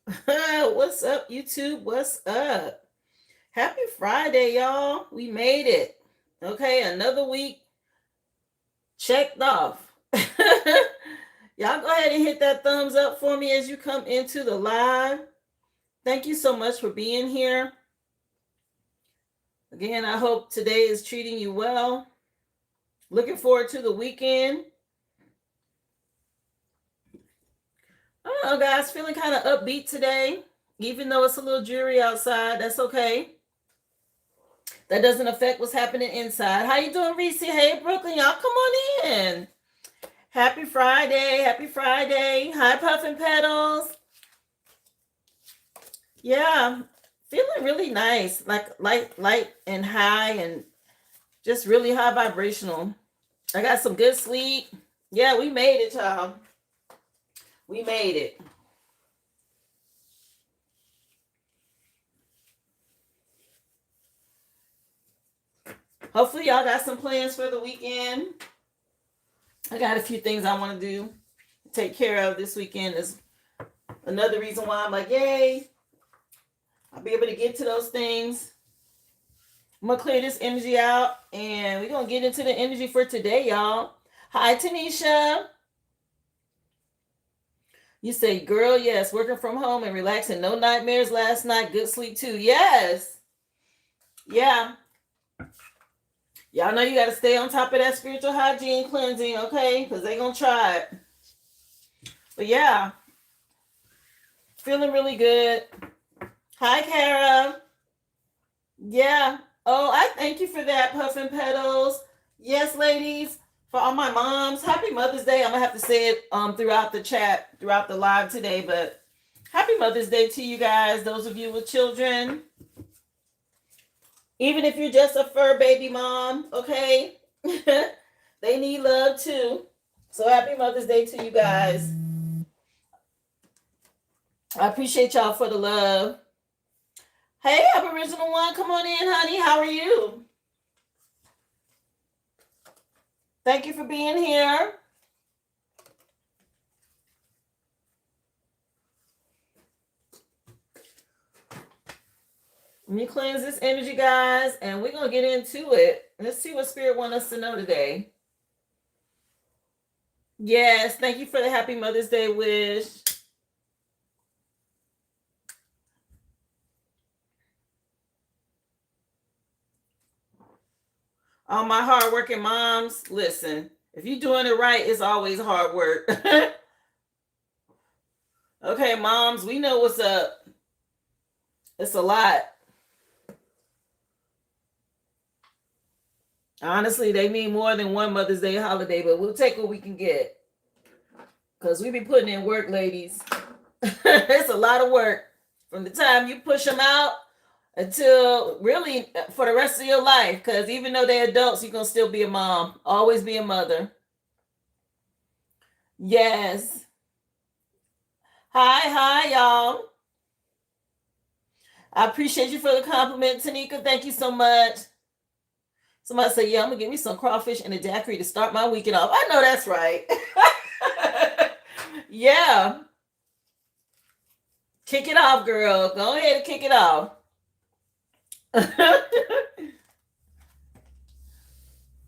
What's up, YouTube? What's up? Happy Friday, y'all. We made it. Okay, another week checked off. Y'all go ahead and hit that thumbs up for me as you come into the live. Thank you so much for being here. Again, I hope today is treating you well. Looking forward to the weekend. I don't know, guys, feeling kind of upbeat today, even though it's a little dreary outside. That's okay. That doesn't affect what's happening inside. How you doing, Reese? Hey, Brooklyn, y'all come on in. Happy Friday. Happy Friday. Hi, Puffin Petals. Yeah, feeling really nice, like light and high and just really high vibrational. I got some good sleep. Yeah, we made it, y'all. We made it. Hopefully y'all got some plans for the weekend. I got a few things I want to do, take care of this weekend. Is another reason why I'm like, yay, I'll be able to get to those things. I'm going to clear this energy out, and we're going to get into the energy for today, y'all. Hi, Tanisha. You say, girl, yes, working from home and relaxing. No nightmares last night. Good sleep, too. Yes. Yeah. Y'all know you got to stay on top of that spiritual hygiene cleansing, okay? Because they're going to try it. But yeah, feeling really good. Hi, Kara. Yeah. Oh, I thank you for that, Puffin Petals. Yes, ladies, for all my moms, happy Mother's Day. I'm going to have to say it throughout the chat, throughout the live today, but happy Mother's Day to you guys, those of you with children. Even if you're just a fur baby mom, okay? They need love too. So happy Mother's Day to you guys. I appreciate y'all for the love. Hey, Aboriginal one, come on in, honey. How are you? Thank you for being here. Let me cleanse this energy, guys, and we're going to get into it. Let's see what Spirit wants us to know today. Yes, thank you for the happy Mother's Day wish. All my hardworking moms, listen, if you're doing it right, it's always hard work. Okay, moms, we know what's up. It's a lot. Honestly, they need more than one Mother's Day holiday, but we'll take what we can get. Because we be putting in work, ladies. It's a lot of work. From the time you push them out until really for the rest of your life. Because even though they're adults, you're going to still be a mom. Always be a mother. Yes. Hi, y'all. I appreciate you for the compliment, Tanika. Thank you so much. Somebody say, yeah, I'm going to get me some crawfish and a daiquiri to start my weekend off. I know that's right. Yeah. Kick it off, girl. Go ahead and kick it off.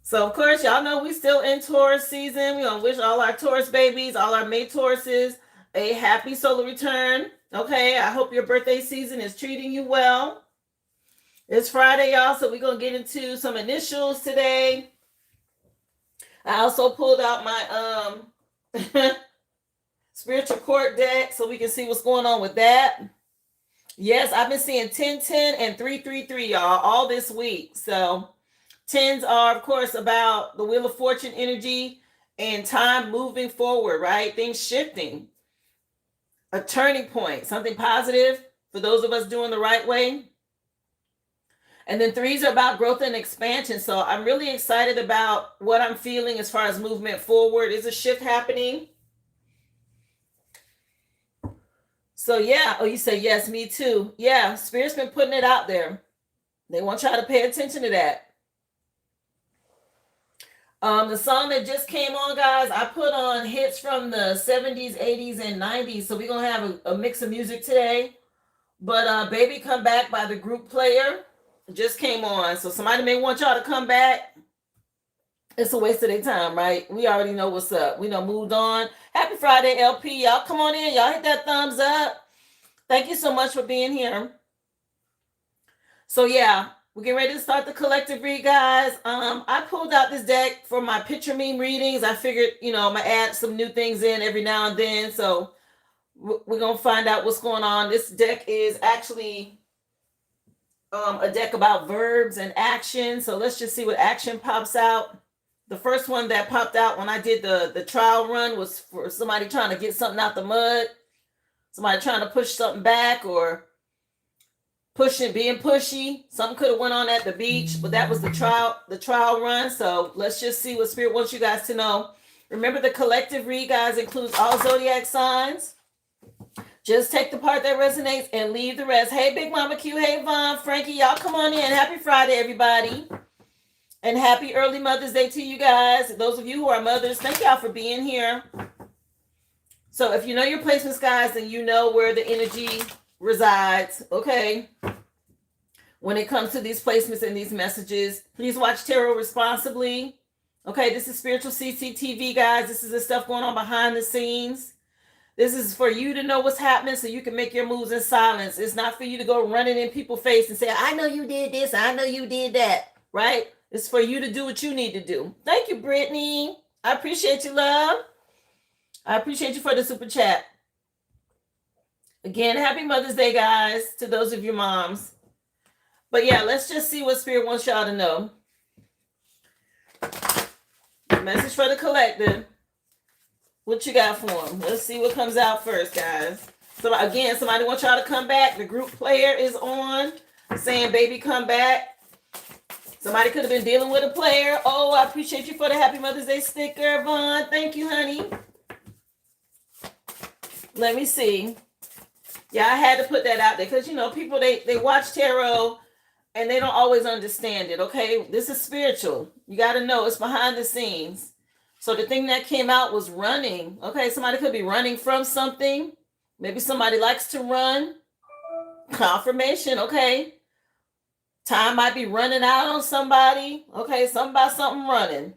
So, of course, y'all know we still in Taurus season. We want to wish all our Taurus babies, all our May Tauruses, a happy solar return. Okay, I hope your birthday season is treating you well. It's Friday, y'all, so we're going to get into some initials today. I also pulled out my spiritual court deck so we can see what's going on with that. Yes, I've been seeing 1010 and 333, y'all, all this week. So 10s are, of course, about the Wheel of Fortune energy and time moving forward, right? Things shifting. A turning point, something positive for those of us doing the right way. And then 3s are about growth and expansion. So I'm really excited about what I'm feeling as far as movement forward. Is a shift happening? So yeah, oh, you say yes, me too. Yeah, Spirit's been putting it out there. They want y'all to pay attention to that. The song that just came on, guys, I put on hits from the 70s, 80s, and 90s. So we're going to have a mix of music today. But Baby Come Back by the group Player just came on. So somebody may want y'all to come back. It's a waste of their time, right? We already know what's up. We done moved on. Happy Friday, LP. Y'all come on in. Y'all hit that thumbs up. Thank you so much for being here. So yeah, we're getting ready to start the collective read, guys. I pulled out this deck for my picture meme readings. I figured, I'm gonna add some new things in every now and then. So we're gonna find out what's going on. This deck is actually a deck about verbs and action. So let's just see what action pops out. The first one that popped out when I did the trial run was for somebody trying to get something out the mud. Somebody trying to push something back or being pushy. Something could have went on at the beach, but that was the trial run. So let's just see what Spirit wants you guys to know. Remember, the collective read, guys, includes all zodiac signs. Just take the part that resonates and leave the rest. Hey, Big Mama Q. Hey, Vaughn, Frankie, y'all come on in. Happy Friday, everybody. And happy early Mother's Day to you guys. Those of you who are mothers, thank y'all for being here. So if you know your placements, guys, then you know where the energy resides, okay? When it comes to these placements and these messages, please watch tarot responsibly. Okay, this is spiritual CCTV, guys. This is the stuff going on behind the scenes. This is for you to know what's happening so you can make your moves in silence. It's not for you to go running in people's face and say, I know you did this, I know you did that, right? It's for you to do what you need to do. Thank you, Brittany. I appreciate you, love. I appreciate you for the super chat. Again, happy Mother's Day, guys, to those of you moms. But yeah, let's just see what Spirit wants y'all to know. Message for the collective. What you got for them? Let's see what comes out first, guys. So again, somebody wants y'all to come back. The group Player is on, saying, baby, come back. Somebody could have been dealing with a player. Oh, I appreciate you for the Happy Mother's Day sticker, Vaughn. Thank you, honey. Let me see. Yeah, I had to put that out there because, people, they watch tarot and they don't always understand it, okay? This is spiritual. You got to know it's behind the scenes. So the thing that came out was running, okay? Somebody could be running from something. Maybe somebody likes to run. Confirmation, okay? Time might be running out on somebody. Okay, something about something running.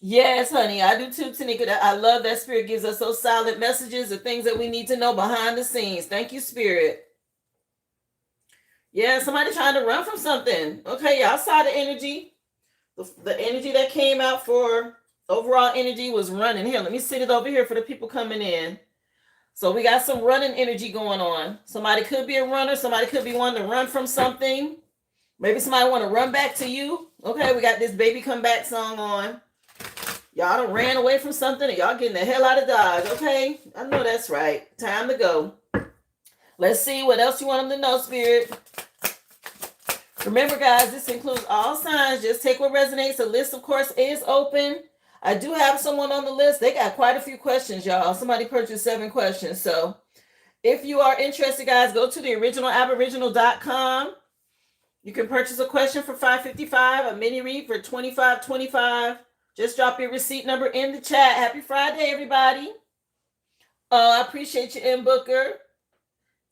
Yes, honey, I do too, Tanika. I love that Spirit gives us those silent messages, the things that we need to know behind the scenes. Thank you, Spirit. Yeah, somebody trying to run from something. Okay, y'all saw the energy. The energy that came out for overall energy was running. Here, let me sit it over here for the people coming in. So we got some running energy going on. Somebody could be a runner. Somebody could be wanting to run from something. Maybe somebody want to run back to you. Okay, we got this Baby Come Back song on. Y'all done ran away from something and y'all getting the hell out of Dodge. Okay, I know that's right. Time to go. Let's see what else you want them to know, Spirit. Remember, guys, this includes all signs. Just take what resonates. The list, of course, is open. I do have someone on the list. They got quite a few questions, y'all. Somebody purchased 7 questions. So if you are interested, guys, go to the originalaboriginal.com. You can purchase a question for $5.55, a mini read for $25.25. Just drop your receipt number in the chat. Happy Friday, everybody. I appreciate you, M. Booker.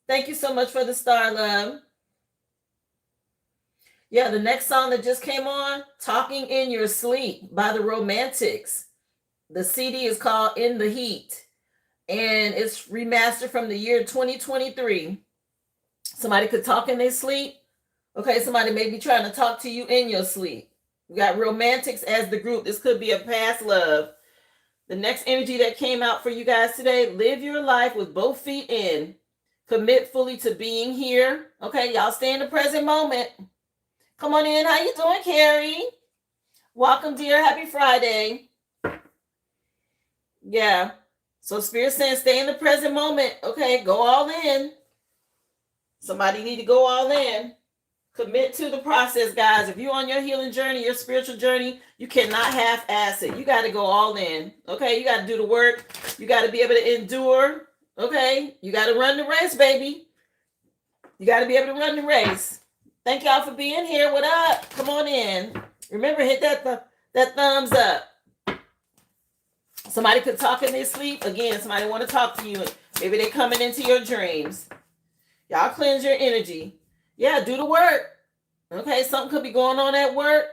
Thank you so much for the star, love. Yeah, the next song that just came on, Talking in Your Sleep by the Romantics. The CD is called In the Heat, and it's remastered from the year 2023. Somebody could talk in their sleep. Okay, somebody may be trying to talk to you in your sleep. We got Romantics as the group. This could be a past love. The next energy that came out for you guys today, live your life with both feet in. Commit fully to being here. Okay, y'all stay in the present moment. Come on in. How you doing, Carrie? Welcome, dear. Happy Friday. Yeah. So Spirit saying stay in the present moment. Okay, go all in. Somebody need to go all in. Commit to the process, guys. If you're on your healing journey, your spiritual journey, you cannot half-ass it. You got to go all in. Okay, you got to do the work. You got to be able to endure. Okay, you got to run the race, baby. You got to be able to run the race. Thank y'all for being here. What up? Come on in. Remember, hit that thumbs up. Somebody could talk in their sleep. Again, somebody want to talk to you. Maybe they're coming into your dreams. Y'all cleanse your energy. Yeah, do the work. Okay, something could be going on at work.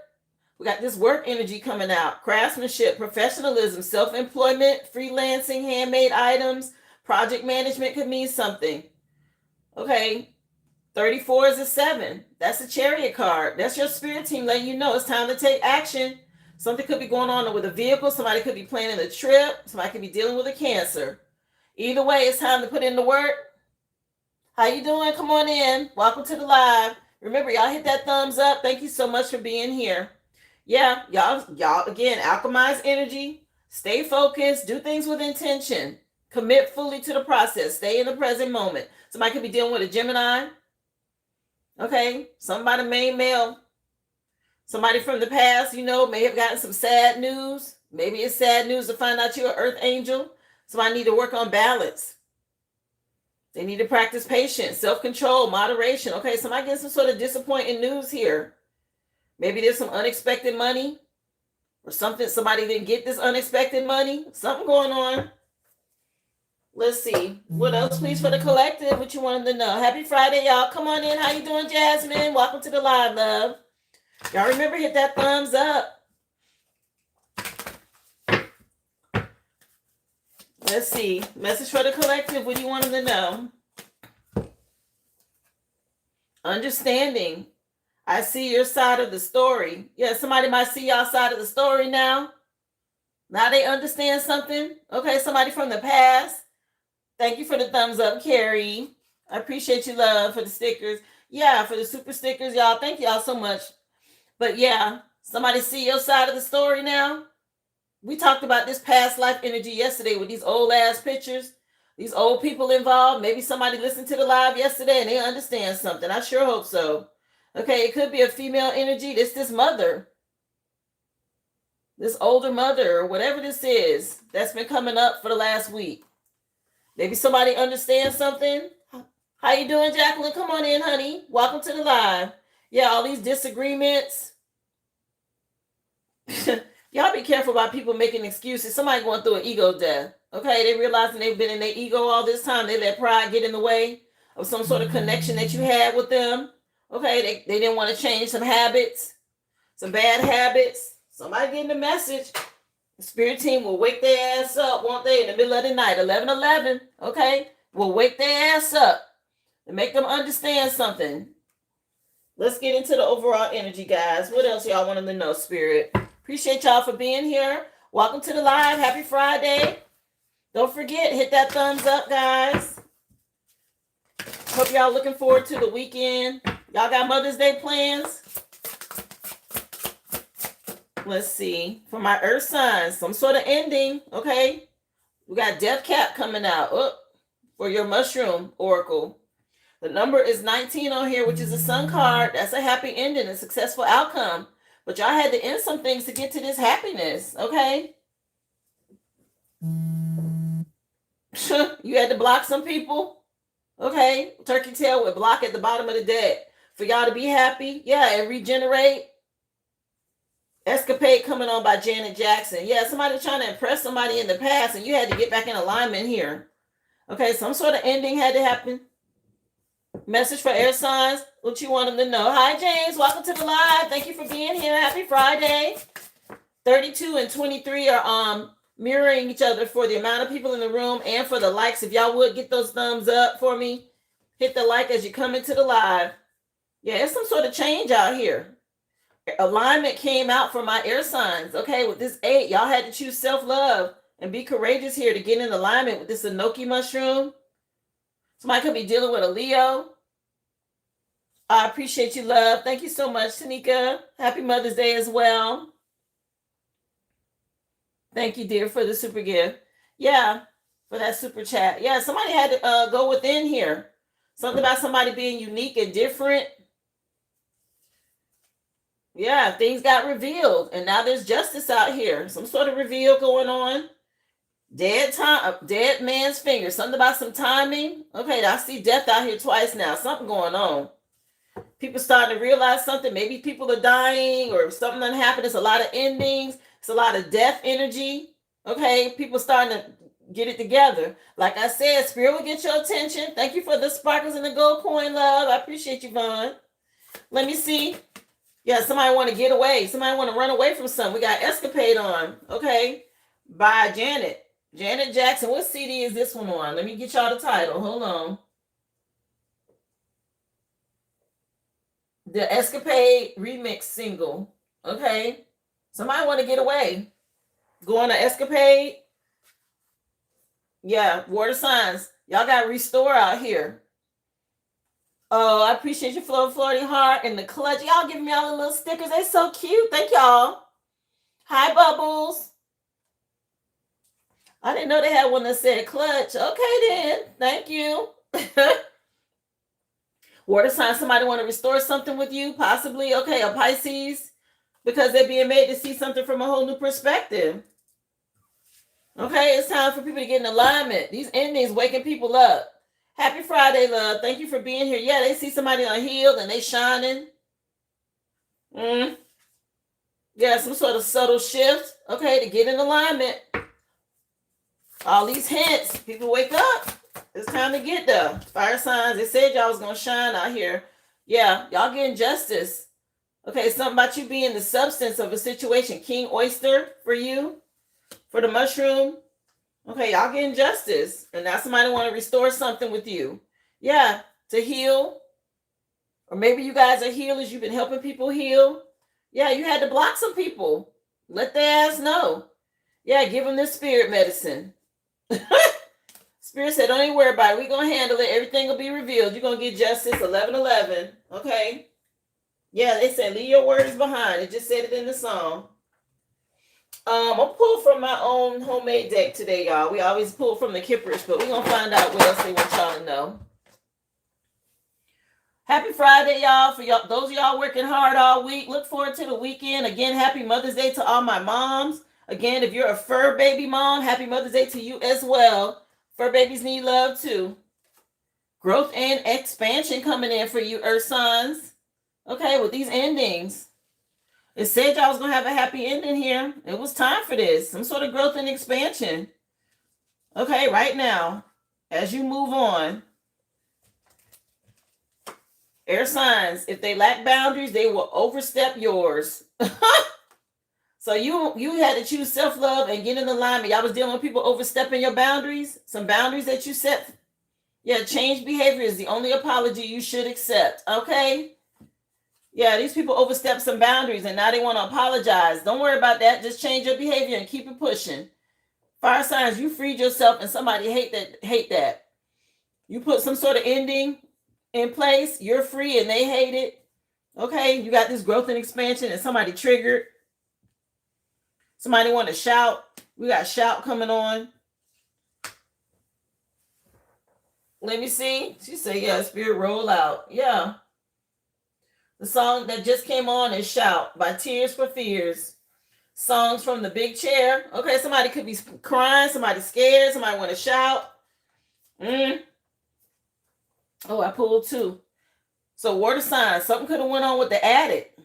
We got this work energy coming out. Craftsmanship, professionalism, self-employment, freelancing, handmade items, project management could mean something. Okay, 34 is a 7. That's a chariot card. That's your spirit team letting you know it's time to take action. Something could be going on with a vehicle. Somebody could be planning a trip. Somebody could be dealing with a cancer. Either way, it's time to put in the work. How you doing? Come on in. Welcome to the live. Remember, y'all hit that thumbs up. Thank you so much for being here. Yeah, y'all again, alchemize energy. Stay focused. Do things with intention. Commit fully to the process. Stay in the present moment. Somebody could be dealing with a Gemini. Okay, somebody main male. Somebody from the past, may have gotten some sad news. Maybe it's sad news to find out you're an earth angel. Somebody need to work on balance. They need to practice patience, self-control, moderation. Okay, somebody getting some sort of disappointing news here. Maybe there's some unexpected money or something. Somebody didn't get this unexpected money. Something going on. Let's see. What else, please, for the collective? What you wanted to know? Happy Friday, y'all. Come on in. How you doing, Jasmine? Welcome to the live, love. Y'all remember, hit that thumbs up. Let's see. Message for the collective. What do you want them to know? Understanding. I see your side of the story. Yeah, somebody might see y'all side of the story now. Now they understand something. Okay, somebody from the past. Thank you for the thumbs up, Carrie. I appreciate you, love, for the stickers. Yeah, for the super stickers, y'all. Thank y'all so much. But yeah, somebody see your side of the story now. We talked about this past life energy yesterday with these old ass pictures. These old people involved. Maybe somebody listened to the live yesterday and they understand something. I sure hope so. Okay, it could be a female energy. This mother. This older mother or whatever this is that's been coming up for the last week. Maybe somebody understands something. How you doing, Jacqueline? Come on in, honey. Welcome to the live. Yeah, all these disagreements. Y'all be careful about people making excuses. Somebody going through an ego death. Okay, they realizing they've been in their ego all this time. They let pride get in the way of some sort of connection that you had with them. Okay, they didn't want to change some habits, some bad habits. Somebody getting the message. The spirit team will wake their ass up, won't they, in the middle of the night, 11:11. Okay, will wake their ass up and make them understand something. Let's get into the overall energy, guys. What else y'all want them to know, spirit? Appreciate y'all for being here. Welcome to the live. Happy Friday. Don't forget, hit that thumbs up, guys. Hope y'all looking forward to the weekend. Y'all got Mother's Day plans? Let's see. For my earth signs, some sort of ending, okay? We got Death Cap coming out for your mushroom oracle. The number is 19 on here, which is a sun card. That's a happy ending, a successful outcome. But y'all had to end some things to get to this happiness, okay? You had to block some people, okay? Turkey tail with block at the bottom of the deck. For y'all to be happy, yeah, and regenerate. Escapade coming on by Janet Jackson. Yeah, somebody was trying to impress somebody in the past, and you had to get back in alignment here. Okay, some sort of ending had to happen. Message for air signs. What you want them to know. Hi, James. Welcome to the live. Thank you for being here. Happy Friday. 32 and 23 are mirroring each other for the amount of people in the room and for the likes. If y'all would get those thumbs up for me, hit the like as you come into the live. Yeah, it's some sort of change out here. Alignment came out for my air signs. Okay, with this 8, y'all had to choose self-love and be courageous here to get in alignment with this Enoki mushroom. Somebody could be dealing with a Leo. I appreciate you, love. Thank you so much, Tanika. Happy Mother's Day as well. Thank you, dear, for the super gift. Yeah, for that super chat. Yeah, somebody had to go within here. Something about somebody being unique and different. Yeah, things got revealed. And now there's justice out here. Some sort of reveal going on. Dead man's finger. Something about some timing. Okay, I see death out here twice now. Something going on. People starting to realize something. Maybe people are dying or something done happened. It's a lot of endings. It's a lot of death energy. Okay, people starting to get it together. Like I said, spirit will get your attention. Thank you for the sparkles and the gold coin, love. I appreciate you, Vaughn. Let me see. Yeah, somebody want to get away. Somebody want to run away from something. We got Escapade on. Okay, by Janet. Janet Jackson. What CD is this one on? Let me get y'all the title. Hold on. The Escapade remix single. Okay. Somebody want to get away. Go on an escapade. Yeah, water signs. Y'all got restore out here. Oh, I appreciate your floating heart and the clutch. Y'all giving me all the little stickers. They so cute. Thank y'all. Hi, Bubbles. I didn't know they had one that said clutch. Okay, then. Thank you. Water sign. Somebody want to restore something with you? Possibly. Okay, a Pisces. Because they're being made to see something from a whole new perspective. Okay, it's time for people to get in alignment. These endings waking people up. Happy Friday, love. Thank you for being here. Yeah, they see somebody unhealed and they shining. Yeah, some sort of subtle shift. Okay, to get in alignment. All these hints. People wake up. It's time to get there. Fire signs. They said y'all was going to shine out here. Yeah, y'all getting justice. Okay, something about you being the substance of a situation. King Oyster for you. For the mushroom. Okay, y'all getting justice. And now somebody want to restore something with you. Yeah, to heal. Or maybe you guys are healers. You've been helping people heal. Yeah, you had to block some people. Let their ass know. Yeah, give them this spirit medicine. Spirit said, don't even worry about it. We're going to handle it. Everything will be revealed. You're going to get justice 11-11. Okay. Yeah, they said, leave your words behind. It just said it in the song. I'll pull from my own homemade deck today, y'all. We always pull from the Kippers, but we're going to find out what else they want y'all to know. Happy Friday, y'all. For y'all, those of y'all working hard all week, look forward to the weekend. Again, happy Mother's Day to all my moms. Again, if you're a fur baby mom, happy Mother's Day to you as well. Fur babies need love too. Growth and expansion coming in for you, Earth signs. Okay, with these endings. It said y'all was going to have a happy ending here. It was time for this. Some sort of growth and expansion. Okay, right now, as you move on. Air signs, if they lack boundaries, they will overstep yours. So you had to choose self-love and get in alignment. Y'all was dealing with people overstepping your boundaries. Some boundaries that you set. Yeah, change behavior is the only apology you should accept. Okay? Yeah, these people overstep some boundaries and now they want to apologize. Don't worry about that. Just change your behavior and keep it pushing. Fire signs, you freed yourself and somebody hate that. You put some sort of ending in place. You're free and they hate it. Okay, you got this growth and expansion and somebody triggered. Somebody want to shout. We got shout coming on. Let me see. She said, yeah, spirit roll out. Yeah. The song that just came on is Shout by Tears for Fears. Songs from the big chair. Okay, somebody could be crying. Somebody scared. Somebody want to shout. Oh, I pulled two. So water signs. Something could have went on with the attic.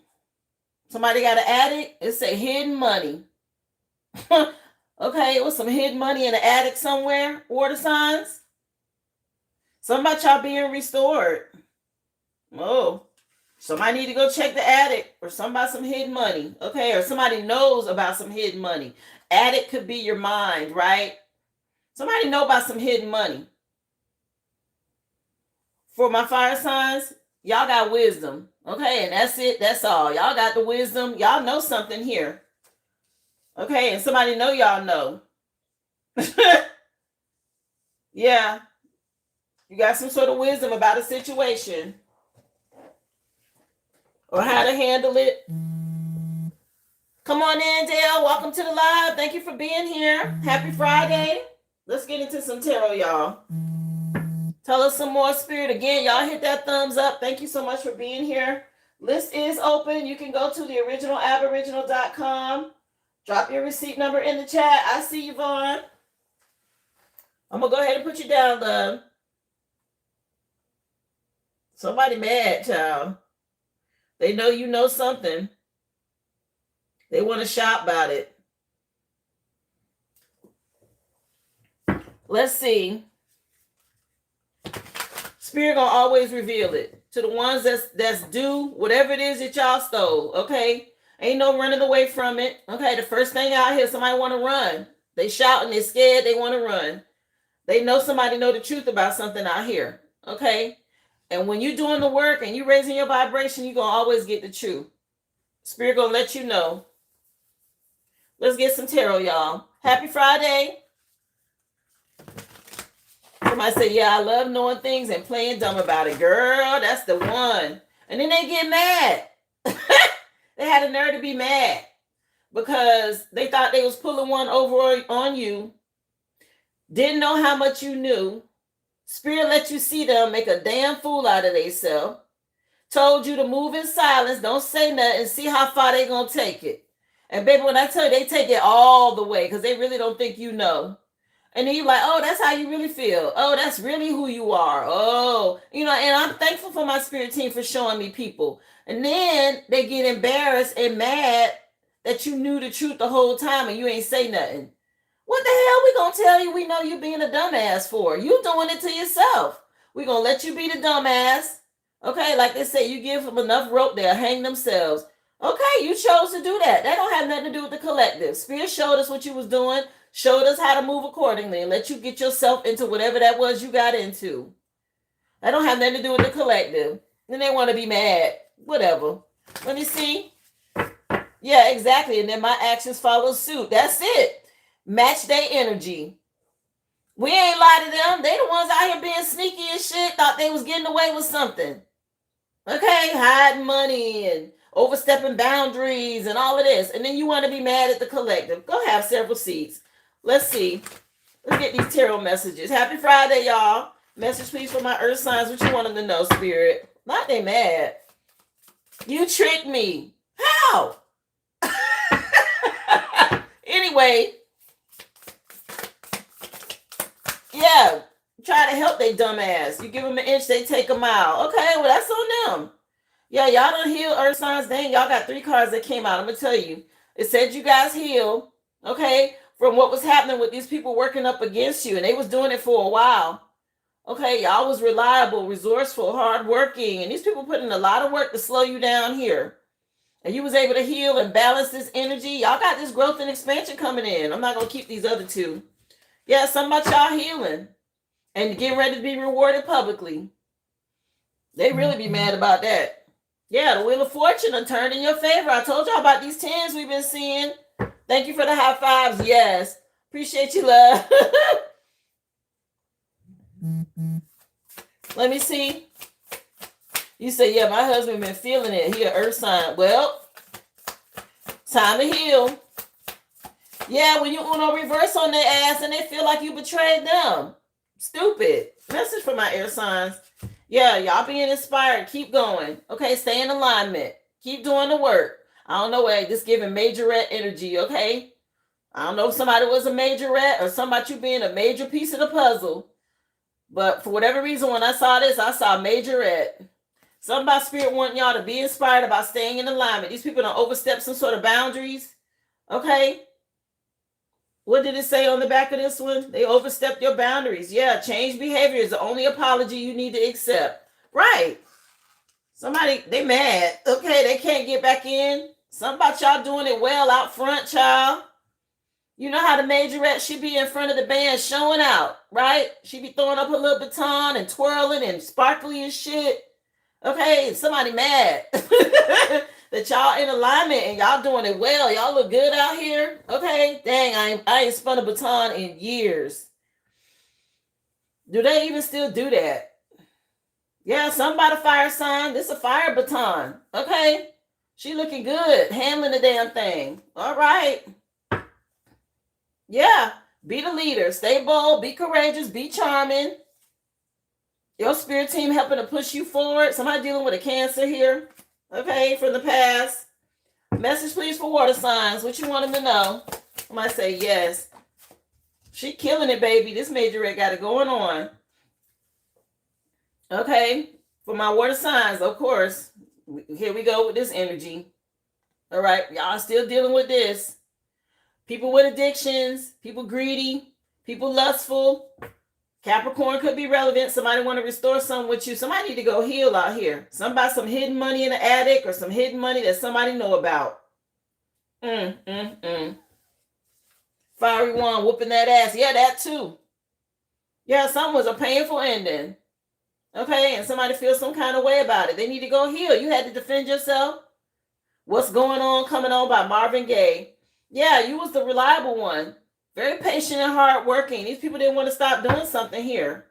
Somebody got an attic. It said hidden money. Okay, it was some hidden money in the attic somewhere. Water signs. Something about y'all being restored. Oh, somebody need to go check the attic or something about some hidden money. Okay, or somebody knows about some hidden money. Attic could be your mind, right? Somebody know about some hidden money. For my fire signs, y'all got wisdom. Okay, and that's it. That's all. Y'all got the wisdom. Y'all know something here. Okay, and somebody know y'all know. Yeah. You got some sort of wisdom about a situation. Or how to handle it. Come on in, Dale. Welcome to the live. Thank you for being here. Happy Friday. Let's get into some tarot, y'all. Tell us some more, spirit. Again, y'all hit that thumbs up. Thank you so much for being here. List is open. You can go to theoriginalaboriginal.com. Drop your receipt number in the chat. I see you, Vaughn. I'm going to go ahead and put you down, love. Somebody mad, child. They know you know something. They want to shout about it. Let's see. Spirit gonna always reveal it to the ones that's due whatever it is that y'all stole. Okay, ain't no running away from it. Okay, the first thing out here, somebody want to run. They shouting, they scared, they want to run. They know somebody know the truth about something out here. Okay, and when you doing the work and you raising your vibration, you gonna always get the truth. Spirit gonna let you know. Let's get some tarot, y'all. Happy Friday. Somebody say, yeah, I love knowing things and playing dumb about it. Girl, that's the one. And then they get mad. They had a nerve to be mad because they thought they was pulling one over on you. Didn't know how much you knew. Spirit let you see them make a damn fool out of themselves. Told you to move in silence. Don't say nothing. See how far they going to take it. And baby, when I tell you, they take it all the way because they really don't think you know. And then you're like, oh, that's how you really feel. Oh, that's really who you are. Oh, and I'm thankful for my spirit team for showing me people. And then they get embarrassed and mad that you knew the truth the whole time and you ain't say nothing. What the hell we gonna tell you we know you being a dumbass for? You doing it to yourself. We gonna let you be the dumbass. Okay, like they say, you give them enough rope, they'll hang themselves. Okay, you chose to do that. That don't have nothing to do with the collective. Spirit showed us what you was doing, showed us how to move accordingly, and let you get yourself into whatever that was you got into. That don't have nothing to do with the collective. Then they want to be mad. Whatever. Let me see. Yeah, exactly. And then my actions follow suit. That's it. Match their energy. We ain't lie to them. They the ones out here being sneaky and shit. Thought they was getting away with something. Okay, hiding money and overstepping boundaries and all of this. And then you want to be mad at the collective. Go have several seats. Let's see. Let's get these tarot messages. Happy Friday, y'all. Message, please, for my earth signs. What you want them to know, Spirit? Not they mad. You tricked me. How? Anyway. Yeah. Try to help they dumb ass. You give them an inch, they take a mile. Okay, well, that's on them. Yeah, y'all done heal earth signs. Dang, y'all got 3 cards that came out. I'm going to tell you. It said you guys heal. Okay, from what was happening with these people working up against you. And they was doing it for a while. Okay, y'all was reliable, resourceful, hardworking. And these people put in a lot of work to slow you down here. And you was able to heal and balance this energy. Y'all got this growth and expansion coming in. I'm not going to keep these other 2. Yeah, something about y'all healing. And getting ready to be rewarded publicly. They really be mad about that. Yeah, the Wheel of Fortune will turn in your favor. I told y'all about these 10s we've been seeing. Thank you for the high fives. Yes. Appreciate you, love. Let me see. You say, yeah, my husband been feeling it. He an earth sign. Well, time to heal. Yeah, when you Uno reverse on their ass and they feel like you betrayed them. Stupid. Message for my air signs. Yeah, y'all being inspired. Keep going. Okay, stay in alignment. Keep doing the work. I don't know, this giving majorette energy, okay? I don't know if somebody was a majorette or something about you being a major piece of the puzzle. But for whatever reason, when I saw this, I saw majorette. Something about spirit wanting y'all to be inspired about staying in alignment. These people don't overstep some sort of boundaries. Okay? What did it say on the back of this one? They overstepped your boundaries. Yeah, change behavior is the only apology you need to accept. Right. Somebody, they mad. Okay, they can't get back in. Something about y'all doing it well out front, child. You know how the majorette, she be in front of the band showing out, right? She be throwing up her little baton and twirling and sparkly and shit. Okay, somebody mad. That y'all in alignment and y'all doing it well. Y'all look good out here. Okay. Dang, I ain't spun a baton in years. Do they even still do that? Yeah, somebody fire sign. This a fire baton. Okay. She looking good. Handling the damn thing. All right. Yeah. Be the leader. Stay bold. Be courageous. Be charming. Your spirit team helping to push you forward. Somebody dealing with a Cancer here. Okay, from the past. Message, please, for water signs. What you want them to know? I might say yes. She killing it, baby. This majorette got it going on. Okay, for my water signs, of course. Here we go with this energy. All right, y'all still dealing with this. People with addictions, people greedy, people lustful. Capricorn could be relevant. Somebody want to restore something with you. Somebody need to go heal out here. Somebody some hidden money in the attic or some hidden money that somebody know about. Fiery one whooping that ass. Yeah, that too. Yeah, something was a painful ending. Okay, and somebody feels some kind of way about it. They need to go heal. You had to defend yourself. What's Going On, Coming On by Marvin Gaye. Yeah, you was the reliable one. Very patient and hardworking. These people didn't want to stop doing something here.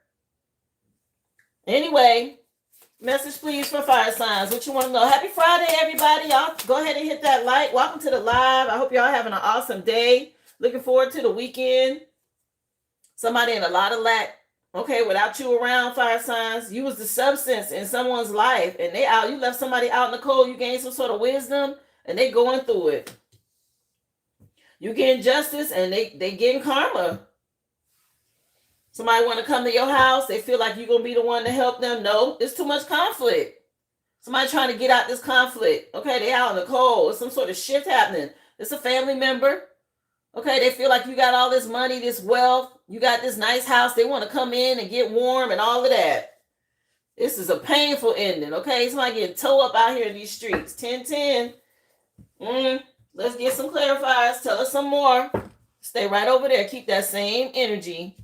Anyway, message please for fire signs. What you want to know? Happy Friday, everybody. Y'all go ahead and hit that like. Welcome to the live. I hope y'all having an awesome day. Looking forward to the weekend. Somebody in a lot of lack. Okay, without you around, fire signs, you was the substance in someone's life, and you left somebody out in the cold. You gained some sort of wisdom, and they going through it. You getting justice, and they getting karma. Somebody want to come to your house. They feel like you're going to be the one to help them. No, it's too much conflict. Somebody trying to get out this conflict. Okay, they out in the cold. It's some sort of shift happening. It's a family member. Okay, they feel like you got all this money, this wealth. You got this nice house. They want to come in and get warm and all of that. This is a painful ending. Okay, somebody getting towed up out here in these streets. 1010. Let's get some clarifiers. Tell us some more. Stay right over there. Keep that same energy.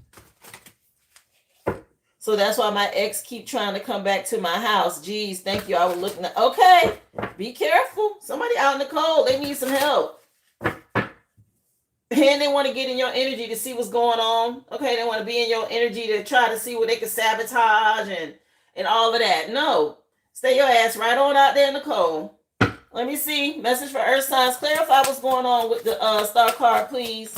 So that's why my ex keep trying to come back to my house. Jeez, thank you. I was looking at. Okay, be careful. Somebody out in the cold. They need some help. And they want to get in your energy to see what's going on. Okay, they want to be in your energy to try to see what they can sabotage and all of that. No, stay your ass right on out there in the cold. Let me see. Message for Earth signs. Clarify what's going on with the star card, please.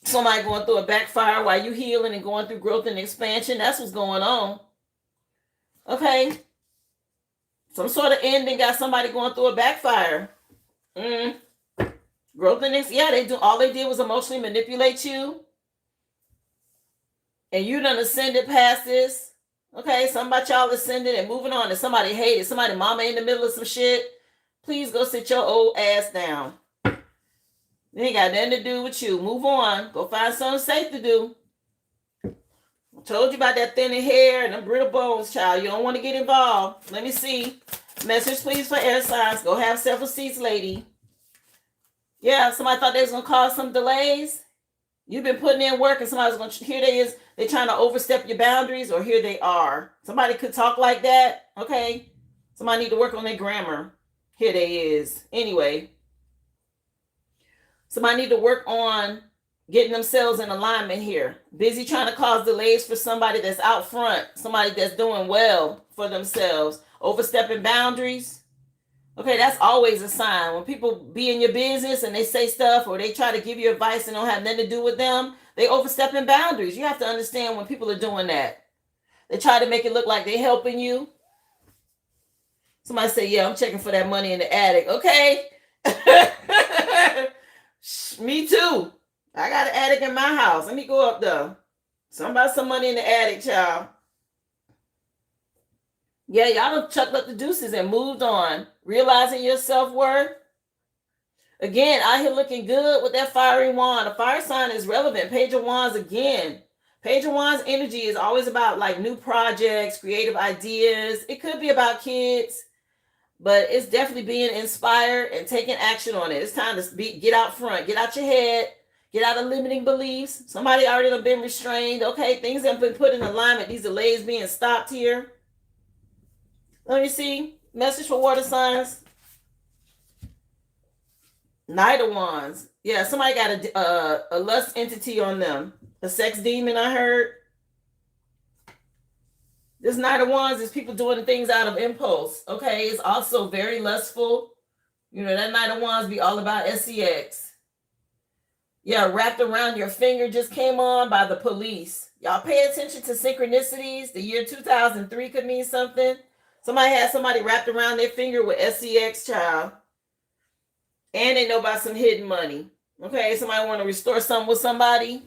Somebody going through a backfire while you healing and going through growth and expansion. That's what's going on. Okay. Some sort of ending got somebody going through a backfire. Growth and they do. All they did was emotionally manipulate you, and you done ascended past this. Okay, some about y'all ascended and moving on, and somebody hated somebody, mama in the middle of some shit. Please go sit your old ass down. It ain't got nothing to do with you. Move on. Go find something safe to do. I told you about that thinning hair and them brittle bones, child. You don't want to get involved. Let me see. Message please for air signs. Go have several seats, lady. Yeah, somebody thought they was going to cause some delays. You've been putting in work and somebody's going to, here they is, they trying to overstep your boundaries, or here they are. Somebody could talk like that, okay? Somebody need to work on their grammar. Here they is. Anyway. Somebody need to work on getting themselves in alignment here. Busy trying to cause delays for somebody that's out front, somebody that's doing well for themselves. Overstepping boundaries. Okay, that's always a sign. When people be in your business and they say stuff or they try to give you advice and don't have nothing to do with them, they overstepping boundaries. You have to understand when people are doing that. They try to make it look like they're helping you. Somebody say, yeah, I'm checking for that money in the attic. Okay. Me too. I got an attic in my house. Let me go up there. Somebody some money in the attic, child. Yeah, y'all done chucked up the deuces and moved on. Realizing your self-worth. Again, out here looking good with that fiery wand. A fire sign is relevant. Page of Wands again. Page of Wands energy is always about like new projects, creative ideas. It could be about kids, but it's definitely being inspired and taking action on it. It's time to get out front. Get out your head. Get out of limiting beliefs. Somebody already have been restrained. Okay, things have been put in alignment. These delays being stopped here. Let me see. Message for water signs. Knight of Wands. Yeah, somebody got a lust entity on them. A sex demon, I heard. This Knight of Wands is people doing things out of impulse. Okay, it's also very lustful. You know, that Knight of Wands be all about sex. Yeah, wrapped around your finger just came on by the police. Y'all pay attention to synchronicities. The year 2003 could mean something. Somebody had somebody wrapped around their finger with sex, child. And they know about some hidden money. Okay, somebody want to restore something with somebody.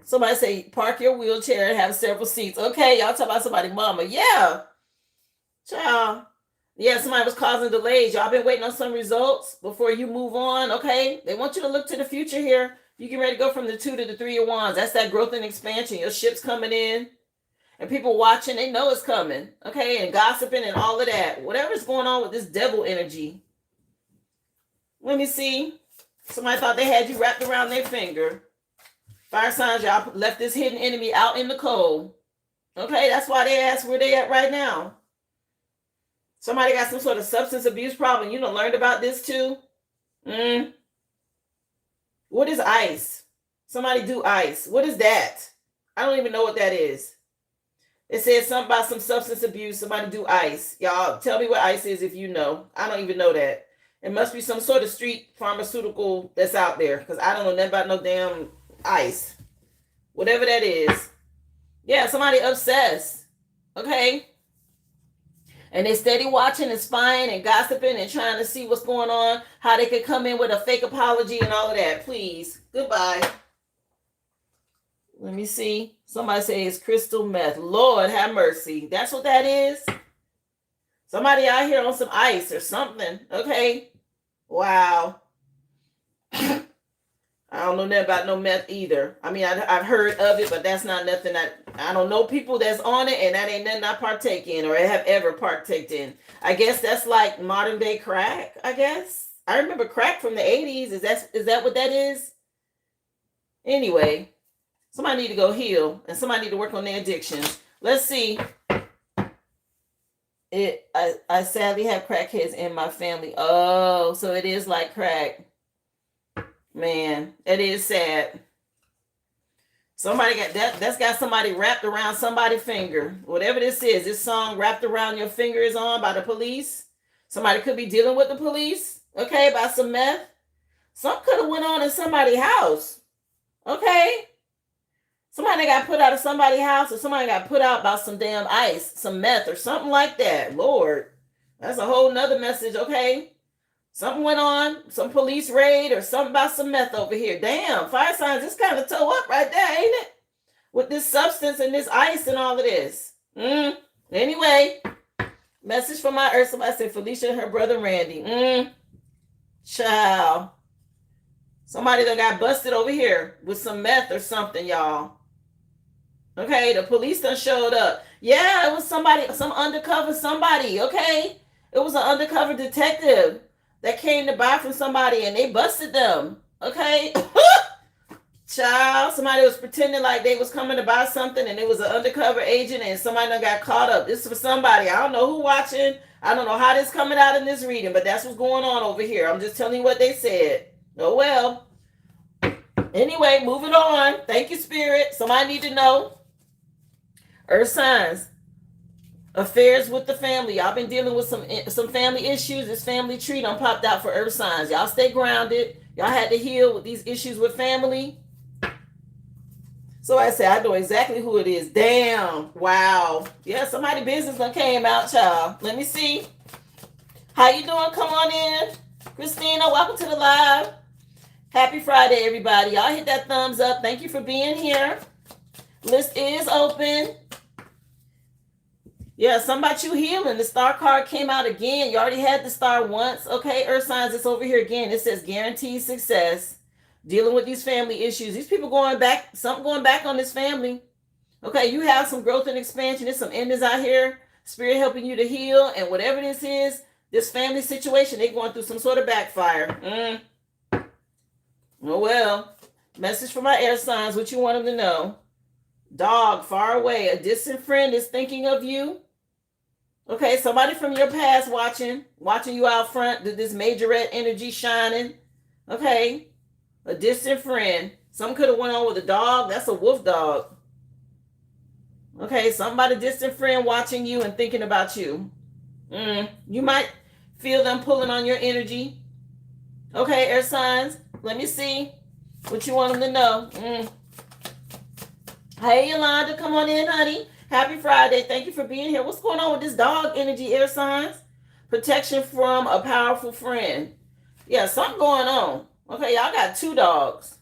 Somebody say, park your wheelchair and have several seats. Okay, y'all talk about somebody mama. Yeah. Child. Yeah, somebody was causing delays. Y'all been waiting on some results before you move on. Okay. They want you to look to the future here. You get ready to go from the 2 to the 3 of Wands. That's that growth and expansion. Your ship's coming in. And people watching, they know it's coming. Okay. And gossiping and all of that. Whatever's going on with this devil energy. Let me see. Somebody thought they had you wrapped around their finger. Fire signs, y'all left this hidden enemy out in the cold. Okay, that's why they asked where they at right now. Somebody got some sort of substance abuse problem. You done learned about this too? What is ice? Somebody do ice. What is that? I don't even know what that is. It says something about some substance abuse. Somebody do ice. Y'all, tell me what ice is if you know. I don't even know that. It must be some sort of street pharmaceutical that's out there because I don't know nothing about no damn ice. Whatever that is. Yeah, somebody obsessed. Okay? And they steady watching and spying and gossiping and trying to see what's going on, how they could come in with a fake apology and all of that. Please. Goodbye. Let me see. Somebody say it's crystal meth. Lord have mercy. That's what that is? Somebody out here on some ice or something. Okay? Wow. I don't know nothing about no meth either. I mean, I've heard of it, but that's not nothing I don't know people that's on it, and that ain't nothing I partake in or have ever partaked in. I guess that's like modern day crack, I guess. I remember crack from the 80s. Is that what that is? Anyway, somebody need to go heal, and somebody need to work on their addictions. Let's see. I sadly have crackheads in my family. Oh, so it is like crack. Man, it is sad. Somebody got that's got somebody wrapped around somebody's finger. Whatever this is, this song wrapped around your finger is on by the police. Somebody could be dealing with the police, okay, about some meth. Something could have went on in somebody's house, okay? Somebody got put out of somebody's house or somebody got put out about some damn ice, some meth or something like that. Lord, that's a whole nother message, okay? Something went on, some police raid or something about some meth over here. Damn, fire signs, it's kind of toe up right there, ain't it? With this substance and this ice and all of this. Anyway, message from my earth. Somebody said Felicia and her brother Randy. Child. Somebody that got busted over here with some meth or something, y'all. Okay, the police done showed up. Yeah, it was somebody, some undercover somebody, okay? It was an undercover detective that came to buy from somebody and they busted them. Okay? Child, somebody was pretending like they was coming to buy something and it was an undercover agent and somebody done got caught up. This is for somebody. I don't know who watching. I don't know how this coming out in this reading, but that's what's going on over here. I'm just telling you what they said. Oh well. Anyway, moving on. Thank you, Spirit. Somebody need to know. Earth signs. Affairs with the family. Y'all been dealing with some family issues. This family tree done popped out for earth signs. Y'all stay grounded. Y'all had to heal with these issues with family. So I say I know exactly who it is. Damn. Wow. Yeah, somebody business done came out, child. Let me see. How you doing? Come on in. Christina, welcome to the live. Happy Friday, everybody. Y'all hit that thumbs up. Thank you for being here. List is open. Yeah, something about you healing. The star card came out again. You already had the star once. Okay, earth signs, it's over here again. It says guaranteed success. Dealing with these family issues. These people going back, something going back on this family. Okay, you have some growth and expansion. There's some endings out here. Spirit helping you to heal. And whatever this is, this family situation, they're going through some sort of backfire. Oh, well. Message for my air signs. What you want them to know. Dog, far away. A distant friend is thinking of you. Okay, somebody from your past watching you out front. This majorette energy shining. Okay, a distant friend. Some could have went on with a dog. That's a wolf dog. Okay, somebody distant friend watching you and thinking about you. You might feel them pulling on your energy. Okay, air signs. Let me see what you want them to know. Hey, Yolanda, come on in, honey. Happy Friday. Thank you for being here. What's going on with this dog energy, air signs? Protection from a powerful friend. Yeah, something going on. Okay, y'all got two dogs.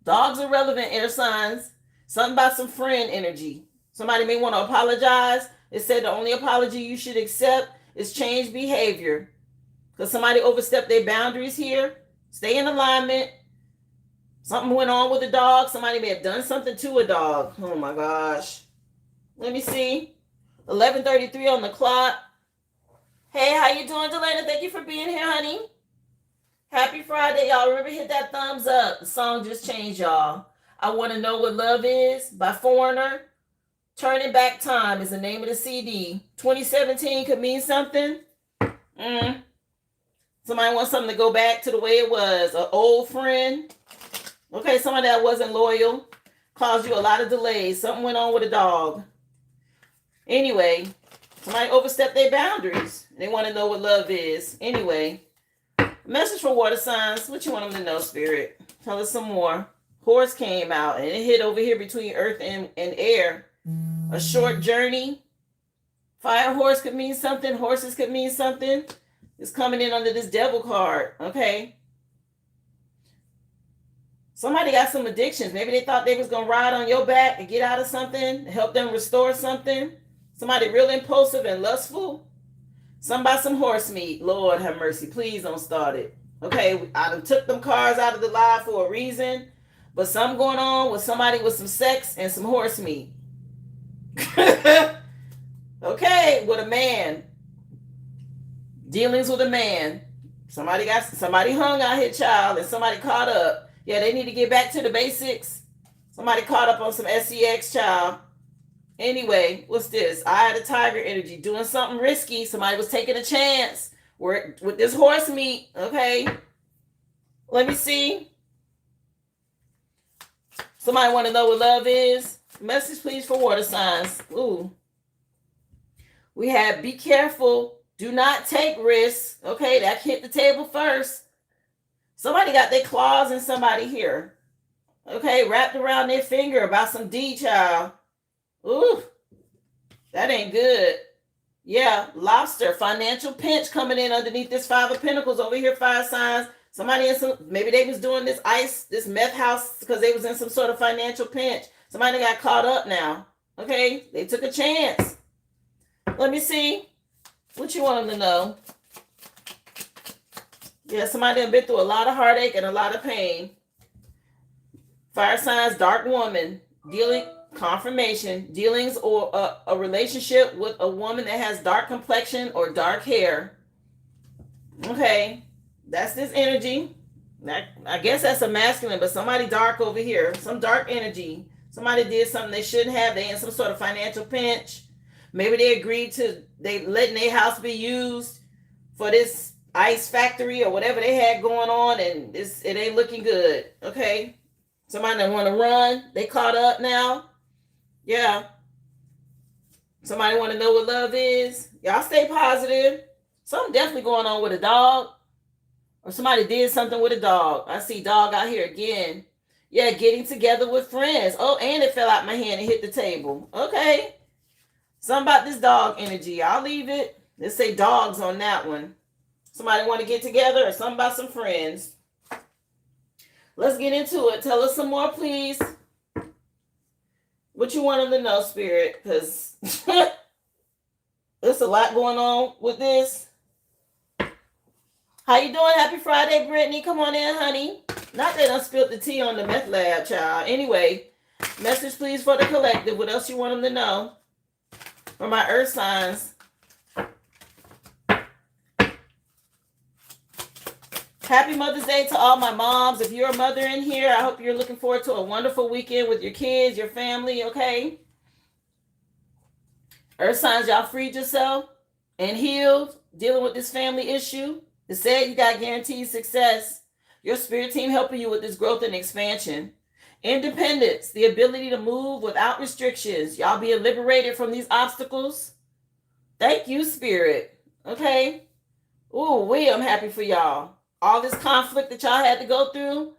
Dogs are relevant, air signs. Something about some friend energy. Somebody may want to apologize. It said the only apology you should accept is change behavior. Because somebody overstepped their boundaries here. Stay in alignment. Something went on with the dog. Somebody may have done something to a dog. Oh my gosh. Let me see. 11:33 on the clock. Hey, how you doing, Delana? Thank you for being here, honey. Happy Friday, y'all. Remember, hit that thumbs up. The song just changed, y'all. I Want to Know What Love Is by Foreigner. Turning Back Time is the name of the CD. 2017 could mean something. Somebody wants something to go back to the way it was. An old friend. Okay, somebody that wasn't loyal. Caused you a lot of delays. Something went on with a dog. Anyway, somebody overstepped their boundaries. They want to know what love is. Anyway, message for water signs. What you want them to know, Spirit? Tell us some more. Horse came out and it hit over here between earth and air. A short journey. Fire horse could mean something. Horses could mean something. It's coming in under this devil card. Okay. Somebody got some addictions. Maybe they thought they was going to ride on your back and get out of something, help them restore something. Somebody real impulsive and lustful. Somebody some horse meat. Lord have mercy. Please don't start it. Okay, I done took them cars out of the live for a reason. But something going on with somebody with some sex and some horse meat. Okay, with a man. Dealings with a man. Somebody hung out here, child, and somebody caught up. Yeah, they need to get back to the basics. Somebody caught up on some sex, child. Anyway, what's this? Eye of the tiger energy. Doing something risky. Somebody was taking a chance with this horse meat. Okay. Let me see. Somebody want to know what love is? Message, please, for water signs. Ooh. We have be careful. Do not take risks. Okay, that hit the table first. Somebody got their claws in somebody here. Okay, wrapped around their finger about some D, child. Ooh, that ain't good. Yeah, lobster, financial pinch coming in underneath this Five of Pentacles over here, fire signs. Somebody maybe they was doing this meth house because they was in some sort of financial pinch. Somebody got caught up now. Okay, they took a chance. Let me see. What you want them to know? Yeah, somebody done been through a lot of heartache and a lot of pain. Fire signs, dark woman, confirmation, dealings or a relationship with a woman that has dark complexion or dark hair. Okay, that's this energy. I guess that's a masculine, but somebody dark over here, some dark energy. Somebody did something they shouldn't have. They in some sort of financial pinch. Maybe they agreed to letting their house be used for this ice factory or whatever they had going on, and it ain't looking good. Okay, somebody that want to run, they caught up now. Yeah, somebody want to know what love is. Y'all stay positive. Something definitely going on with a dog, or somebody did something with a dog. I see dog out here again. Yeah, getting together with friends. Oh, and it fell out my hand and hit the table. Okay, something about this dog energy. I'll leave it. Let's say dogs on that one. Somebody want to get together or something about some friends. Let's get into it. Tell us some more, please. What you want them to know, Spirit? Because there's a lot going on with this. How you doing? Happy Friday, Brittany. Come on in, honey. Not that I spilled the tea on the meth lab, child. Anyway, message, please, for the collective. What else you want them to know? For my earth signs. Happy Mother's Day to all my moms. If you're a mother in here, I hope you're looking forward to a wonderful weekend with your kids, your family, okay? Earth signs, y'all freed yourself and healed, dealing with this family issue. It said you got guaranteed success. Your spirit team helping you with this growth and expansion. Independence, the ability to move without restrictions. Y'all being liberated from these obstacles. Thank you, Spirit. Okay? Ooh, I'm happy for y'all. All this conflict that y'all had to go through.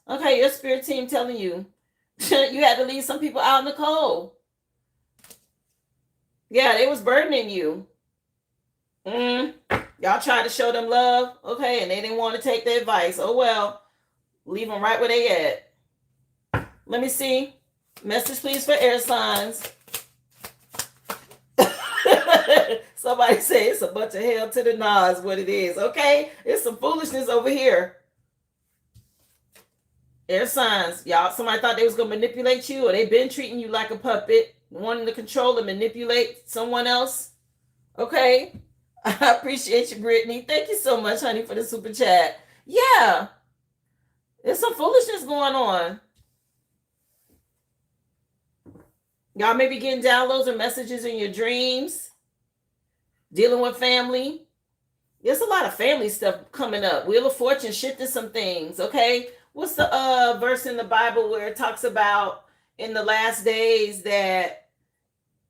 Okay, your spirit team telling you. You had to leave some people out in the cold. Yeah, they was burdening you. Y'all tried to show them love. Okay, and they didn't want to take their advice. Oh, well. Leave them right where they at. Let me see. Message, please, for air signs. Somebody say it's a bunch of hell to the nah is what it is. Okay? It's some foolishness over here. Air signs. Y'all, somebody thought they was going to manipulate you, or they been treating you like a puppet, wanting to control and manipulate someone else. Okay? I appreciate you, Brittany. Thank you so much, honey, for the super chat. Yeah. There's some foolishness going on. Y'all may be getting downloads or messages in your dreams. Dealing with family. There's a lot of family stuff coming up. Wheel of Fortune shifting some things, okay? What's the verse in the Bible where it talks about in the last days that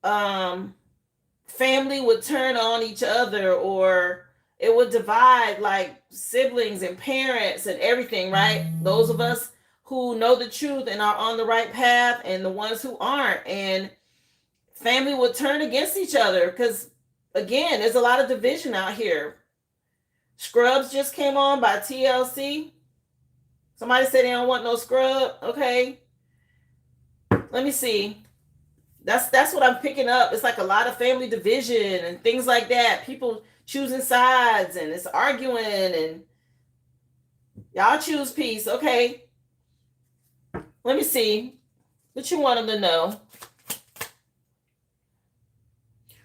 family would turn on each other, or it would divide like siblings and parents and everything, right? Those of us who know the truth and are on the right path, and the ones who aren't, and family would turn against each other because, again, there's a lot of division out here. Scrubs just came on by TLC. Somebody said they don't want no scrub. Okay. Let me see. That's what I'm picking up. It's like a lot of family division and things like that. People choosing sides and it's arguing, and y'all choose peace. Okay. Let me see what you want them to know.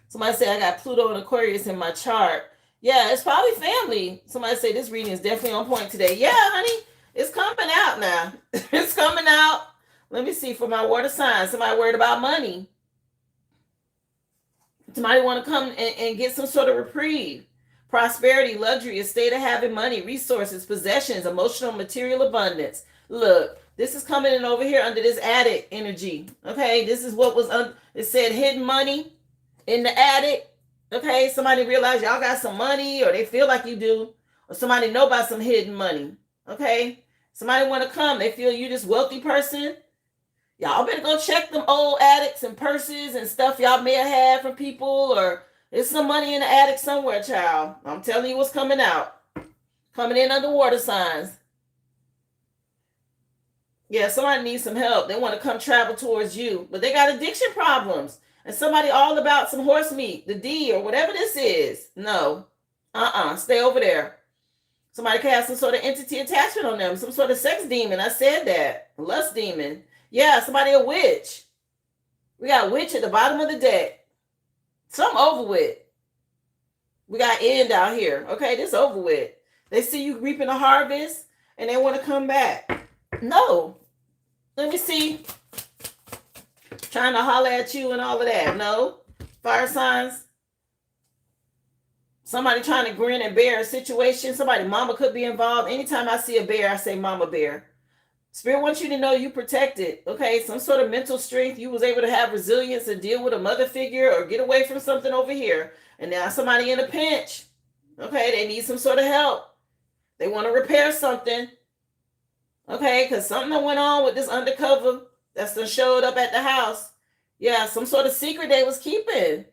Somebody said I got Pluto and Aquarius in my chart. Yeah, it's probably family. Somebody said this reading is definitely on point today. Yeah, honey, it's coming out now. It's coming out. Let me see for my water sign. Somebody worried about money. Somebody want to come and get some sort of reprieve. Prosperity, luxury, a state of having money, resources, possessions, emotional, material abundance. Look, this is coming in over here under this attic energy. Okay, this is what was it said hidden money in the attic. Okay, somebody realize y'all got some money, or they feel like you do, or somebody know about some hidden money. Okay, somebody want to come, they feel you this wealthy person. Y'all better go check them old attics and purses and stuff y'all may have had from people, or there's some money in the attic somewhere, child. I'm telling you what's coming out. Coming in under water signs. Yeah, somebody needs some help. They want to come travel towards you, but they got addiction problems. And somebody all about some horse meat, the D or whatever this is. No. Stay over there. Somebody can have some sort of entity attachment on them. Some sort of sex demon. I said that. Lust demon. Yeah, somebody a witch. We got witch at the bottom of the deck. Some over with. We got end out here. Okay, this over with. They see you reaping a harvest and they want to come back. No. Let me see. Trying to holler at you and all of that. No. Fire signs. Somebody trying to grin and bear a situation. Somebody, mama could be involved. Anytime I see a bear, I say mama bear. Spirit wants you to know you protected. Okay, some sort of mental strength. You was able to have resilience and deal with a mother figure or get away from something over here. And now somebody in a pinch. Okay, they need some sort of help. They want to repair something. Okay, because something went on with this undercover that's done showed up at the house. Yeah, some sort of secret they was keeping.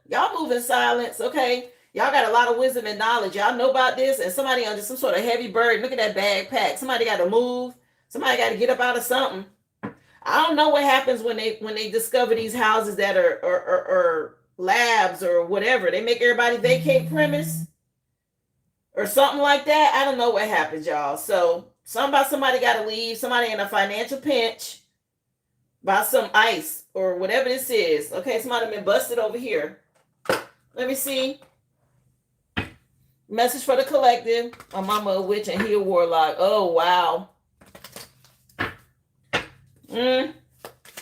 Y'all move in silence, okay? Y'all got a lot of wisdom and knowledge. Y'all know about this, and somebody under some sort of heavy burden. Look at that backpack. Somebody got to move. Somebody got to get up out of something. I don't know what happens when they discover these houses that are labs or whatever. They make everybody vacate premise or something like that. I don't know what happens, y'all. So somebody got to leave. Somebody in a financial pinch by some ice or whatever this is. Okay, somebody been busted over here. Let me see. Message for the collective. My mama a witch and he a warlock. Oh, wow.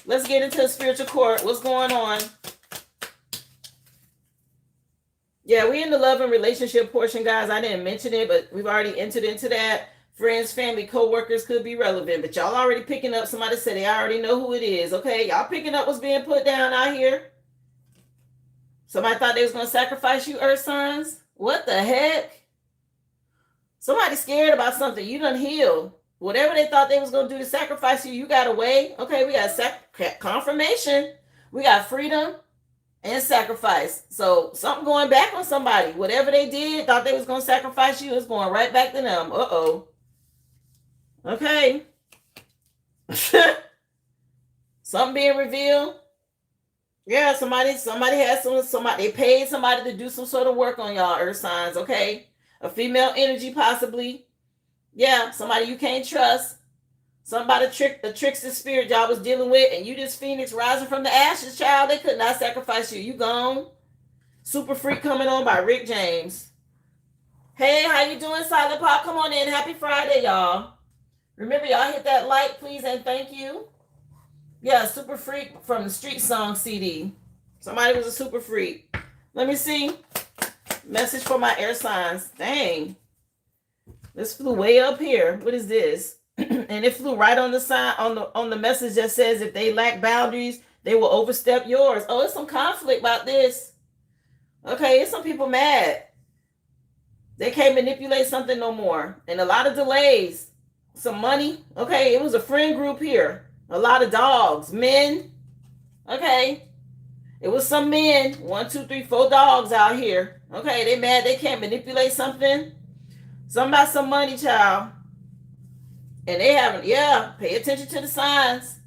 Let's get into the spiritual court. What's going on? Yeah, we in the love and relationship portion, guys. I didn't mention it, but we've already entered into that. Friends, family, co-workers could be relevant, but y'all already picking up. Somebody said they already know who it is. Okay, y'all picking up what's being put down out here. Somebody thought they was going to sacrifice you, earth signs. What the heck? Somebody scared about something. You done healed. Whatever they thought they was going to do to sacrifice you, you got away. Okay, we got confirmation. We got freedom and sacrifice. So something going back on somebody. Whatever they did, thought they was going to sacrifice you, it's going right back to them. Uh-oh. Okay. Something being revealed. Yeah, somebody has somebody, they paid somebody to do some sort of work on y'all, earth signs, okay? A female energy possibly. Yeah, somebody you can't trust. Somebody the trickster spirit y'all was dealing with, and you this phoenix rising from the ashes, child. They could not sacrifice you. You gone. Super Freak coming on by Rick James. Hey, how you doing, Silent Pop? Come on in. Happy Friday, y'all. Remember, y'all hit that like, please, and thank you. Yeah, Super Freak from the Street Song CD. Somebody was a super freak. Let me see. Message for my air signs. Dang. This flew way up here. What is this? And it flew right on the sign on the message that says if they lack boundaries, they will overstep yours. Oh, it's some conflict about this. Okay, it's some people mad. They can't manipulate something no more. And a lot of delays. Some money. Okay, it was a friend group here. A lot of dogs. Men. Okay. It was some men. 1, 2, 3, 4 dogs out here. Okay, they mad they can't manipulate something. Something about some money, child. And they haven't, pay attention to the signs.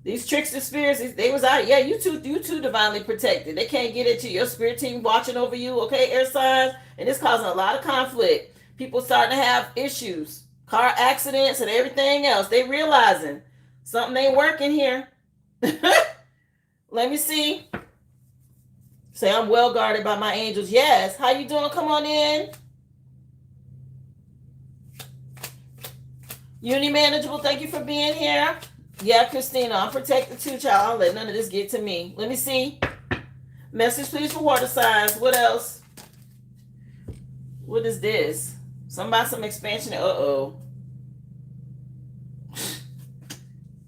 These trickster spirits, they was out. Yeah, you too divinely protected. They can't get into your spirit team watching over you, okay, air signs. And it's causing a lot of conflict. People starting to have issues, car accidents and everything else. They realizing something ain't working here. Let me see. Say I'm well guarded by my angels. Yes. How you doing? Come on in. Uni Manageable, thank you for being here. Yeah, Christina, I'm protected too, child. I'll let none of this get to me. Let me see. Message, please, for water signs. What else? What is this? Some expansion. Uh-oh.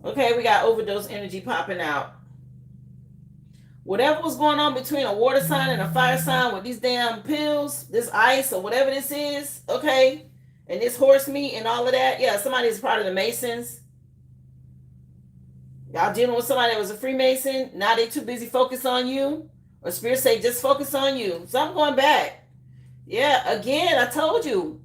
Okay, we got overdose energy popping out. Whatever was going on between a water sign and a fire sign with these damn pills, this ice or whatever this is, okay? And this horse meat and all of that. Yeah, somebody is part of the Masons. Y'all dealing with somebody that was a Freemason. Now they too busy focus on you. Or spirit say just focus on you. So I'm going back. Yeah, again, I told you.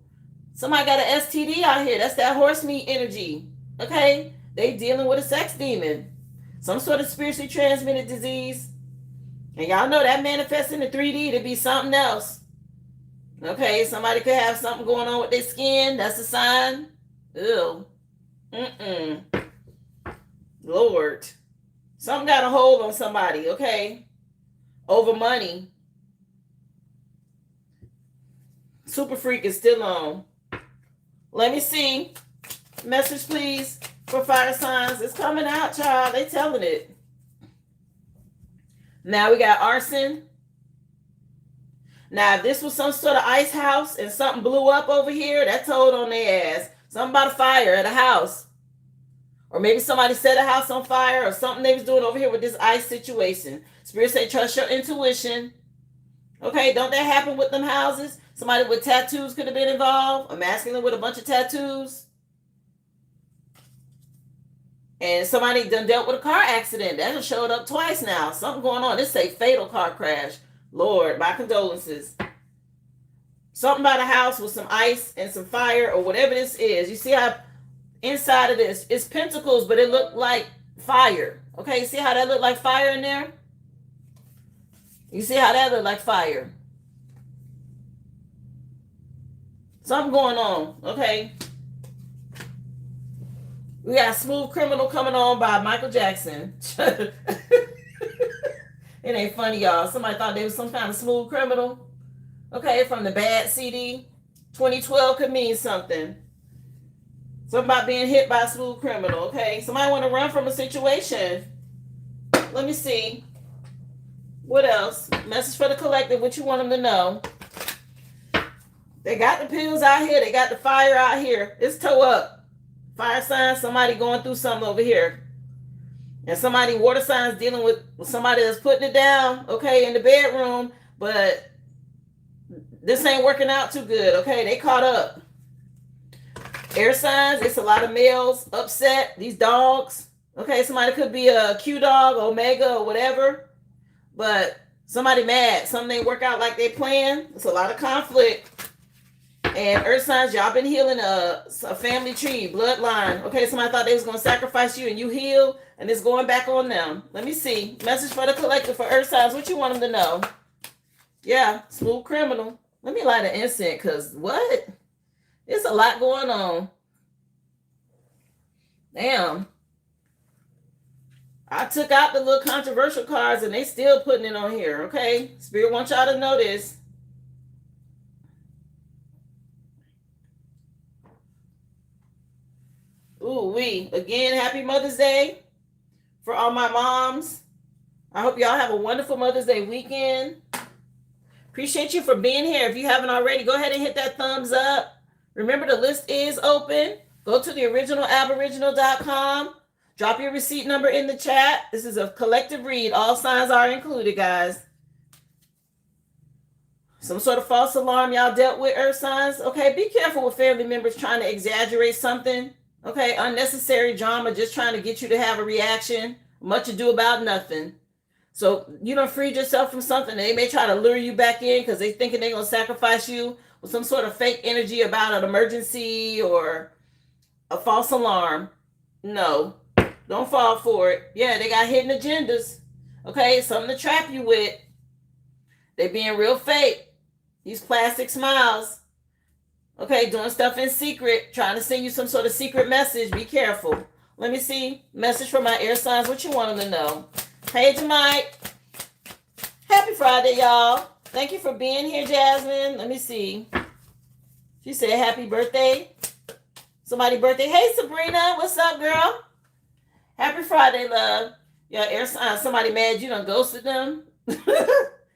Somebody got an STD out here. That's that horse meat energy. Okay? They dealing with a sex demon. Some sort of spiritually transmitted disease. And y'all know that manifests in the 3D to be something else. Okay, somebody could have something going on with their skin. That's a sign. Ew. Lord. Something got a hold on somebody, okay? Over money. Super Freak is still on. Let me see. Message, please, for fire signs. It's coming out, child. They telling it. Now we got arson. Now, if this was some sort of ice house and something blew up over here, that told on their ass. Something about a fire at a house. Or maybe somebody set a house on fire or something they was doing over here with this ice situation. Spirit say, trust your intuition. Okay, don't that happen with them houses? Somebody with tattoos could have been involved. A masculine with a bunch of tattoos. And somebody done dealt with a car accident. That done showed up twice now. Something going on. This say fatal car crash. Lord, my condolences. Something about a house with some ice and some fire or whatever this is. You see how inside of this, it's pentacles, but it looked like fire. Okay, see how that looked like fire in there? You see how that looked like fire? Something going on, okay? We got Smooth Criminal coming on by Michael Jackson. It ain't funny, y'all. Somebody thought they was some kind of smooth criminal. Okay, from the Bad CD. 2012 could mean something. Something about being hit by a smooth criminal, okay? Somebody want to run from a situation. Let me see. What else? Message for the collective. What you want them to know? They got the pills out here. They got the fire out here. It's toe up. Fire signs. Somebody going through something over here. And somebody, water signs, dealing with somebody that's putting it down, okay, in the bedroom. But this ain't working out too good, okay? They caught up. Air signs, it's a lot of males upset. These dogs, okay? Somebody could be a Q dog, Omega, or whatever. But somebody mad. Something ain't work out like they planned. It's a lot of conflict. And earth signs, y'all been healing a family tree, bloodline. Okay, somebody thought they was going to sacrifice you and you heal, and it's going back on them. Let me see. Message for the collective for earth signs. What you want them to know? Yeah, smooth criminal. Let me light an incense, because what? There's a lot going on. Damn. I took out the little controversial cards, and they still putting it on here, okay? Spirit wants y'all to know this. Ooh, again, happy Mother's Day for all my moms. I hope y'all have a wonderful Mother's Day weekend. Appreciate you for being here. If you haven't already, go ahead and hit that thumbs up. Remember, the list is open. Go to the originalaboriginal.com. Drop your receipt number in the chat. This is a collective read. All signs are included, guys. Some sort of false alarm y'all dealt with, earth signs. Okay, be careful with family members trying to exaggerate something. Okay, unnecessary drama, just trying to get you to have a reaction. Much ado about nothing. So you don't free yourself from something. They may try to lure you back in because they thinking they're going to sacrifice you with some sort of fake energy about an emergency or a false alarm. No, don't fall for it. Yeah, they got hidden agendas. Okay, something to trap you with. They being real fake. These plastic smiles. Okay, doing stuff in secret, trying to send you some sort of secret message. Be careful. Let me see. Message from my air signs. What you want them to know? Hey, Mike. Happy Friday, y'all. Thank you for being here, Jasmine. Let me see. She said happy birthday. Somebody birthday. Hey, Sabrina. What's up, girl? Happy Friday, love. Yeah, air signs. Somebody mad you done ghosted them.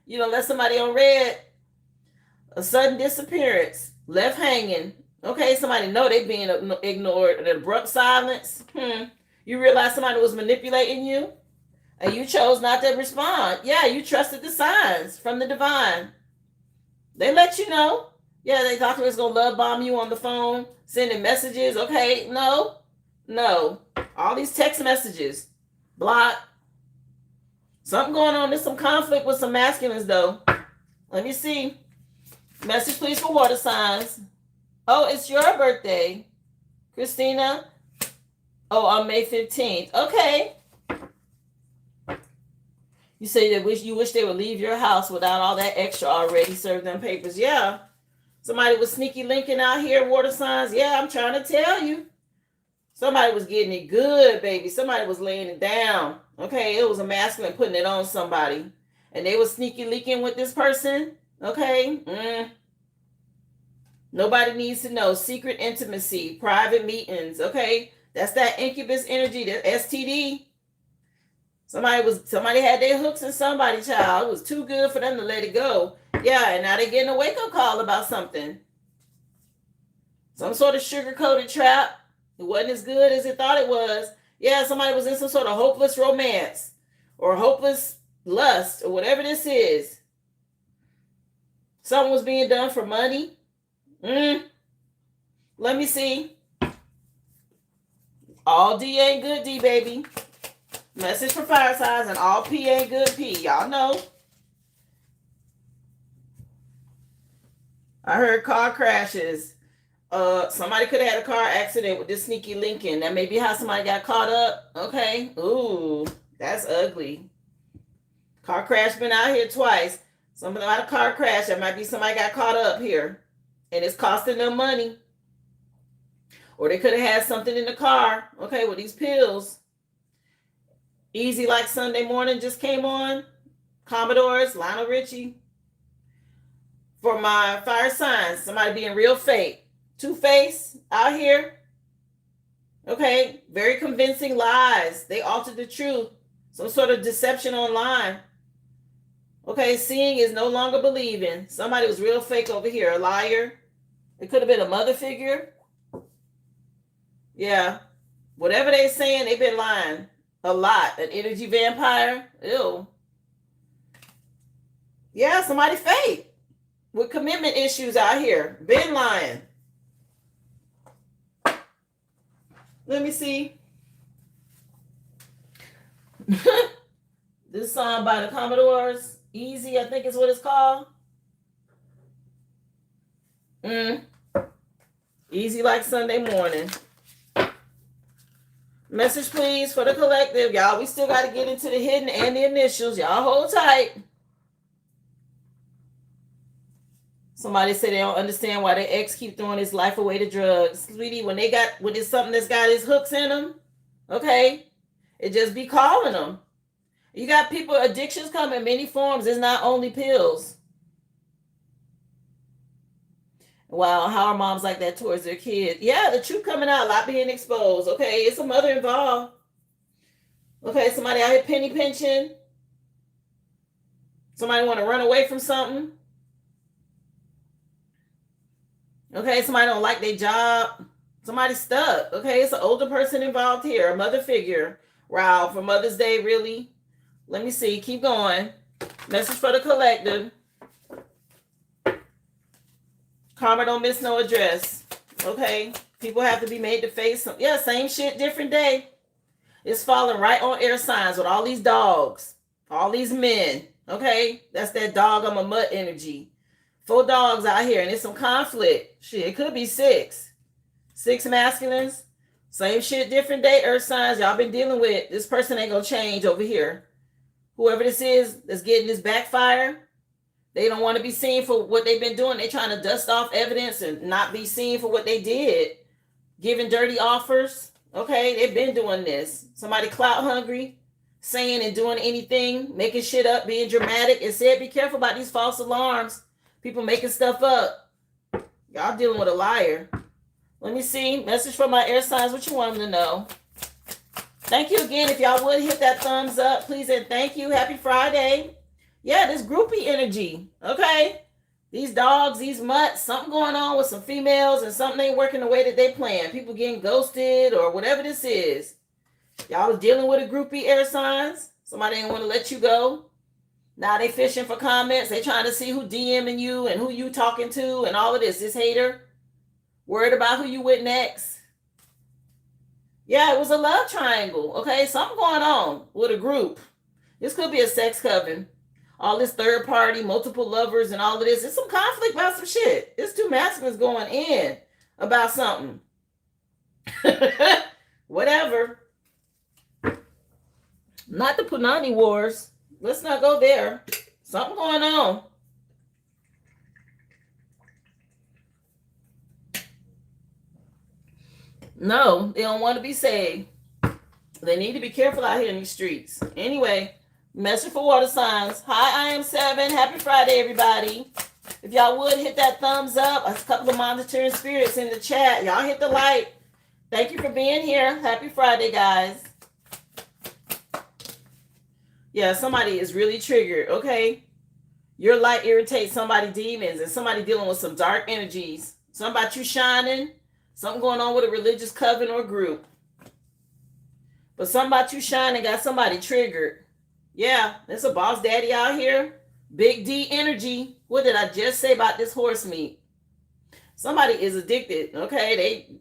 You done let somebody on red. A sudden disappearance. Left hanging. Okay, somebody know they being ignored. An abrupt silence. You realize somebody was manipulating you and you chose not to respond. Yeah, you trusted the signs from the divine. They let you know. Yeah, they thought they was going to love bomb you on the phone, sending messages. Okay, no. All these text messages. Block. Something going on. There's some conflict with some masculines, though. Let me see. Message, please, for water signs. Oh, it's your birthday, Christina. Oh, on May 15th. Okay. You say that you wish they would leave your house without all that extra already served them papers. Yeah. Somebody was sneaky linking out here, water signs. Yeah, I'm trying to tell you. Somebody was getting it good, baby. Somebody was laying it down. Okay, it was a masculine putting it on somebody. And they were sneaky leaking with this person. Okay. Nobody needs to know. Secret intimacy, private meetings. Okay, that's that incubus energy, that STD. Somebody had their hooks in somebody, child. It was too good for them to let it go. Yeah, and now they're getting a wake-up call about something. Some sort of sugar-coated trap. It wasn't as good as it thought it was. Yeah, somebody was in some sort of hopeless romance or hopeless lust or whatever this is. Something was being done for money. Let me see. All D ain't good D, baby. Message for fire signs, and all P ain't good P. Y'all know. I heard car crashes. Somebody could have had a car accident with this sneaky Lincoln. That may be how somebody got caught up. Okay. Ooh, that's ugly. Car crash been out here twice. Something about a car crash. There might be somebody got caught up here. And it's costing them money. Or they could have had something in the car. Okay, with these pills. Easy Like Sunday Morning just came on. Commodores, Lionel Richie. For my fire signs, somebody being real fake. Two-Face out here. Okay, very convincing lies. They altered the truth. Some sort of deception online. Okay, seeing is no longer believing. Somebody was real fake over here. A liar. It could have been a mother figure. Yeah. Whatever they're saying, they've been lying. A lot. An energy vampire. Ew. Yeah, somebody fake. With commitment issues out here. Been lying. Let me see. This song by the Commodores. Easy, I think is what it's called. Easy like Sunday morning. Message, please, for the collective. Y'all, we still got to get into the hidden and the initials. Y'all hold tight. Somebody said they don't understand why their ex keep throwing his life away to drugs. Sweetie, when it's something that's got his hooks in them, okay, it just be calling them. You got people, addictions come in many forms. It's not only pills. Wow, how are moms like that towards their kids? Yeah, the truth coming out, a lot being exposed. Okay, it's a mother involved. Okay, somebody out here penny pinching. Somebody want to run away from something. Okay, somebody don't like their job. Somebody stuck. Okay, it's an older person involved here, a mother figure. Wow, for Mother's Day, really? Let me see. Keep going. Message for the collective. Karma don't miss no address. Okay, people have to be made to face some. Yeah, same shit, different day. It's falling right on air signs with all these dogs, all these men. Okay, that's that dog I'm a mutt energy. 4 dogs out here, and it's some conflict. Shit, it could be 6. 6 masculines. Same shit, different day, earth signs. Y'all been dealing with. This person ain't gonna change over here. Whoever this is that's getting this backfire, they don't want to be seen for what they've been doing. They're trying to dust off evidence and not be seen for what they did. Giving dirty offers. Okay, they've been doing this. Somebody clout hungry, saying and doing anything, making shit up, being dramatic. And said, be careful about these false alarms. People making stuff up. Y'all dealing with a liar. Let me see. Message from my air signs. What you want them to know? Thank you again. If y'all would hit that thumbs up, please, and thank you. Happy Friday. Yeah, this groupie energy. Okay. These dogs, these mutts, something going on with some females and something ain't working the way that they plan. People getting ghosted or whatever this is. Y'all are dealing with a groupie air signs. Somebody ain't want to let you go. Now they fishing for comments. They trying to see who DMing you and who you talking to and all of this. This hater. Worried about who you with next. Yeah, it was a love triangle. Okay, something going on with a group. This could be a sex coven. All this third party, multiple lovers and all of this. It's some conflict about some shit. It's 2 masculines going in about something. Whatever. Not the Punani Wars. Let's not go there. Something going on. No, they don't want to be saved. They need to be careful out here in these streets. Anyway, message for water signs. Hi, I am 7. Happy Friday, everybody. If y'all would hit that thumbs up. A couple of monitoring spirits in the chat. Y'all hit the like. Thank you for being here. Happy Friday, guys. Yeah, somebody is really triggered, okay? Your light irritates somebody's demons and somebody dealing with some dark energies. Something about you shining. Something going on with a religious coven or group. But something about you shining got somebody triggered. Yeah, there's a boss daddy out here. Big D energy. What did I just say about this horse meat? Somebody is addicted, okay?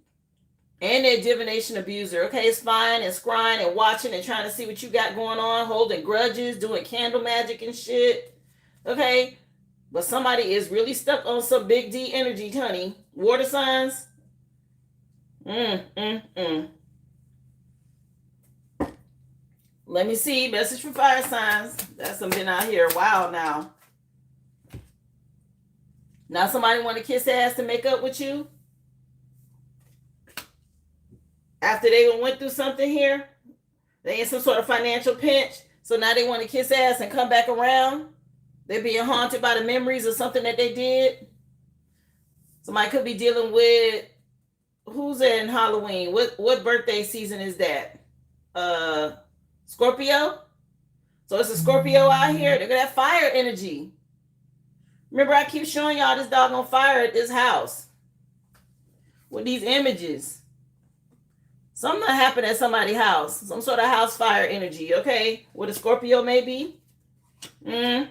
They're a divination abuser. Okay, it's fine and scrying and watching and trying to see what you got going on, holding grudges, doing candle magic and shit. Okay, but somebody is really stuck on some big D energy, honey. Water signs. Let me see. Message for fire signs. That's been out here a while now. Now somebody want to kiss ass to make up with you? After they went through something here, they in some sort of financial pinch, so now they want to kiss ass and come back around. They're being haunted by the memories of something that they did. Somebody could be dealing with, who's in Halloween? What birthday season is that? Scorpio? So it's a Scorpio out here. Look at that fire energy. Remember, I keep showing y'all this dog on fire at this house with these images. Something happened at somebody's house. Some sort of house fire energy, okay? With a Scorpio, maybe. The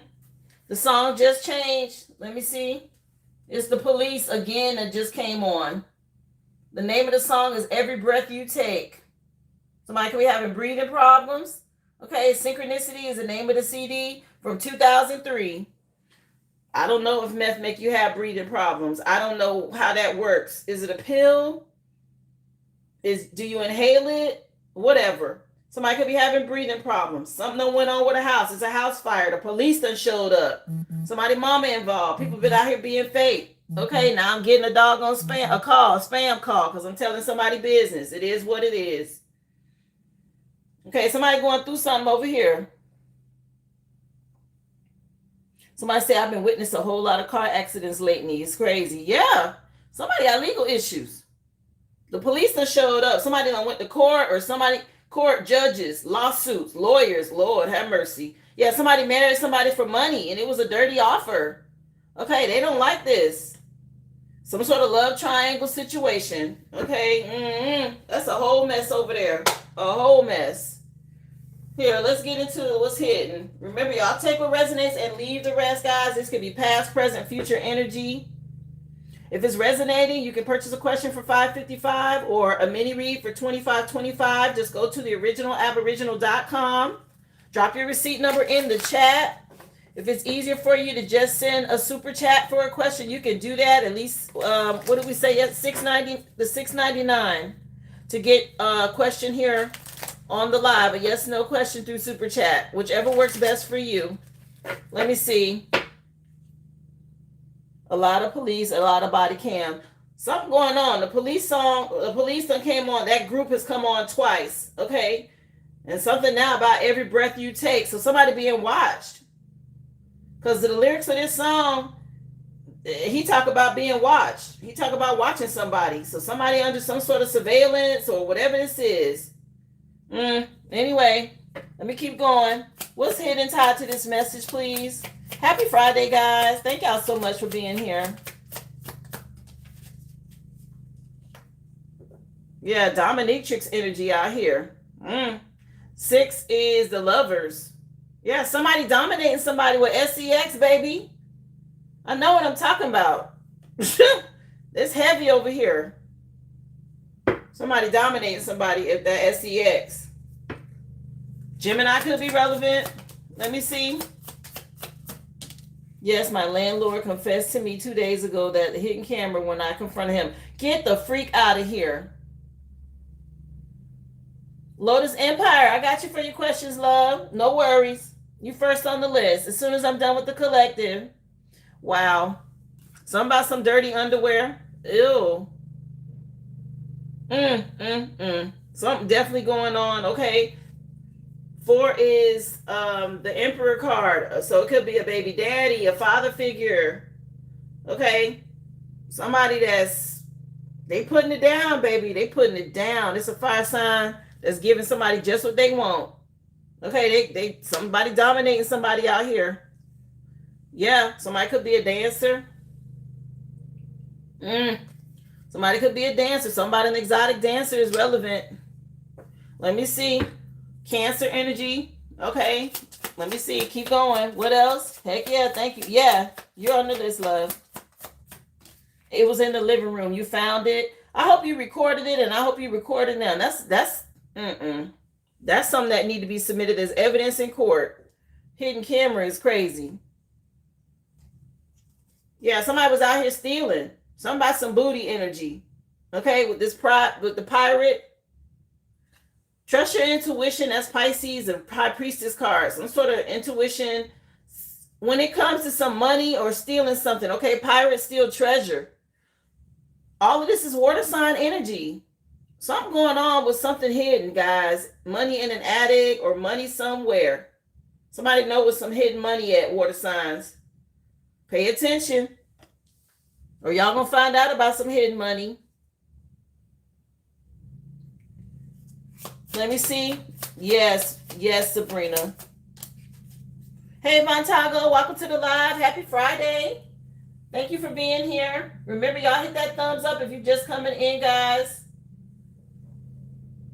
song just changed. Let me see. It's The Police again that just came on. The name of the song is Every Breath You Take. Somebody could be having breathing problems. Okay, Synchronicity is the name of the CD from 2003. I don't know if meth make you have breathing problems. I don't know how that works. Is it a pill? Do you inhale it? Whatever. Somebody could be having breathing problems. Something done went on with a house. It's a house fire. The police done showed up. Somebody mama involved. People been out here being fake. Okay, now I'm getting a doggone spam call, because I'm telling somebody business. It is what it is. Okay, somebody going through something over here. Somebody say, I've been witnessing a whole lot of car accidents lately. It's crazy. Yeah, somebody got legal issues. The police done showed up. Somebody done went to court, or court, judges, lawsuits, lawyers. Lord have mercy. Yeah, somebody married somebody for money, and it was a dirty offer. Okay, they don't like this. Some sort of love triangle situation. Okay, that's a whole mess over there. A whole mess. Here, let's get into what's hidden. Remember, y'all take what resonates and leave the rest, guys. This could be past, present, future energy. If it's resonating, you can purchase a question for $5.55 or a mini read for $25.25. Just go to the originalaboriginal.com. Drop your receipt number in the chat. If it's easier for you to just send a super chat for a question, you can do that. At least, what did we say? Yes, $6.99 to get a question here on the live. A yes, no question through super chat, whichever works best for you. Let me see. A lot of police, a lot of body cam. Something going on. The police done came on. That group has come on twice. Okay. And something now about every breath you take. So somebody being watched. Because the lyrics of this song, he talk about being watched. He talk about watching somebody. So somebody under some sort of surveillance or whatever this is. Anyway, let me keep going. What's hidden tied to this message, please? Happy Friday, guys. Thank y'all so much for being here. Yeah, dominatrix energy out here. 6 is the lovers. Yeah, somebody dominating somebody with SEX, baby. I know what I'm talking about. It's heavy over here. Somebody dominating somebody at that SEX. Gemini could be relevant. Let me see. Yes, my landlord confessed to me 2 days ago that the hidden camera when I confronted him. Get the freak out of here. Lotus Empire, I got you for your questions, love. No worries. You first on the list. As soon as I'm done with the collective. Wow. Something about some dirty underwear. Ew. Something definitely going on. Okay. 4 is the Emperor card. So it could be a baby daddy, a father figure. Okay. Somebody they putting it down, baby. They putting it down. It's a fire sign that's giving somebody just what they want. Okay, they somebody dominating somebody out here. Yeah, somebody could be a dancer. Somebody could be a dancer. Somebody, an exotic dancer is relevant. Let me see. Cancer energy. Okay. Let me see. Keep going. What else? Heck yeah. Thank you. Yeah. You're on the list, love. It was in the living room. You found it. I hope you recorded it, and I hope you recorded now. That's something that need to be submitted as evidence in court. Hidden camera is crazy. Yeah, somebody was out here stealing. Somebody some booty energy. Okay, with this with the pirate. Trust your intuition. That's Pisces and High Priestess cards. Some sort of intuition when it comes to some money or stealing something. Okay, pirates steal treasure. All of this is water sign energy. Something going on with something hidden, guys. Money in an attic or money somewhere. Somebody know where some hidden money at, water signs. Pay attention. Or y'all gonna find out about some hidden money. Let me see. Yes, Sabrina. Hey, Montago, welcome to the live. Happy Friday. Thank you for being here. Remember, y'all hit that thumbs up if you're just coming in, guys.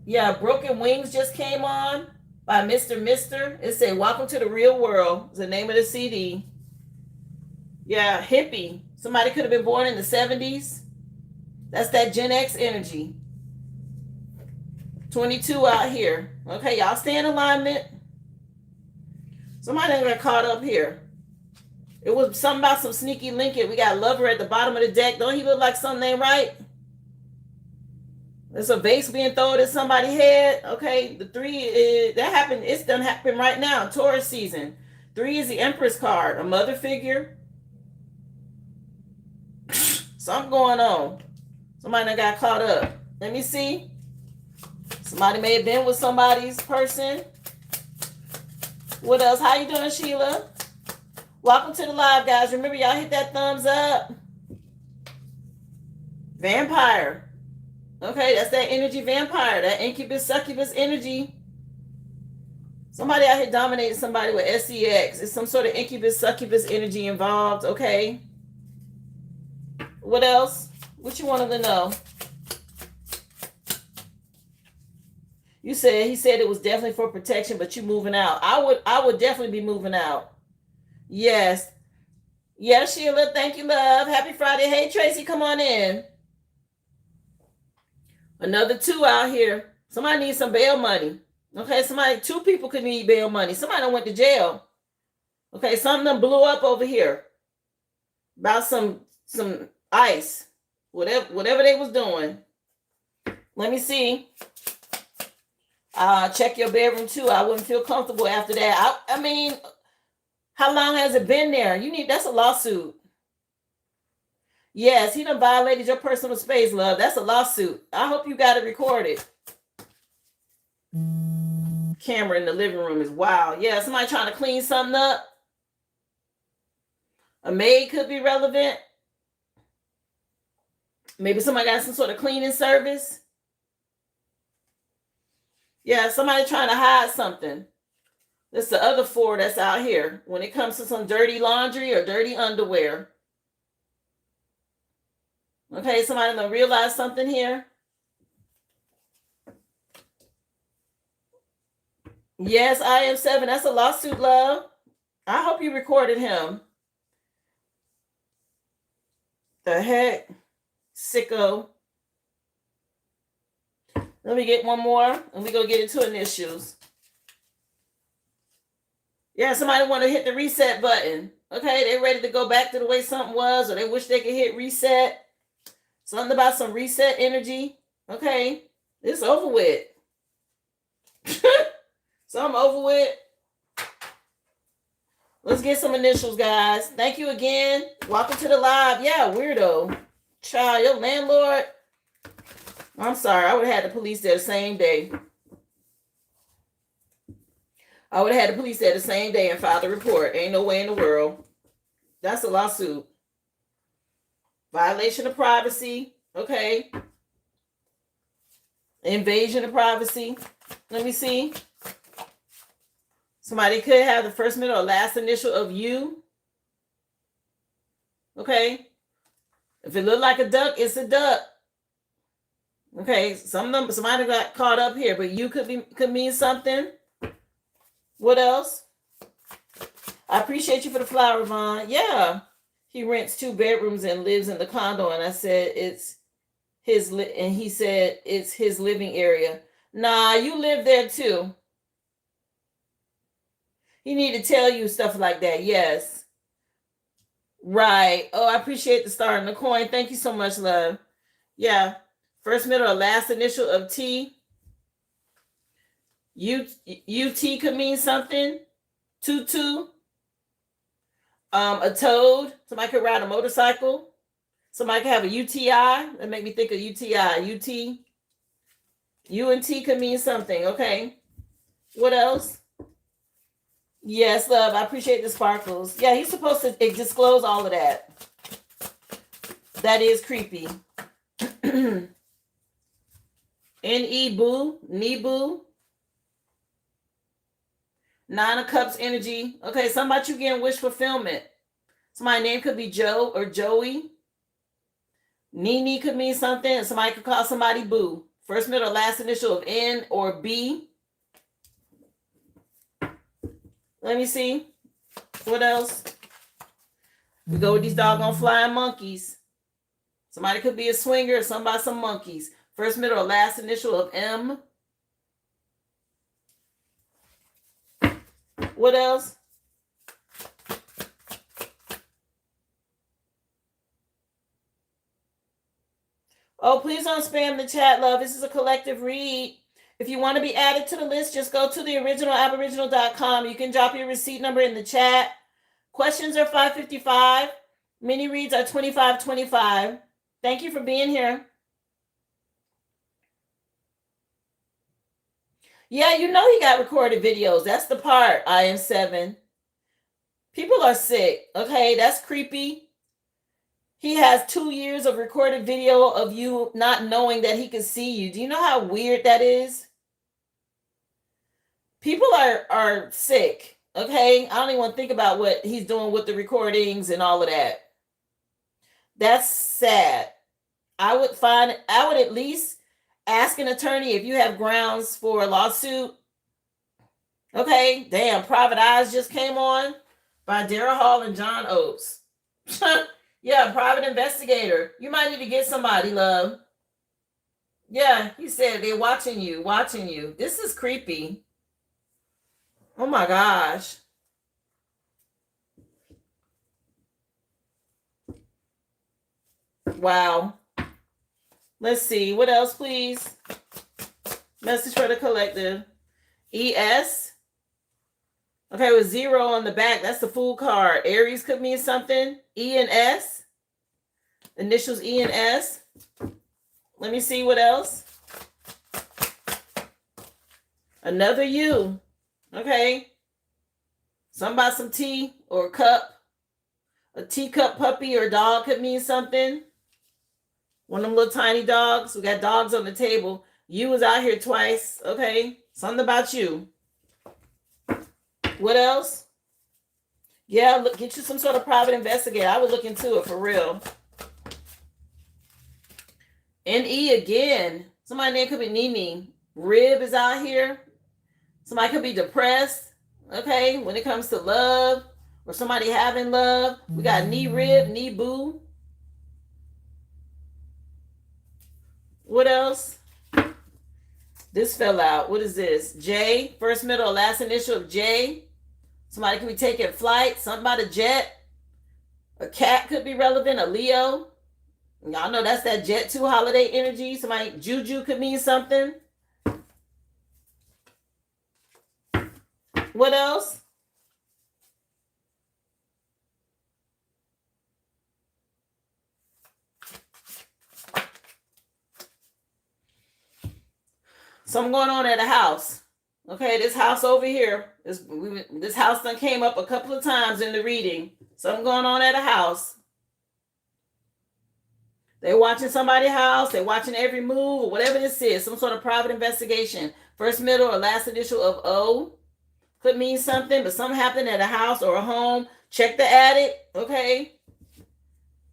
Yeah, Broken Wings just came on by Mr. Mister. It said, welcome to the real world. It's the name of the CD. Yeah, hippie. Somebody could have been born in the 70s. That's that Gen X energy. 22 out here. Okay, y'all stay in alignment. Somebody got caught up here. It was something about some sneaky linking. We got lover at the bottom of the deck. Don't he look like something ain't right? There's a vase being thrown at somebody's head. Okay, the 3 is, that happened. It's done happen right now. Taurus season. 3 is the Empress card. A mother figure. Something going on. Somebody that got caught up. Let me see. Somebody may have been with somebody's person. What else? How you doing, Sheila? Welcome to the live, guys. Remember, y'all hit that thumbs up. Vampire. Okay, that's that energy vampire. That incubus, succubus energy. Somebody out here dominating somebody with SEX. It's some sort of incubus, succubus energy involved. Okay. What else? What you wanted to know? You said, he said it was definitely for protection, but you moving out. I would definitely be moving out. Yes. Yes, Sheila. Thank you, love. Happy Friday. Hey, Tracy, come on in. Another 2 out here. Somebody needs some bail money. Okay, 2 people could need bail money. Somebody done went to jail. Okay, something done blew up over here. About some ice. Whatever they was doing. Let me see. Check your bedroom too. I wouldn't feel comfortable after that. I mean, how long has it been there? That's a lawsuit. Yes, he done violated your personal space, love. That's a lawsuit. I hope you got it recorded. Camera in the living room is wild. Yeah, somebody trying to clean something up. A maid could be relevant. Maybe somebody got some sort of cleaning service. Yeah, somebody trying to hide something. That's the other 4 that's out here. When it comes to some dirty laundry or dirty underwear. Okay, somebody gonna realize something here. Yes, I am 7. That's a lawsuit, love. I hope you recorded him. The heck? Sicko. Let me get one more and we go get into initials. Yeah, somebody want to hit the reset button. Okay, they ready to go back to the way something was, or they wish they could hit reset. Something about some reset energy. Okay, it's over with. Something over with. Let's get some initials, guys. Thank you again. Welcome to the live. Yeah, weirdo. Child, your landlord. I'm sorry. I would have had the police there the same day. I would have had the police there the same day and filed a report. Ain't no way in the world. That's a lawsuit. Violation of privacy. Okay. Invasion of privacy. Let me see. Somebody could have the first, middle, or last initial of you. Okay. If it looked like a duck, it's a duck. Okay. Somebody got caught up here, but you could mean something. What else? I appreciate you for the flower, Vaughn. Yeah. He rents 2 bedrooms and lives in the condo. And I said, it's his, and he said, it's his living area. Nah, you live there too. He need to tell you stuff like that. Yes. Right. Oh, I appreciate the star and the coin. Thank you so much, love. Yeah. First, middle, or last initial of T. UT could mean something. Tutu. A toad. Somebody could ride a motorcycle. Somebody could have a UTI. That make me think of UTI. UT. U and T could mean something. Okay. What else? Yes, love. I appreciate the sparkles. Yeah, he's supposed to disclose all of that. That is creepy. N-E-Boo. Nebu. 9 of Cups energy. Okay, something about you getting wish fulfillment. Somebody's name could be Joe or Joey. Nene could mean something. Somebody could call somebody Boo. First, middle, last initial of N or B. Let me see. What else? We go with these doggone flying monkeys. Somebody could be a swinger or somebody some monkeys. First, middle, or last initial of M. What else? Oh, please don't spam the chat, love. This is a collective read. If you want to be added to the list, just go to the originalaboriginal.com. You can drop your receipt number in the chat. Questions are $5.55. Mini reads are $25.25. Thank you for being here. Yeah, you know he got recorded videos. That's the part, I am 7. People are sick, okay? That's creepy. He has 2 years of recorded video of you not knowing that he can see you. Do you know how weird that is? People are sick, okay? I don't even want to think about what he's doing with the recordings and all of that. That's sad. I would at least ask an attorney if you have grounds for a lawsuit. Okay, damn, Private Eyes just came on by Dara Hall and John Oates. Yeah, private investigator. You might need to get somebody, love. Yeah, he said they're watching you. This is creepy. Oh my gosh. Wow. Let's see. What else, please? Message for the collective. ES. Okay, with 0 on the back. That's the Fool card. Aries could mean something. E and S. Initials E and S. Let me see what else. Another U. Okay. Something about some tea or cup. A teacup puppy or dog could mean something. One of them little tiny dogs. We got dogs on the table. You was out here twice. Okay. Something about you. What else? Yeah, look, get you some sort of private investigator. I would look into it for real. NE again. Somebody name could be Nini. Rib is out here. Somebody could be depressed. Okay, when it comes to love or somebody having love. We got knee rib, knee boo. What else? This fell out. What is this? J, first, middle, last initial of J. Somebody could be taking flight. Something about a jet. A cat could be relevant. A Leo. Y'all know that's that Jet 2 holiday energy. Somebody, Juju could mean something. What else? Something going on at a house. Okay, this house over here. This house done came up a couple of times in the reading. Something going on at a house. They're watching somebody's house. They're watching every move or whatever this is. Some sort of private investigation. First, middle, or last initial of O. Could mean something, but something happened at a house or a home. Check the attic. Okay.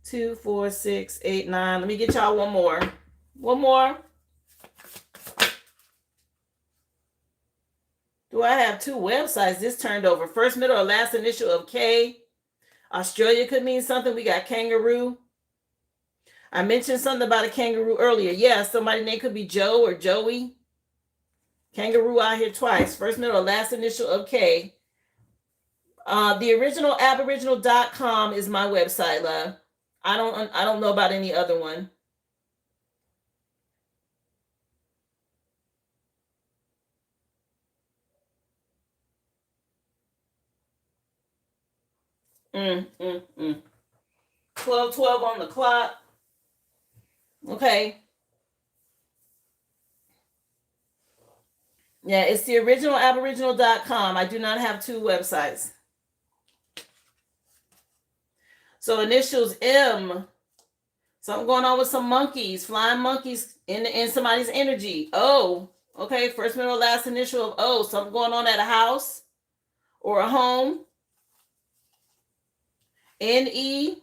2, 4, 6, 8, 9. Let me get y'all one more. One more. Do I have 2 websites? This turned over. First, middle, or last initial of K. Australia could mean something. We got kangaroo. I mentioned something about a kangaroo earlier. Yeah, somebody's name could be Joe or Joey. Kangaroo out here twice. First, middle, or last initial of K. The original aboriginal.com is my website, love. I don't know about any other one. Mm. 12 on the clock. Okay. Yeah, it's the original aboriginal.com. I do not have 2 websites. So initials M. Something going on with some monkeys, flying monkeys in somebody's energy. O. Okay, first, middle, last initial of O. Something going on at a house or a home. NE.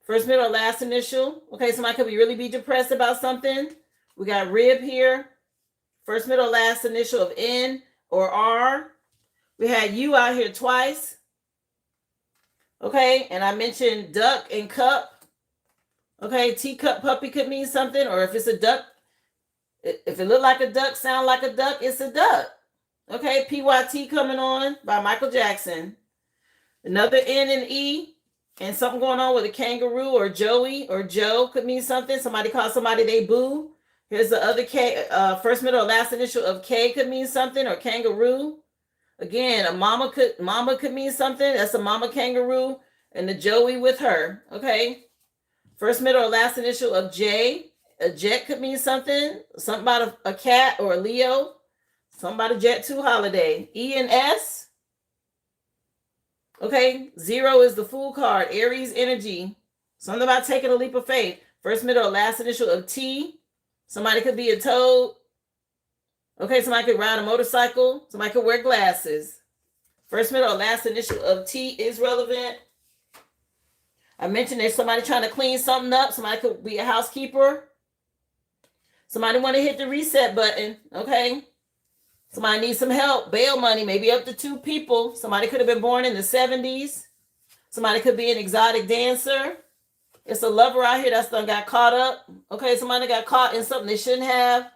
First, middle, last initial. Okay, somebody could really be depressed about something. We got rib here. First, middle, last initial of N or R. We had U out here twice. Okay, and I mentioned duck and cup. Okay, teacup puppy could mean something. Or if it's a duck, if it look like a duck, sound like a duck, it's a duck. Okay, PYT coming on by Michael Jackson. Another N and E. And something going on with a kangaroo or Joey or Joe could mean something. Somebody calls somebody they boo. Here's the other K, first, middle, or last initial of K could mean something, or kangaroo. Again, a mama could mean something. That's a mama kangaroo, and the Joey with her. Okay. First, middle, or last initial of J. A jet could mean something. Something about a cat or a Leo. Something about a jet 2 holiday. E and S. Okay. 0 is the Fool card. Aries energy. Something about taking a leap of faith. First, middle, or last initial of T. Somebody could be a toad. Okay, somebody could ride a motorcycle. Somebody could wear glasses. First, middle, or last initial of T is relevant. I mentioned there's somebody trying to clean something up. Somebody could be a housekeeper. Somebody want to hit the reset button. Okay. Somebody needs some help. Bail money, maybe up to 2 people. Somebody could have been born in the 70s. Somebody could be an exotic dancer. It's a lover out here that's done got caught up. Okay, somebody got caught in something they shouldn't have.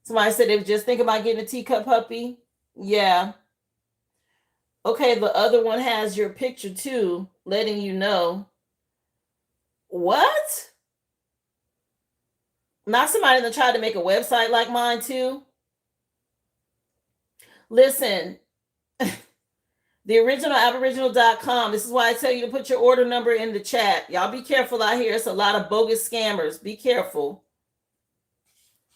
Somebody said they were just thinking about getting a teacup puppy. Yeah. Okay, the other one has your picture too, letting you know. What? Not somebody that tried to make a website like mine too. Listen, the original Aboriginal.com. This is why I tell you to put your order number in the chat. Y'all be careful out here. It's a lot of bogus scammers. Be careful.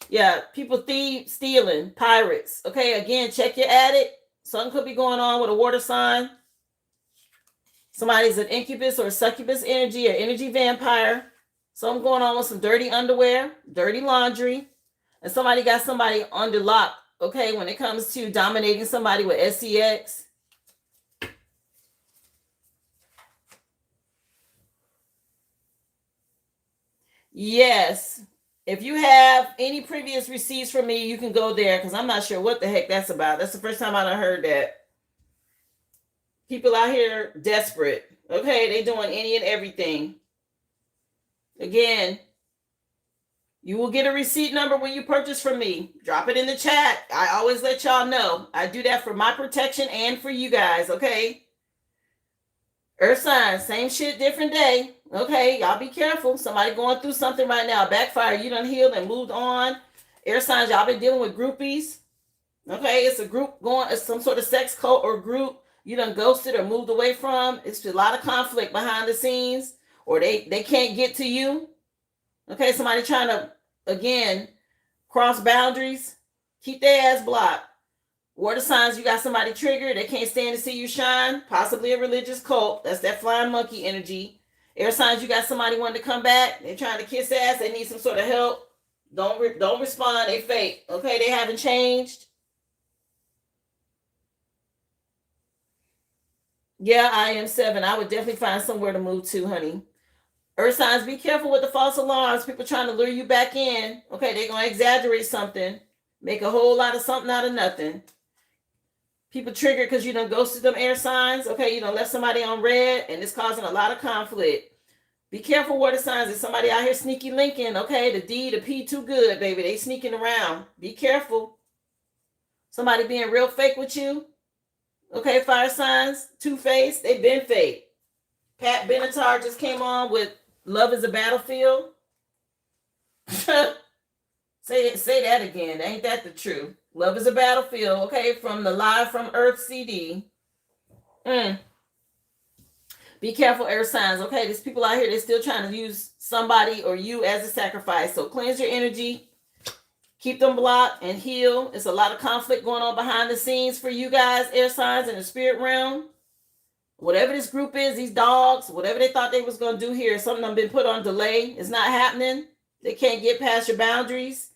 Yeah, people stealing, pirates. Okay, again, check your attic. Something could be going on with a water sign. Somebody's an incubus or succubus energy or energy vampire. Something going on with some dirty underwear, dirty laundry. And somebody got somebody under lock. Okay, when it comes to dominating somebody with SEX. Yes. If you have any previous receipts from me, you can go there because I'm not sure what the heck that's about. That's the first time I done heard that. People out here desperate. Okay, they doing any and everything. Again, you will get a receipt number when you purchase from me. Drop it in the chat. I always let y'all know. I do that for my protection and for you guys, okay? Earth signs, same shit, different day. Okay, y'all be careful. Somebody going through something right now. Backfire, you done healed and moved on. Air signs, y'all been dealing with groupies. Okay, it's a group going, it's some sort of sex cult or group you done ghosted or moved away from. It's a lot of conflict behind the scenes, or they can't get to you. Okay, somebody trying to, again, cross boundaries. Keep their ass blocked. Water signs, you got somebody triggered. They can't stand to see you shine. Possibly a religious cult. That's that flying monkey energy. Air signs, you got somebody wanting to come back. They're trying to kiss ass. They need some sort of help. Don't respond. They fake. Okay, they haven't changed. Yeah, I am 7. I would definitely find somewhere to move to, honey. Earth signs, be careful with the false alarms. People trying to lure you back in. Okay, they're going to exaggerate something. Make a whole lot of something out of nothing. People triggered because you done ghosted them air signs. Okay, you done left somebody on red, and it's causing a lot of conflict. Be careful, water signs. There's somebody out here sneaky linking. Okay, the D, the P, too good, baby. They sneaking around. Be careful. Somebody being real fake with you. Okay, fire signs, two-faced. They been fake. Pat Benatar just came on with Love is a Battlefield. say that again. Ain't that the truth? Love is a Battlefield. Okay, from the Live from Earth CD. Be careful, air signs. Okay, there's people out here that's still trying to use somebody or you as a sacrifice. So cleanse your energy. Keep them blocked and heal. It's a lot of conflict going on behind the scenes for you guys, air signs in the spirit realm. Whatever this group is, these dogs, whatever they thought they was going to do here, something that's been put on delay. It's not happening. They can't get past your boundaries.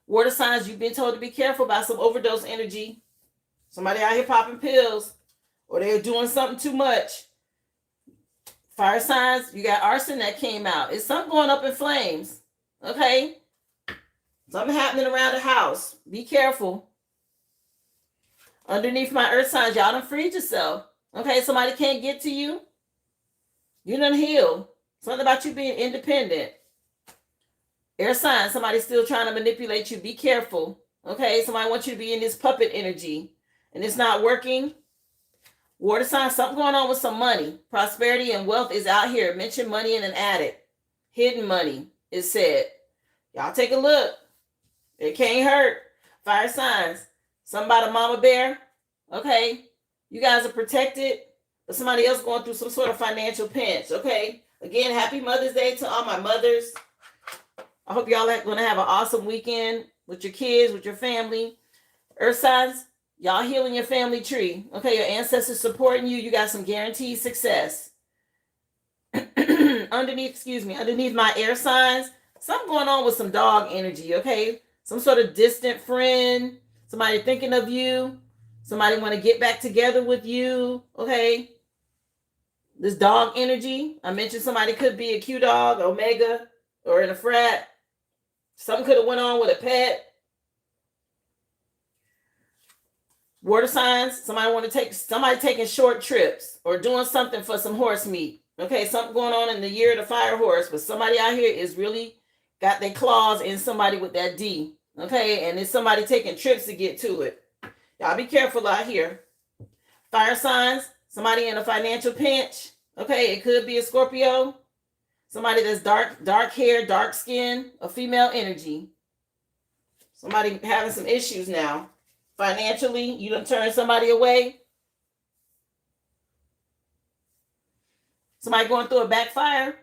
Water signs, you've been told to be careful about some overdose energy. Somebody out here popping pills, or they're doing something too much. Fire signs, you got arson that came out. It's something going up in flames. Okay? Something happening around the house. Be careful. Underneath my earth signs, y'all done freed yourself. Okay, somebody can't get to you. You done healed. Something about you being independent. Air signs, somebody's still trying to manipulate you. Be careful. Okay, somebody wants you to be in this puppet energy, and it's not working. Water signs, something going on with some money. Prosperity and wealth is out here. Mention money in an attic. Hidden money is said. Y'all take a look. It can't hurt. Fire signs. Something about a mama bear. Okay. You guys are protected, but somebody else going through some sort of financial pinch. Okay. Again, happy Mother's Day to all my mothers. I hope y'all are going to have an awesome weekend with your kids, with your family. Earth signs, y'all healing your family tree. Okay, your ancestors supporting you. You got some guaranteed success. Underneath my air signs, something going on with some dog energy, okay? Some sort of distant friend, somebody thinking of you, somebody want to get back together with you, okay? This dog energy, I mentioned somebody could be a Q dog, Omega, or in a frat. Something could have went on with a pet. Water signs, somebody taking short trips or doing something for some horse meat. Okay, something going on in the year of the fire horse, but somebody out here is really got their claws in somebody with that D. Okay, and it's somebody taking trips to get to it. Y'all be careful out here. Fire signs, somebody in a financial pinch. Okay, it could be a Scorpio. Somebody that's dark hair, dark skin, a female energy. Somebody having some issues now. Financially, you done turn somebody away. Somebody going through a backfire.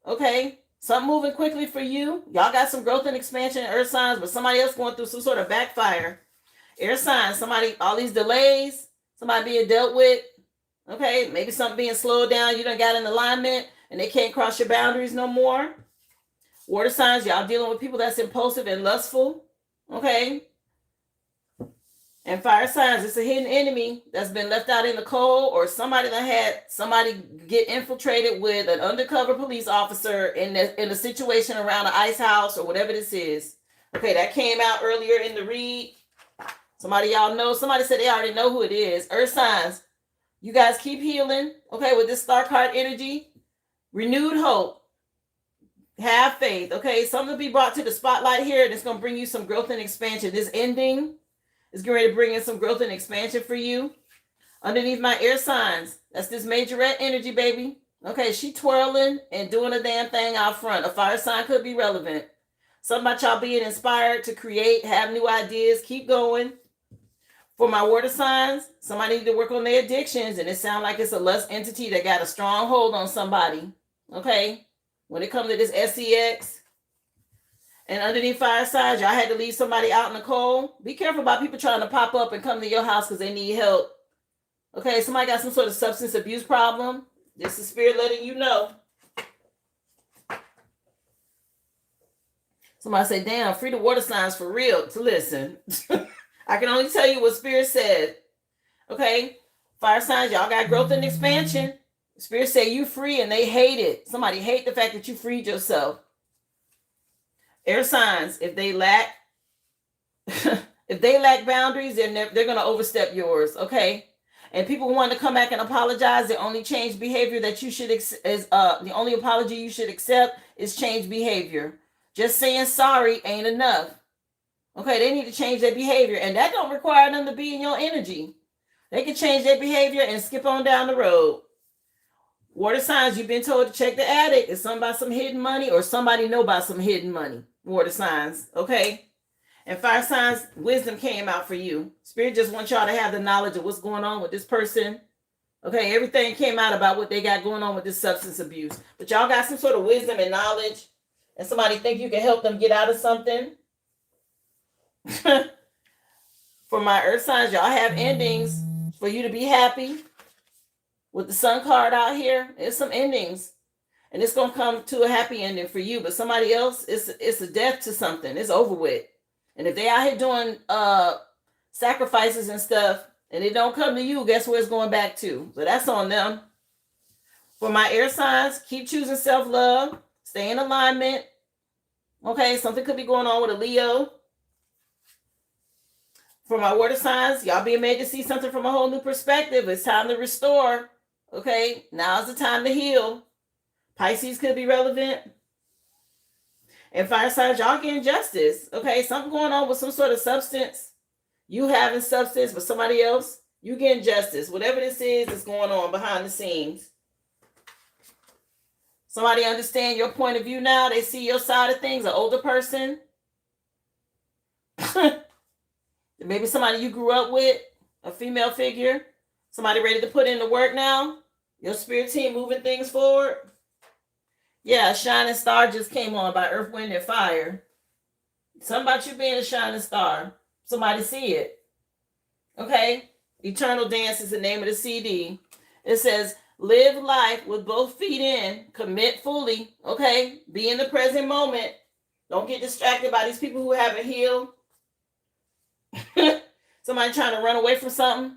Okay. Something moving quickly for you. Y'all got some growth and expansion in earth signs, but somebody else going through some sort of backfire. Air signs, all these delays, somebody being dealt with. Okay. Maybe something being slowed down. You done got in alignment and they can't cross your boundaries no more. Water signs, y'all dealing with people that's impulsive and lustful. Okay. And fire signs, it's a hidden enemy that's been left out in the cold, or somebody that had somebody get infiltrated with an undercover police officer in a situation around an ice house or whatever this is. Okay, that came out earlier in the read. Somebody y'all know, somebody said they already know who it is. Earth signs, you guys keep healing. Okay, with this Stark Heart energy, renewed hope. Have faith. Okay, something to be brought to the spotlight here, and it's going to bring you some growth and expansion. This ending is getting ready to bring in some growth and expansion for you. Underneath my air signs, that's this majorette energy, baby. Okay, she twirling and doing a damn thing out front. A fire sign could be relevant. Something about y'all being inspired to create, have new ideas, keep going. For my water signs, somebody need to work on their addictions, and it sounds like it's a lust entity that got a strong hold on somebody. Okay, when it comes to this SEX. And underneath fire signs, y'all had to leave somebody out in the cold. Be careful about people trying to pop up and come to your house because they need help. Okay, somebody got some sort of substance abuse problem. This is spirit letting you know. Somebody say, damn, free the water signs for real to listen. I can only tell you what spirit said. Okay, fire signs, y'all got growth and expansion. Spirit say you free and they hate it. Somebody hate the fact that you freed yourself. Air signs, if they lack boundaries, they're going to overstep yours, okay? And people want to come back and apologize. The only change behavior that you should the only apology you should accept is change behavior. Just saying sorry ain't enough. Okay, they need to change their behavior, and that don't require them to be in your energy. They can change their behavior and skip on down the road. Water signs, you've been told to check the attic. It's something about some hidden money, or somebody know about some hidden money. Water signs, okay? And fire signs, wisdom came out for you. Spirit just wants y'all to have the knowledge of what's going on with this person. Okay, everything came out about what they got going on with this substance abuse. But y'all got some sort of wisdom and knowledge, and somebody think you can help them get out of something. For my earth signs, y'all have endings for you to be happy. With the sun card out here, there's some endings. And it's going to come to a happy ending for you. But somebody else, it's a death to something. It's over with. And if they out here doing sacrifices and stuff, and it don't come to you, guess where it's going back to? So that's on them. For my air signs, keep choosing self-love. Stay in alignment. Okay, something could be going on with a Leo. For my water signs, y'all being made to see something from a whole new perspective. It's time to restore. Okay, now's the time to heal. Pisces could be relevant. And fire signs, y'all getting justice. Okay, something going on with some sort of substance. You having substance, but somebody else You getting justice. Whatever this is going on behind the scenes. Somebody understand your point of view now. They see your side of things, an older person. Maybe somebody you grew up with, a female figure. Somebody ready to put in the work now. Your spirit team moving things forward. Yeah, a shining star just came on by Earth, Wind, and Fire. Something about you being a shining star. Somebody see it. Okay? Eternal Dance is the name of the CD. It says, live life with both feet in. Commit fully. Okay? Be in the present moment. Don't get distracted by these people who haven't healed. Somebody trying to run away from something.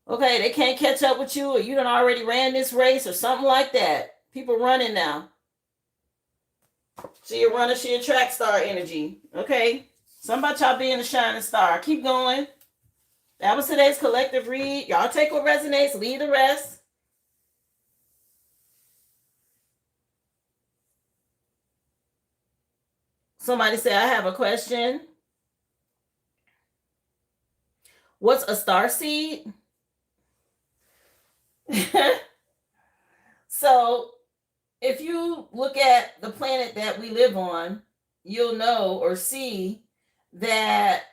Okay, they can't catch up with you, or you done already ran this race or something like that. People running now. She a runner, she a track star energy. Okay? Something about y'all being a shining star. Keep going. That was today's collective read. Y'all take what resonates, leave the rest. Somebody say, I have a question. What's a star seed? So, if you look at the planet that we live on, you'll know or see that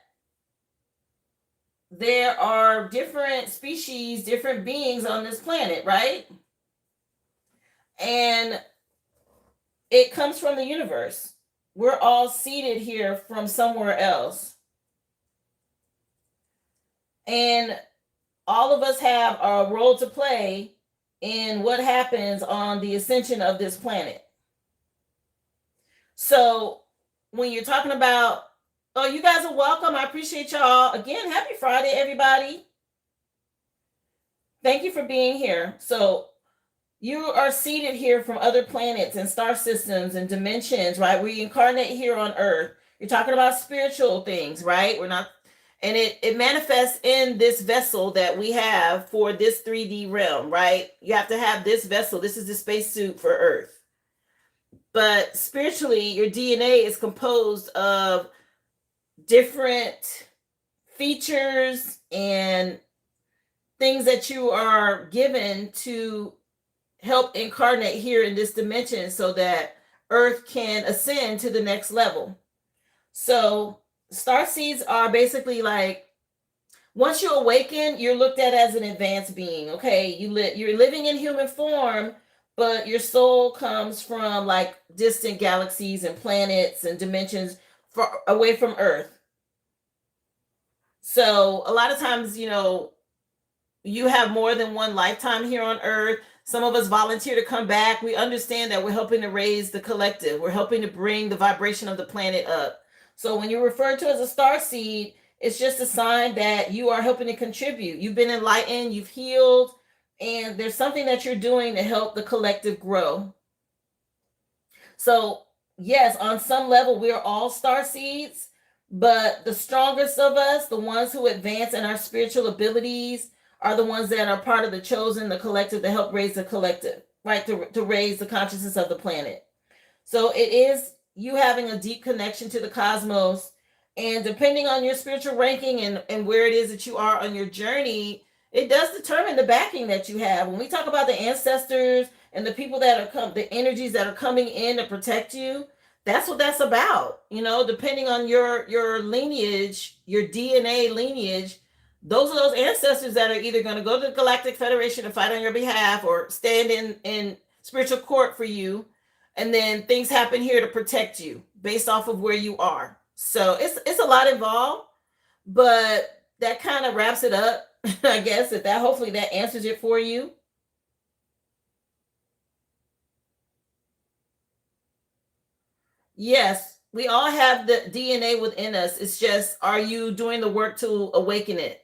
there are different species, different beings on this planet, right? And it comes from the universe. We're all seeded here from somewhere else. And all of us have a role to play in what happens on the ascension of this planet. So when you're talking about, oh, you guys are welcome. I appreciate y'all. Again, happy Friday, everybody. Thank you for being here. So you are seated here from other planets and star systems and dimensions, right? We incarnate here on Earth. You're talking about spiritual things, right? We're not, and it manifests in this vessel that we have for this 3D realm, right? You have to have this vessel. This is the spacesuit for Earth. But spiritually, your DNA is composed of different features and things that you are given to help incarnate here in this dimension so that Earth can ascend to the next level. So star seeds are basically like, once you awaken, you're looked at as an advanced being. Okay, you're living in human form, but your soul comes from like distant galaxies and planets and dimensions far away from Earth. So a lot of times, you have more than one lifetime here on Earth. Some of us volunteer to come back. We understand that we're helping to raise the collective. We're helping to bring the vibration of the planet up. So when you're referred to as a star seed, it's just a sign that you are helping to contribute. You've been enlightened, you've healed, and there's something that you're doing to help the collective grow. So yes, on some level, we're all star seeds, but the strongest of us, the ones who advance in our spiritual abilities, are the ones that are part of the chosen, the collective, to help raise the collective, right? To raise the consciousness of the planet. So it is you having a deep connection to the cosmos. And depending on your spiritual ranking and where it is that you are on your journey, it does determine the backing that you have. When we talk about the ancestors and the people that are the energies that are coming in to protect you, that's what that's about. Depending on your lineage, your DNA lineage, those are those ancestors that are either going to go to the Galactic Federation and fight on your behalf or stand in spiritual court for you. And then things happen here to protect you based off of where you are. So it's a lot involved, but that kind of wraps it up. I guess hopefully that answers it for you. Yes, we all have the DNA within us. It's just, are you doing the work to awaken it?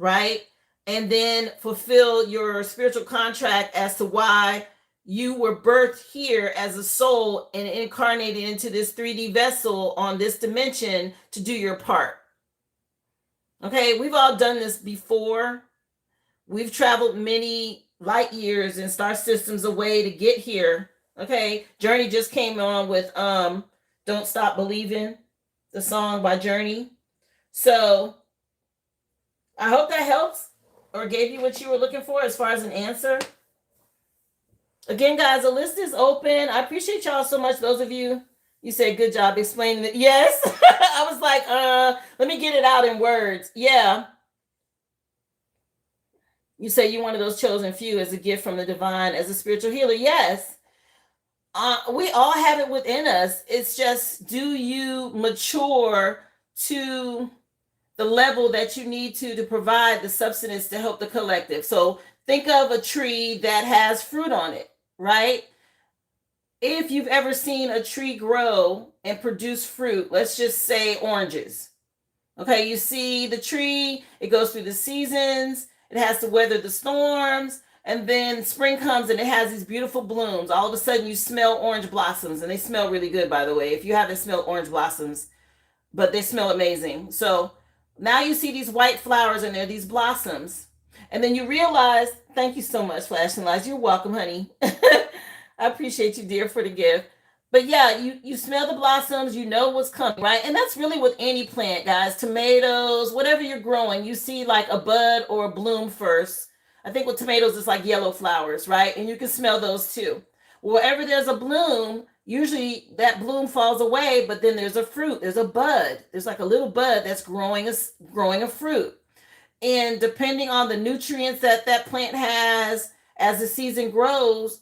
Right? And then fulfill your spiritual contract as to why you were birthed here as a soul and incarnated into this 3D vessel on this dimension to do your part. Okay, we've all done this before. We've traveled many light years and star systems away to get here. Okay, Journey just came on with Don't Stop Believing, the song by Journey. So I hope that helps or gave you what you were looking for as far as an answer. Again, guys, the list is open. I appreciate y'all so much. Those of you, you said good job explaining it. Yes. I was like, let me get it out in words. Yeah. You say you one of those chosen few as a gift from the divine, as a spiritual healer. Yes. We all have it within us. It's just, do you mature to the level that you need to provide the substance to help the collective? So think of a tree that has fruit on it, right? If you've ever seen a tree grow and produce fruit, let's just say oranges. Okay, you see the tree, it goes through the seasons, it has to weather the storms, and then spring comes and it has these beautiful blooms. All of a sudden you smell orange blossoms, and they smell really good, by the way. If you haven't smelled orange blossoms, but they smell amazing. So now you see these white flowers and they're these blossoms. And then you realize, thank you so much, Flashing Lights. You're welcome, honey. I appreciate you, dear, for the gift. But yeah, you smell the blossoms, you know what's coming, right? And that's really with any plant, guys. Tomatoes, whatever you're growing, you see like a bud or a bloom first. I think with tomatoes, it's like yellow flowers, right? And you can smell those too. Wherever there's a bloom, usually that bloom falls away, but then there's a fruit, there's a bud. There's like a little bud that's growing a fruit. And depending on the nutrients that that plant has, as the season goes,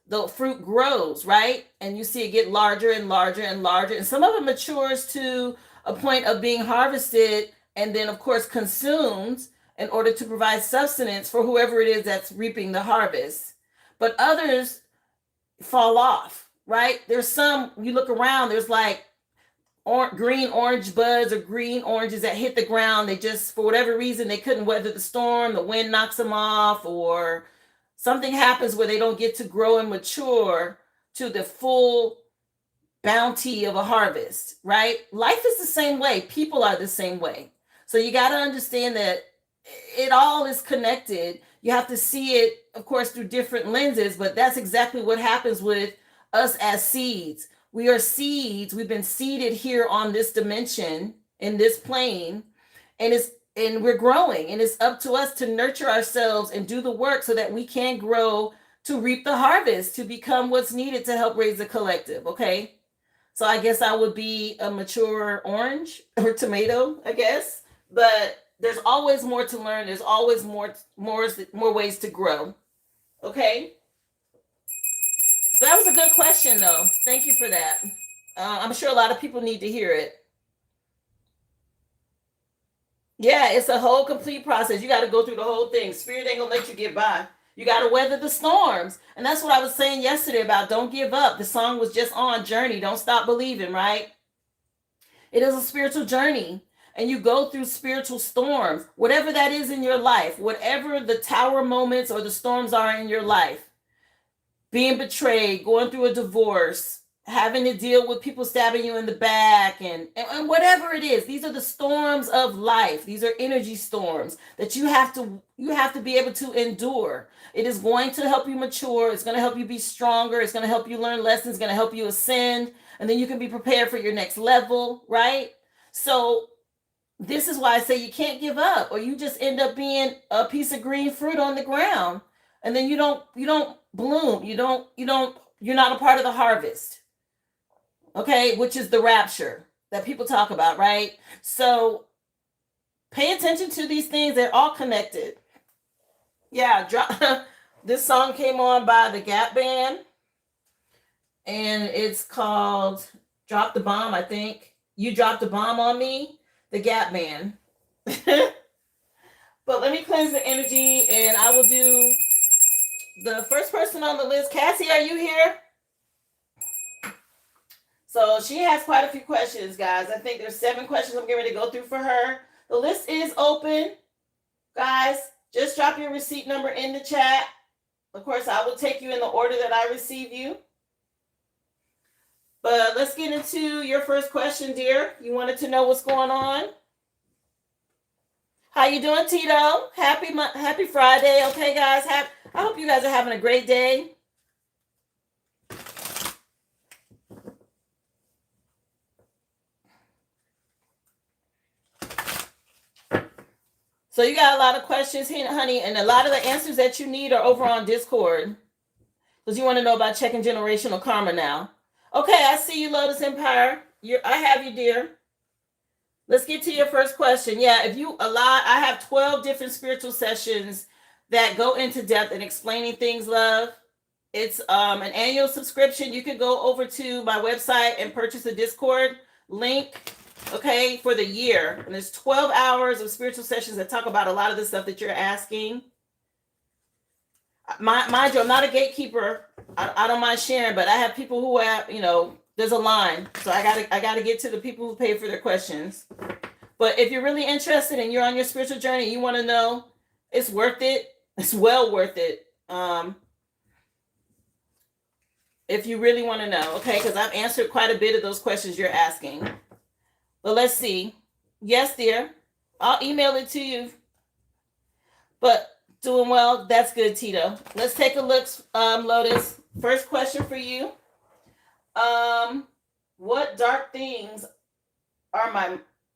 the fruit grows, right? And you see it get larger and larger and larger. And some of it matures to a point of being harvested and then, of course, consumed in order to provide sustenance for whoever it is that's reaping the harvest. But others fall off, right? There's some, you look around, there's like green orange buds or green oranges that hit the ground. They just, for whatever reason, they couldn't weather the storm, the wind knocks them off, or something happens where they don't get to grow and mature to the full bounty of a harvest, right? Life is the same way. People are the same way. So you got to understand that it all is connected. You have to see it, of course, through different lenses, but that's exactly what happens with us as seeds. We are seeds. We've been seeded here on this dimension, in this plane, and we're growing, and it's up to us to nurture ourselves and do the work so that we can grow to reap the harvest, to become what's needed to help raise the collective. Okay. So I guess I would be a mature orange or tomato, I guess, but there's always more to learn. There's always more ways to grow. Okay. That was a good question, though. Thank you for that. I'm sure a lot of people need to hear it. Yeah, it's a whole complete process. You got to go through the whole thing. Spirit ain't gonna let you get by. You got to weather the storms. And that's what I was saying yesterday about don't give up. The song was just on Journey. Don't stop believing, right? It is a spiritual journey. And you go through spiritual storms, whatever that is in your life, whatever the tower moments or the storms are in your life, being betrayed, going through a divorce, having to deal with people stabbing you in the back, and whatever it is. These are the storms of life. These are energy storms that you have to be able to endure. It is going to help you mature. It's going to help you be stronger. It's going to help you learn lessons. It's going to help you ascend, and then you can be prepared for your next level, right? So this is why I say you can't give up, or you just end up being a piece of green fruit on the ground, and then you don't bloom. You're not a part of the harvest. Okay, which is the rapture that people talk about, right? So pay attention to these things. They're all connected. Yeah, this song came on by the Gap Band, and it's called Drop the Bomb, I think. You Dropped the Bomb on Me, the Gap Band. But let me cleanse the energy, and I will do the first person on the list. Cassie, are you here? So she has quite a few questions, guys. I think there's 7 questions I'm getting ready to go through for her. The list is open. Guys, just drop your receipt number in the chat. Of course, I will take you in the order that I receive you. But let's get into your first question, dear. You wanted to know what's going on. How you doing, Tito? Happy Friday. Okay, guys. I hope you guys are having a great day. So you got a lot of questions here, honey, and a lot of the answers that you need are over on Discord. Because you want to know about checking generational karma now. Okay, I see you, Lotus Empire. I have you, dear. Let's get to your first question. Yeah, if you allow, I have 12 different spiritual sessions that go into depth in explaining things, love. It's an annual subscription. You can go over to my website and purchase a Discord link, okay, for the year. And there's 12 hours of spiritual sessions that talk about a lot of the stuff that you're asking. Mind you, I'm not a gatekeeper. I don't mind sharing, but I have people who have, there's a line. So I gotta get to the people who pay for their questions. But if you're really interested and you're on your spiritual journey, you want to know, it's worth it. It's well worth it. If you really want to know, okay, because I've answered quite a bit of those questions you're asking. But let's see. Yes, dear. I'll email it to you. But doing well. That's good, Tito. Let's take a look, Lotus. First question for you. What dark things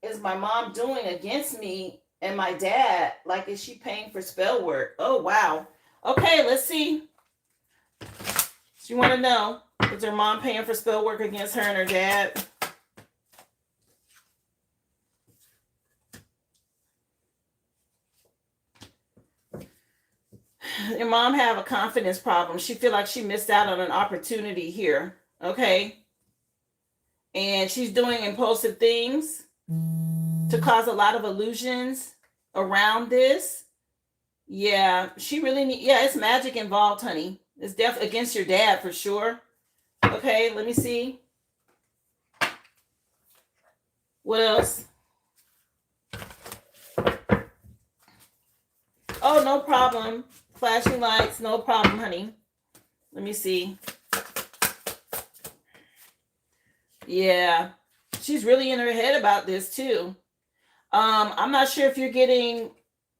is my mom doing against me and my dad? Like, is she paying for spell work? Oh, wow. Okay, let's see. So you want to know, is her mom paying for spell work against her and her dad? Your mom have a confidence problem. She feel like she missed out on an opportunity here. Okay. And she's doing impulsive things to cause a lot of illusions around this. Yeah, she really it's magic involved, honey. It's definitely against your dad for sure. Okay, let me see. What else? Oh, no problem. Flashing lights, no problem, honey. Let me see. Yeah, she's really in her head about this too. I'm not sure if you're getting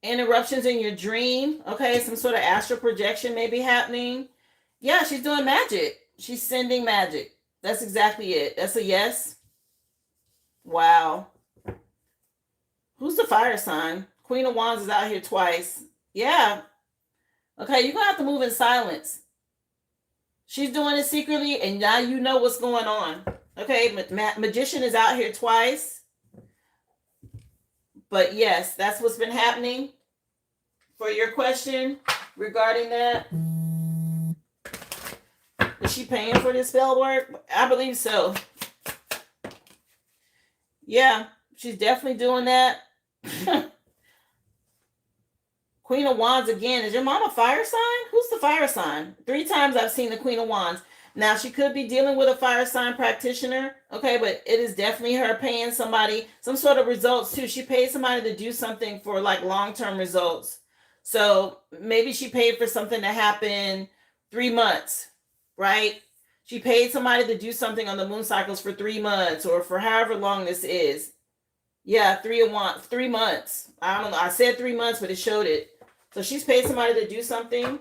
interruptions in your dream. Okay, some sort of astral projection may be happening. Yeah, she's doing magic. She's sending magic. That's exactly it. That's a yes. Wow. Who's the fire sign? Queen of Wands is out here twice. Yeah. Okay, you're going to have to move in silence. She's doing it secretly, and now you know what's going on. Okay, Magician is out here twice. But yes, that's what's been happening. For your question regarding that, is she paying for this spell work? I believe so. Yeah, she's definitely doing that. Queen of Wands again. Is your mom a fire sign? Who's the fire sign? 3 times I've seen the Queen of Wands. Now, she could be dealing with a fire sign practitioner, okay, but it is definitely her paying somebody some sort of results too. She paid somebody to do something for like long-term results. So maybe she paid for something to happen 3 months, right? She paid somebody to do something on the moon cycles for 3 months or for however long this is. Yeah, 3 months. I don't know. I said 3 months, but it showed it. So she's paid somebody to do something.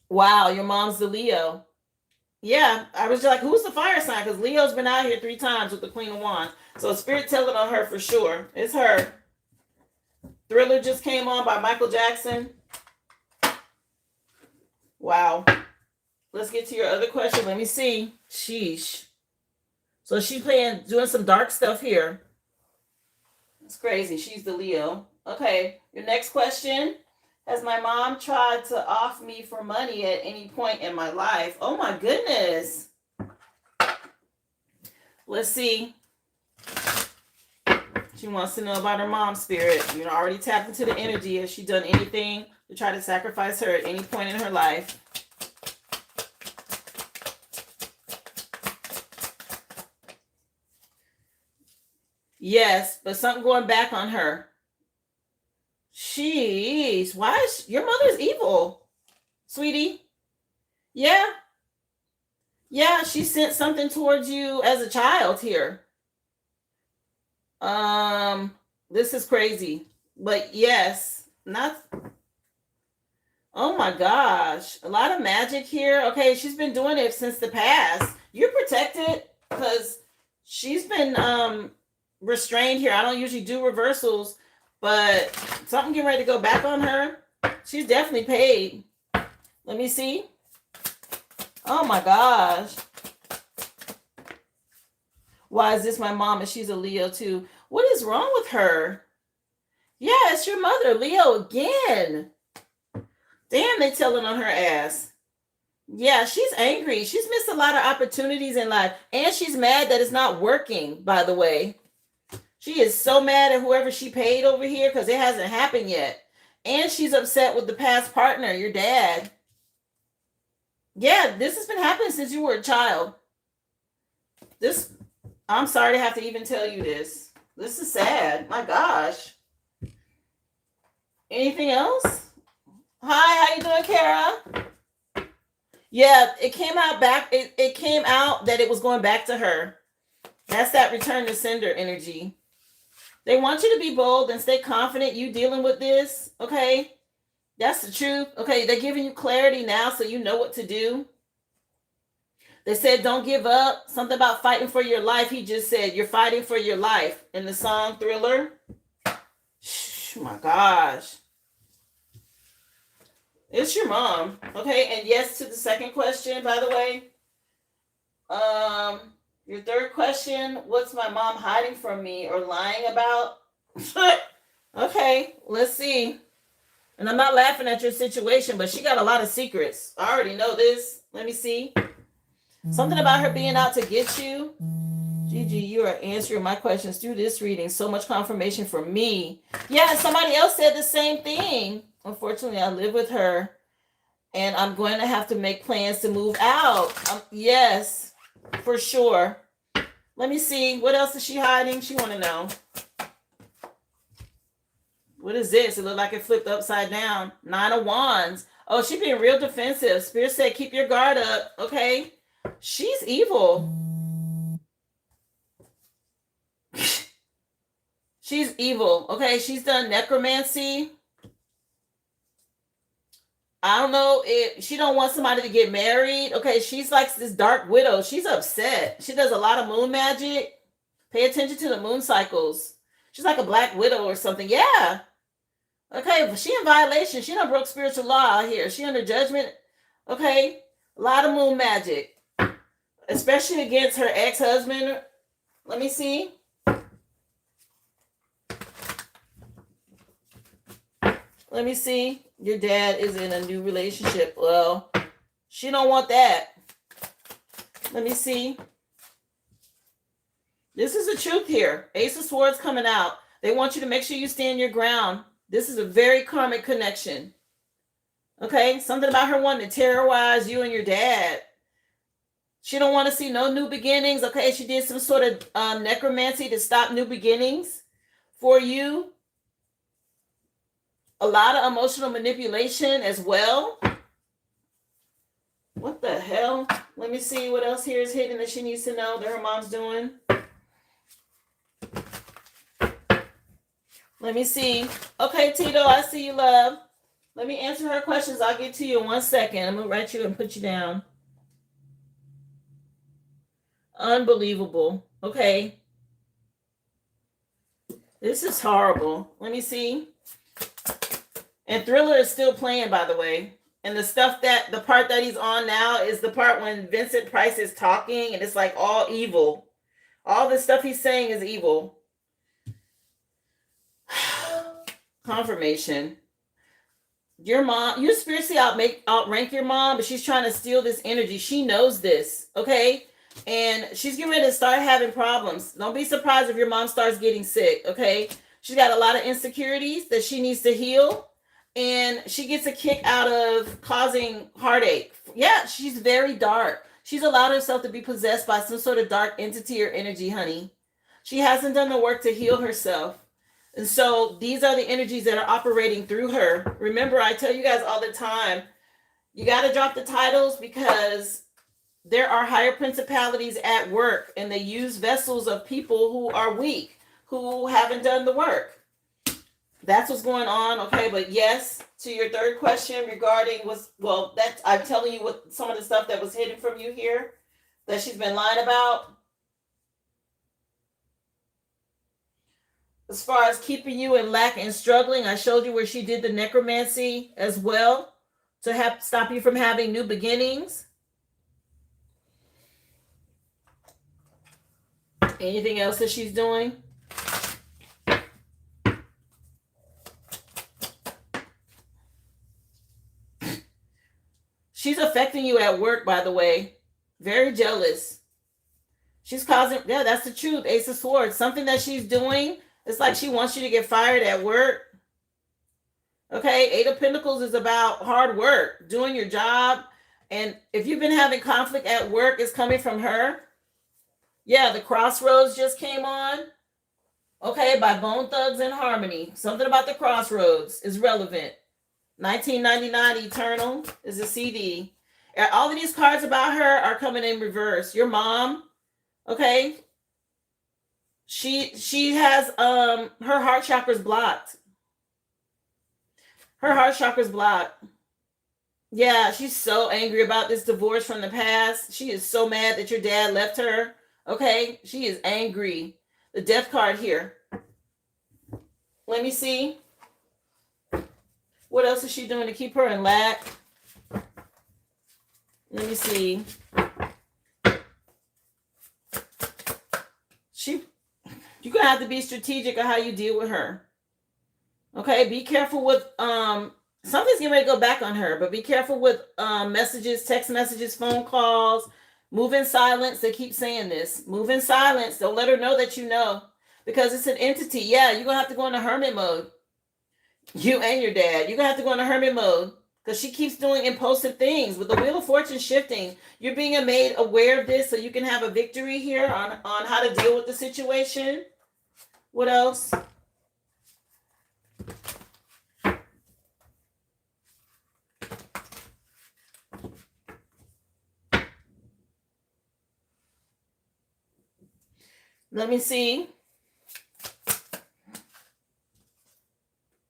Wow, your mom's the Leo. Yeah, I was just like, who's the fire sign? Because Leo's been out here 3 times with the Queen of Wands. So Spirit telling on her for sure. It's her. Thriller just came on by Michael Jackson. Wow. Let's get to your other question. Let me see. Sheesh. So she's doing some dark stuff here. It's crazy. She's the Leo. Okay, your next question. Has my mom tried to off me for money at any point in my life? Oh my goodness. Let's see. She wants to know about her mom spirit. You know, already tapped into the energy. Has she done anything to try to sacrifice her at any point in her life? Yes, but something going back on her. Jeez, why is your mother's evil, sweetie? Yeah. Yeah, she sent something towards you as a child here. This is crazy. But yes, not. Oh my gosh, a lot of magic here. Okay, she's been doing it since the past. You're protected because she's been restrained here. I don't usually do reversals, but something getting ready to go back on her. She's definitely paid. Let me see. Oh my gosh. Why is this my mom and she's a Leo too? What is wrong with her? Yeah, it's your mother, Leo again. Damn, they telling on her ass. Yeah, she's angry. She's missed a lot of opportunities in life. And she's mad that it's not working, by the way. She is so mad at whoever she paid over here because it hasn't happened yet. And she's upset with the past partner, your dad. Yeah, this has been happening since you were a child. I'm sorry to have to even tell you this. This is sad. My gosh. Anything else? Hi, how you doing, Kara? Yeah, it came out back. It came out that it was going back to her. That's that return to sender energy. They want you to be bold and stay confident you dealing with this, okay? That's the truth. Okay, they're giving you clarity now so you know what to do. They said don't give up. Something about fighting for your life. He just said you're fighting for your life in the song Thriller. Shh, my gosh. It's your mom. Okay, and yes to the second question, by the way. Your third question, what's my mom hiding from me or lying about? Okay, let's see. And I'm not laughing at your situation, but she got a lot of secrets. I already know this. Let me see. Something about her being out to get you. Gigi, you are answering my questions through this reading. So much confirmation for me. Yeah, somebody else said the same thing. Unfortunately, I live with her. And I'm going to have to make plans to move out. Yes, for sure. Let me see. What else is she hiding? She want to know. What is this? It looked like it flipped upside down. 9 of Wands. Oh, she being real defensive. Spirit said, keep your guard up. Okay. She's evil. She's evil. Okay. She's done necromancy. I don't know if she don't want somebody to get married. Okay. She's like this dark widow. She's upset. She does a lot of moon magic. Pay attention to the moon cycles. She's like a black widow or something. Yeah. Okay, but she in violation. She done broke spiritual law out here. She under judgment. Okay, a lot of moon magic, especially against her ex-husband. Let me see. Let me see. Your dad is in a new relationship. Well, she don't want that. Let me see. This is the truth here. Ace of Swords coming out. They want you to make sure you stand your ground. This is a very karmic connection. Okay? Something about her wanting to terrorize you and your dad. She don't want to see no new beginnings. Okay? She did some sort of necromancy to stop new beginnings for you. A lot of emotional manipulation as well. What the hell? Let me see what else here is hidden that she needs to know that her mom's doing. Let me see. Okay, Tito, I see you, love. Let me answer her questions. I'll get to you in 1 second. I'm going to write you and put you down. Unbelievable. Okay. This is horrible. Let me see. And Thriller is still playing, by the way. And the part that he's on now is the part when Vincent Price is talking and it's like all evil. All the stuff he's saying is evil. Confirmation. Your mom, you spiritually outrank your mom, but she's trying to steal this energy. She knows this, okay? And she's getting ready to start having problems. Don't be surprised if your mom starts getting sick, okay? She's got a lot of insecurities that she needs to heal. And she gets a kick out of causing heartache. Yeah, she's very dark. She's allowed herself to be possessed by some sort of dark entity or energy, honey. She hasn't done the work to heal herself. And so these are the energies that are operating through her. Remember, I tell you guys all the time, you got to drop the titles because there are higher principalities at work and they use vessels of people who are weak, who haven't done the work. That's what's going on. Okay. But yes, to your third question regarding I'm telling you what some of the stuff that was hidden from you here that she's been lying about. as far as keeping you in lack and struggling, I showed you where she did the necromancy as well to stop you from having new beginnings. Anything else that she's doing? She's affecting you at work, by the way. Very jealous. She's causing, yeah, that's the truth. Ace of Swords. Something that she's doing, it's like she wants you to get fired at work. Okay, Eight of Pentacles is about hard work, doing your job. And if you've been having conflict at work, it's coming from her. Yeah, the Crossroads just came on. Okay, by Bone Thugs and Harmony. Something about the Crossroads is relevant. 1999 Eternal is a CD. All of these cards about her are coming in reverse. Your mom, okay? She has her heart chakra's blocked. Her heart chakra's blocked. Yeah, she's so angry about this divorce from the past. She is so mad that your dad left her. Okay, she is angry. The Death card here. Let me see. What else is she doing to keep her in lack? Let me see. You're gonna have to be strategic on how you deal with her. Okay, be careful with something's getting ready to go back on her, but be careful with messages, text messages, phone calls. Move in silence. They keep saying this. Move in silence. Don't let her know that you know, because it's an entity. Yeah, you're gonna have to go into hermit mode. You and your dad. You're gonna have to go into hermit mode because she keeps doing impulsive things. With the Wheel of Fortune shifting, you're being made aware of this so you can have a victory here on how to deal with the situation. What else? Let me see.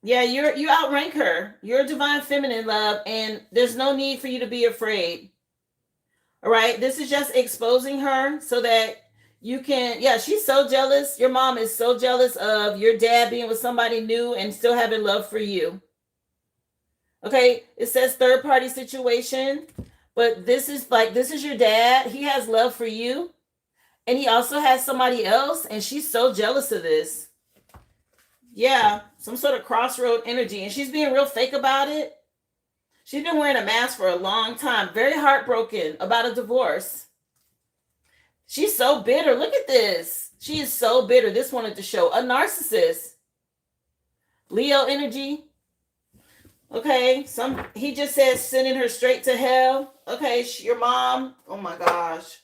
Yeah, you outrank her. You're a divine feminine, love, and there's no need for you to be afraid. All right, this is just exposing her so that you can. Yeah, she's so jealous. Your mom is so jealous of your dad being with somebody new and still having love for you. Okay, it says third party situation, but this is your dad. He has love for you, and he also has somebody else, and she's so jealous of this. Yeah, some sort of crossroad energy, and she's being real fake about it. She's been wearing a mask for a long time, very heartbroken about a divorce. She's so bitter. Look at this. She is so bitter. This wanted to show a narcissist. Leo energy. Okay, he just says sending her straight to hell. Okay, your mom. Oh my gosh.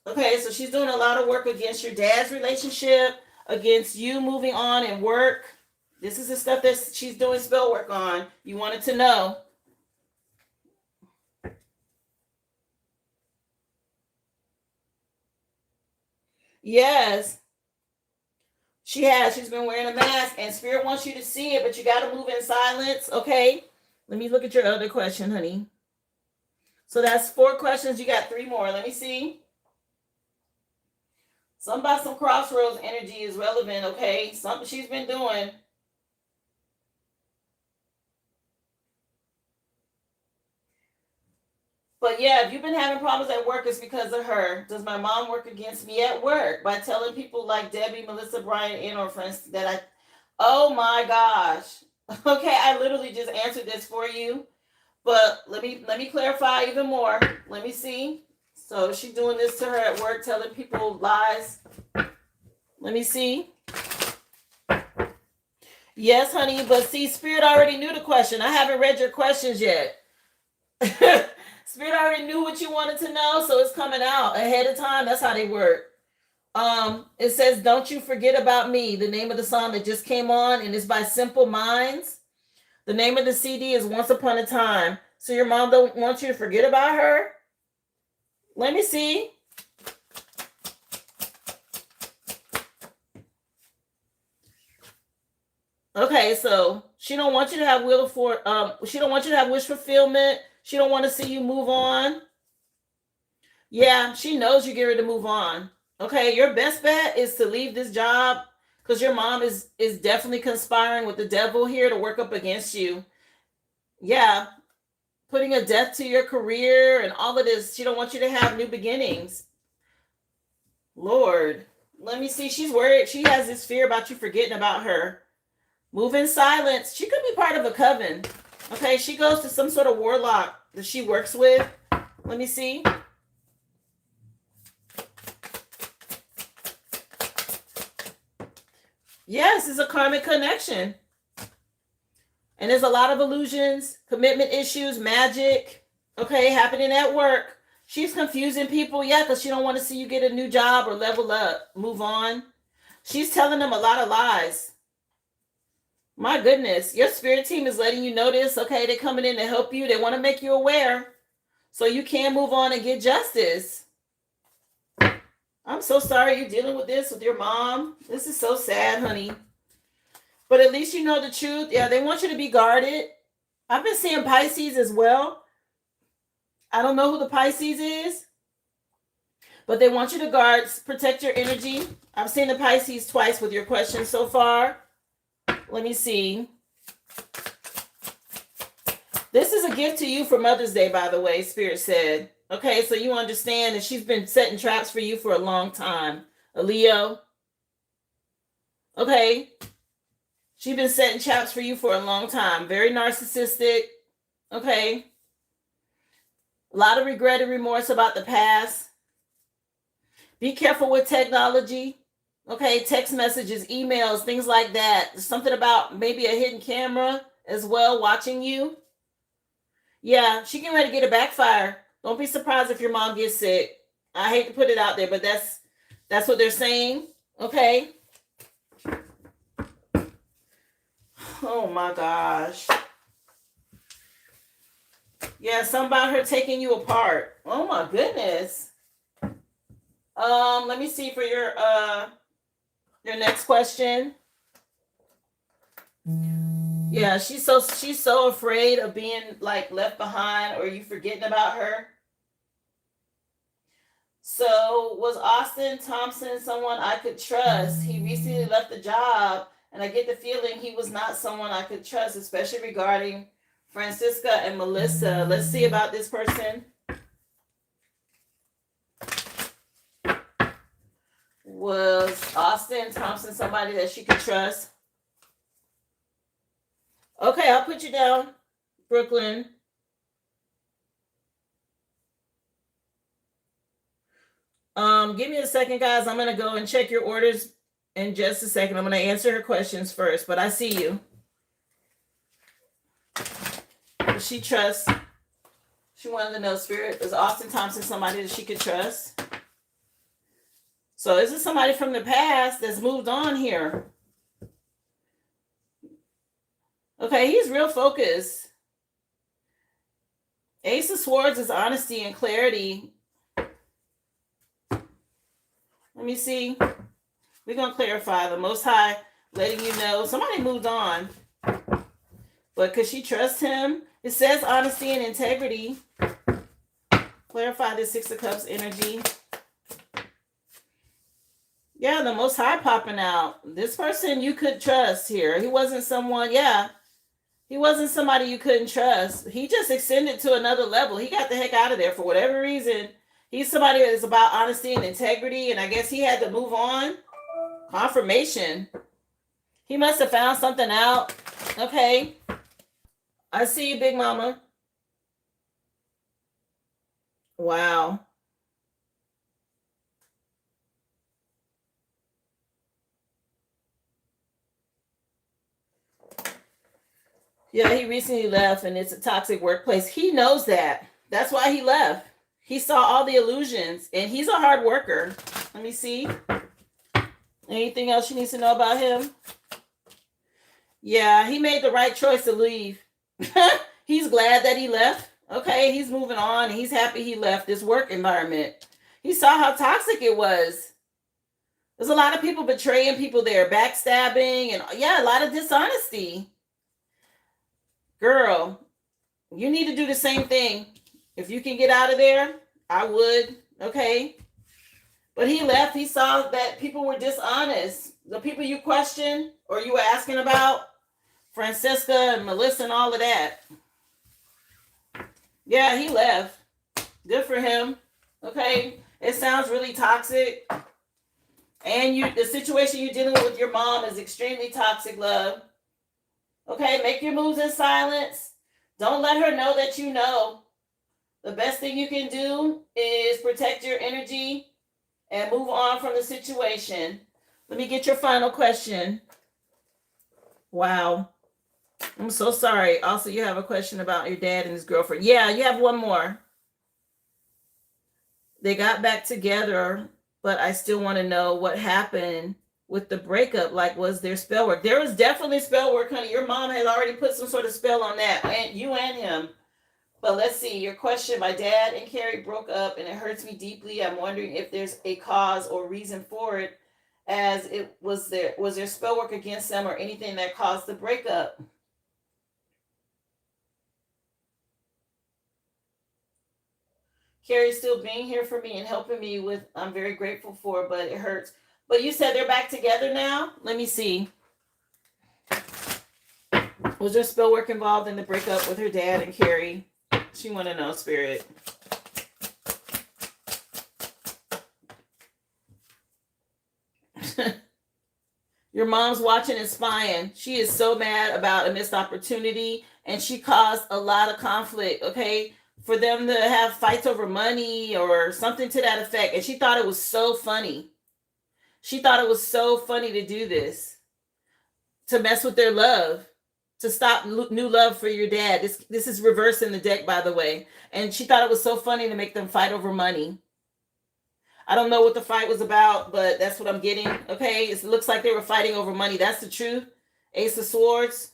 Okay, so she's doing a lot of work against your dad's relationship, against you moving on and work. This is the stuff that she's doing spell work on. You wanted to know. Yes. She has. She's been wearing a mask, and Spirit wants you to see it, but you got to move in silence, okay? Let me look at your other question, honey. So that's 4 questions. You got 3 more. Let me see. Something about some crossroads energy is relevant, okay? Something she's been doing. But yeah, if you've been having problems at work, it's because of her. Does my mom work against me at work? By telling people like Debbie, Melissa, Brian, and or friends that oh my gosh. Okay, I literally just answered this for you. But let me clarify even more. Let me see. So she's doing this to her at work, telling people lies. Let me see. Yes, honey, but see, Spirit already knew the question. I haven't read your questions yet. Spirit already knew what you wanted to know, so it's coming out ahead of time. That's how they work. It says, "Don't You Forget About Me," the name of the song that just came on, and it's by Simple Minds. The name of the CD is Once Upon a Time. So your mom don't want you to forget about her? Let me see. Okay, so she don't want you to have she don't want you to have wish fulfillment. She don't want to see you move on. Yeah, she knows you're getting ready to move on. Okay, your best bet is to leave this job because your mom is definitely conspiring with the devil here to work up against you. Yeah, putting a death to your career and all of this. She don't want you to have new beginnings. Lord, let me see. She's worried. She has this fear about you forgetting about her. Move in silence. She could be part of a coven. Okay, she goes to some sort of warlock that she works with. Let me see. Yes, it's a karmic connection. And there's a lot of illusions, commitment issues, magic, okay, happening at work. She's confusing people, yeah, because she don't want to see you get a new job or level up, move on. She's telling them a lot of lies. My goodness, your spirit team is letting you know this, okay? They're coming in to help you. They want to make you aware so you can move on and get justice. I'm so sorry you're dealing with this with your mom. This is so sad, honey. But at least you know the truth. Yeah, they want you to be guarded. I've been seeing Pisces as well. I don't know who the Pisces is, but they want you to guard, protect your energy. I've seen the Pisces twice with your questions so far. Let me see. This is a gift to you for Mother's Day, by the way, Spirit said. Okay, so you understand that she's been setting traps for you for a long time. A Leo. Okay. She's been setting traps for you for a long time. Very narcissistic. Okay. A lot of regret and remorse about the past. Be careful with technology. Okay, text messages, emails, things like that. There's something about maybe a hidden camera as well watching you. Yeah, she getting ready to get a backfire. Don't be surprised if your mom gets sick. I hate to put it out there, but that's what they're saying. Okay. Oh my gosh. Yeah, something about her taking you apart. Oh my goodness. Let me see for your next question. Yeah, she's so afraid of being like left behind or you forgetting about her. So was Austin Thompson someone I could trust? He recently left the job, and I get the feeling he was not someone I could trust, especially regarding Francisca and Melissa. Let's see about this person. Was Austin Thompson somebody that she could trust? Okay, I'll put you down, Brooklyn. Give me a second, guys. I'm gonna go and check your orders in just a second. I'm gonna answer her questions first, but I see you. Does she trust? She wanted to know, Spirit, is Austin Thompson somebody that she could trust? So is this somebody from the past that's moved on here? Okay, he's real focused. Ace of Swords is honesty and clarity. Let me see. We're going to clarify. The Most High letting you know somebody moved on. But could she trust him? It says honesty and integrity. Clarify the Six of Cups energy. Yeah, the Most High popping out. This person you could trust here. He wasn't someone, yeah. He wasn't somebody you couldn't trust. He just extended to another level. He got the heck out of there for whatever reason. He's somebody that is about honesty and integrity, and I guess he had to move on. Confirmation. He must have found something out. Okay. I see you, Big Mama. Wow. Yeah, he recently left, and it's a toxic workplace. He knows that. That's why he left. He saw all the illusions, and he's a hard worker. Let me see. Anything else you need to know about him? Yeah, he made the right choice to leave. He's glad that he left. Okay, he's moving on. He's happy he left this work environment. He saw how toxic it was. There's a lot of people betraying people there, backstabbing, and yeah, a lot of dishonesty. Girl, you need to do the same thing. If you can get out of there, I would. Okay. But he left. He saw that people were dishonest. The people you questioned or you were asking about, Francisca and Melissa and all of that. Yeah, he left. Good for him. Okay. It sounds really toxic. And the situation you're dealing with your mom is extremely toxic, love. Okay, make your moves in silence. Don't let her know that you know. The best thing you can do is protect your energy and move on from the situation. Let me get your final question. Wow. I'm so sorry. Also, you have a question about your dad and his girlfriend. Yeah, you have one more. They got back together, but I still want to know what happened with the breakup. Like, was there spell work? There was definitely spell work, honey. Your mom has already put some sort of spell on that, and you and him. But let's see, your question. My dad and Carrie broke up, and it hurts me deeply. I'm wondering if there's a cause or reason for it, as it was there spell work against them or anything that caused the breakup? Carrie's still being here for me and helping me with, I'm very grateful for, but it hurts. But you said they're back together now? Let me see. Was there spell work involved in the breakup with her dad and Carrie? She want to know, Spirit. Your mom's watching and spying. She is so mad about a missed opportunity, and she caused a lot of conflict, okay? For them to have fights over money or something to that effect. And she thought it was so funny. She thought it was so funny to do this, to mess with their love, to stop new love for your dad. This is reverse in the deck, by the way. And she thought it was so funny to make them fight over money. I don't know what the fight was about, but that's what I'm getting. Okay, it looks like they were fighting over money. That's the truth. Ace of Swords.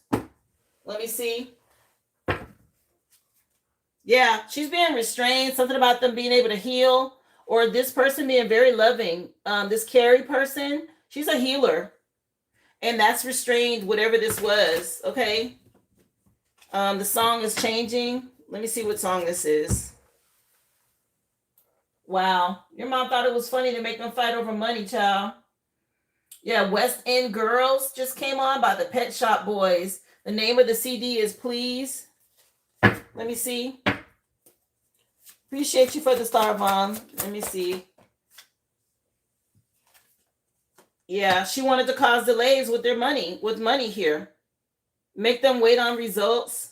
Let me see. Yeah, she's being restrained. Something about them being able to heal, or this person being very loving. This Carrie person, she's a healer, and that's restrained. Whatever this was. Okay. The song is changing. Let me see what song this is. Wow. Your mom thought it was funny to make them fight over money, child. Yeah, West End Girls just came on by the Pet Shop Boys. The name of the CD is Please. Let me see. Appreciate you for the star, Mom. Let me see. Yeah, she wanted to cause delays with money here. Make them wait on results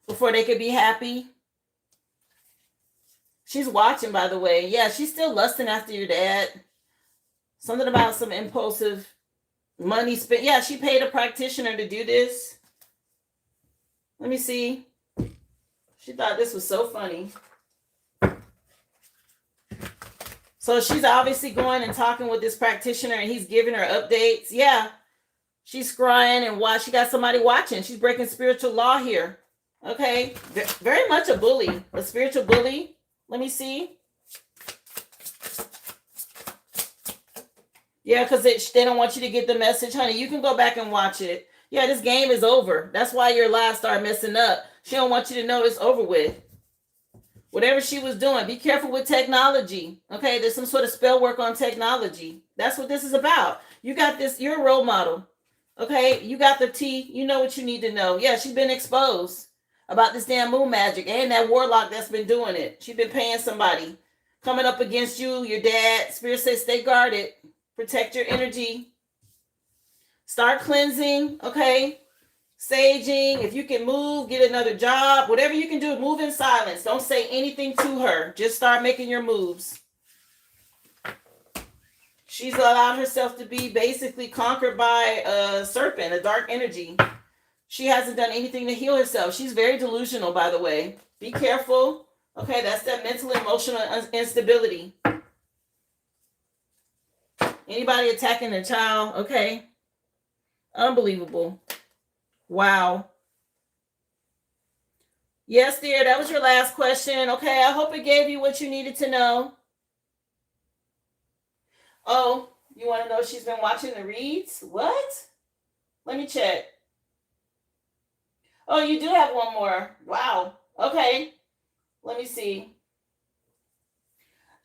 before they could be happy. She's watching, by the way. Yeah, she's still lusting after your dad. Something about some impulsive money spent. Yeah, she paid a practitioner to do this. Let me see. She thought this was so funny. So she's obviously going and talking with this practitioner, and he's giving her updates. Yeah, she's scrying and she got somebody watching. She's breaking spiritual law here. Okay, very much a bully, a spiritual bully. Let me see. Yeah, because they don't want you to get the message, honey. You can go back and watch it. Yeah, this game is over. That's why your lives start messing up. She don't want you to know it's over with. Whatever she was doing, be careful with technology. Okay, there's some sort of spell work on technology. That's what this is about. You got this. You're a role model. Okay, you got the tea. You know what you need to know. Yeah, she's been exposed about this damn moon magic and that warlock that's been doing it. She's been paying somebody coming up against you, your dad. Spirit says stay guarded. Protect your energy. Start cleansing, okay? Saging. If you can move, get another job. Whatever you can do, move in silence. Don't say anything to her. Just start making your moves. She's allowed herself to be basically conquered by a serpent, a dark energy. She hasn't done anything to heal herself. She's very delusional, by the way. Be careful. Okay, that's that mental, emotional instability. Anybody attacking their child, okay? Unbelievable. Wow. Yes, dear, that was your last question. Okay, I hope it gave you what you needed to know. Oh, you want to know if she's been watching the reads? What? Let me check. Oh, you do have one more. Wow. Okay. Let me see.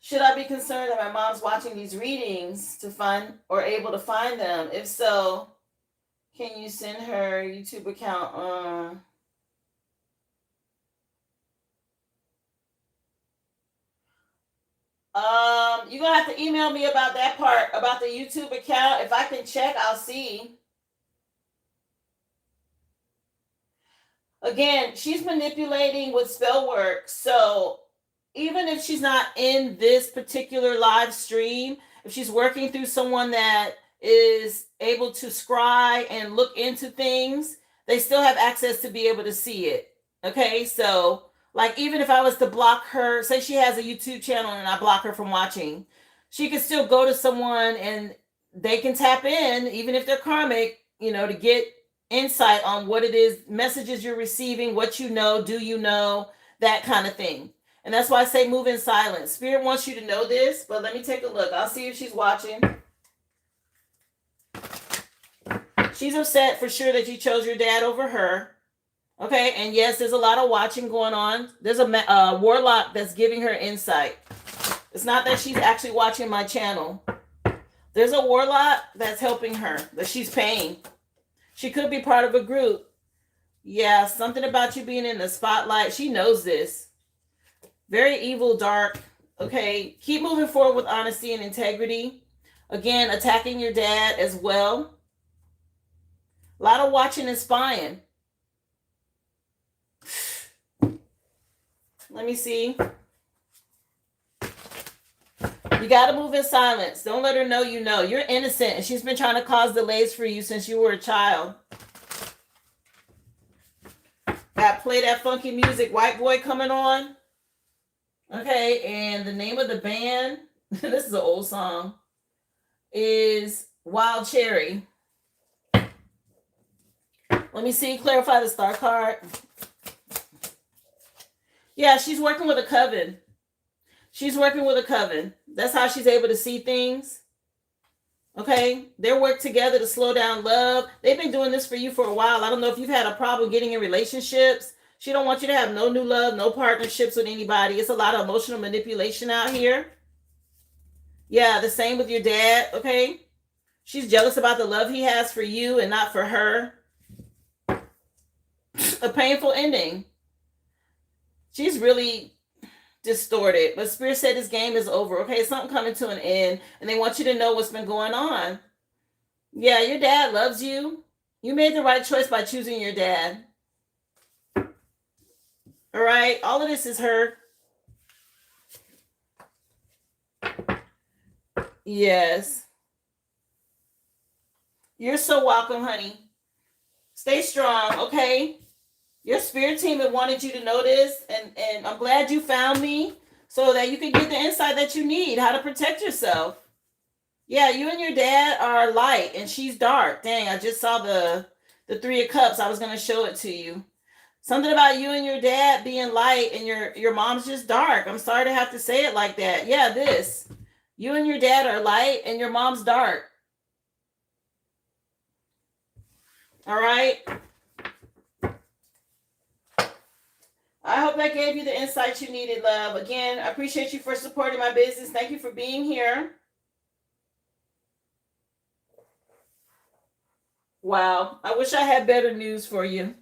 Should I be concerned that my mom's watching these readings to find or able to find them? If so, can you send her YouTube account? You're gonna have to email me about that part, about the YouTube account. If I can check, I'll see. Again, she's manipulating with spell work. So even if she's not in this particular live stream, if she's working through someone that is able to scry and look into things, they still have access to be able to see it. Okay, so like even if I was to block her, say she has a YouTube channel and I block her from watching, she can still go to someone and they can tap in, even if they're karmic, to get insight on what it is, messages you're receiving, what you know, do you know, that kind of thing. And that's why I say move in silence. Spirit wants you to know this, but let me take a look. I'll see if she's watching. She's upset for sure that you chose your dad over her. Okay, and yes, there's a lot of watching going on. There's a warlock that's giving her insight. It's not that she's actually watching my channel. There's a warlock that's helping her, that she's paying. She could be part of a group. Yeah, something about you being in the spotlight. She knows this. Very evil, dark. Okay, keep moving forward with honesty and integrity. Again, attacking your dad as well. A lot of watching and spying. Let me see. You got to move in silence. Don't let her know you know. You're innocent, and she's been trying to cause delays for you since you were a child. Got to play that funky music. White boy coming on. Okay, and the name of the band, this is an old song, is Wild Cherry. Let me see. Clarify the star card. Yeah, she's working with a coven. She's working with a coven. That's how she's able to see things. Okay? They work together to slow down love. They've been doing this for you for a while. I don't know if you've had a problem getting in relationships. She don't want you to have no new love, no partnerships with anybody. It's a lot of emotional manipulation out here. Yeah, the same with your dad, okay? She's jealous about the love he has for you and not for her. A painful ending. She's really distorted, but Spirit said this game is over. Okay, something coming to an end, and they want you to know what's been going on. Yeah, your dad loves you. You made the right choice by choosing your dad. All right, all of this is her. Yes. You're so welcome, honey. Stay strong, okay? Your spirit team had wanted you to know this, and I'm glad you found me so that you can get the insight that you need, how to protect yourself. Yeah, you and your dad are light, and she's dark. Dang, I just saw the Three of Cups. I was going to show it to you. Something about you and your dad being light, and your mom's just dark. I'm sorry to have to say it like that. Yeah, this. You and your dad are light, and your mom's dark. All right? I hope that gave you the insight you needed, love. Again, I appreciate you for supporting my business. Thank you for being here. Wow. I wish I had better news for you.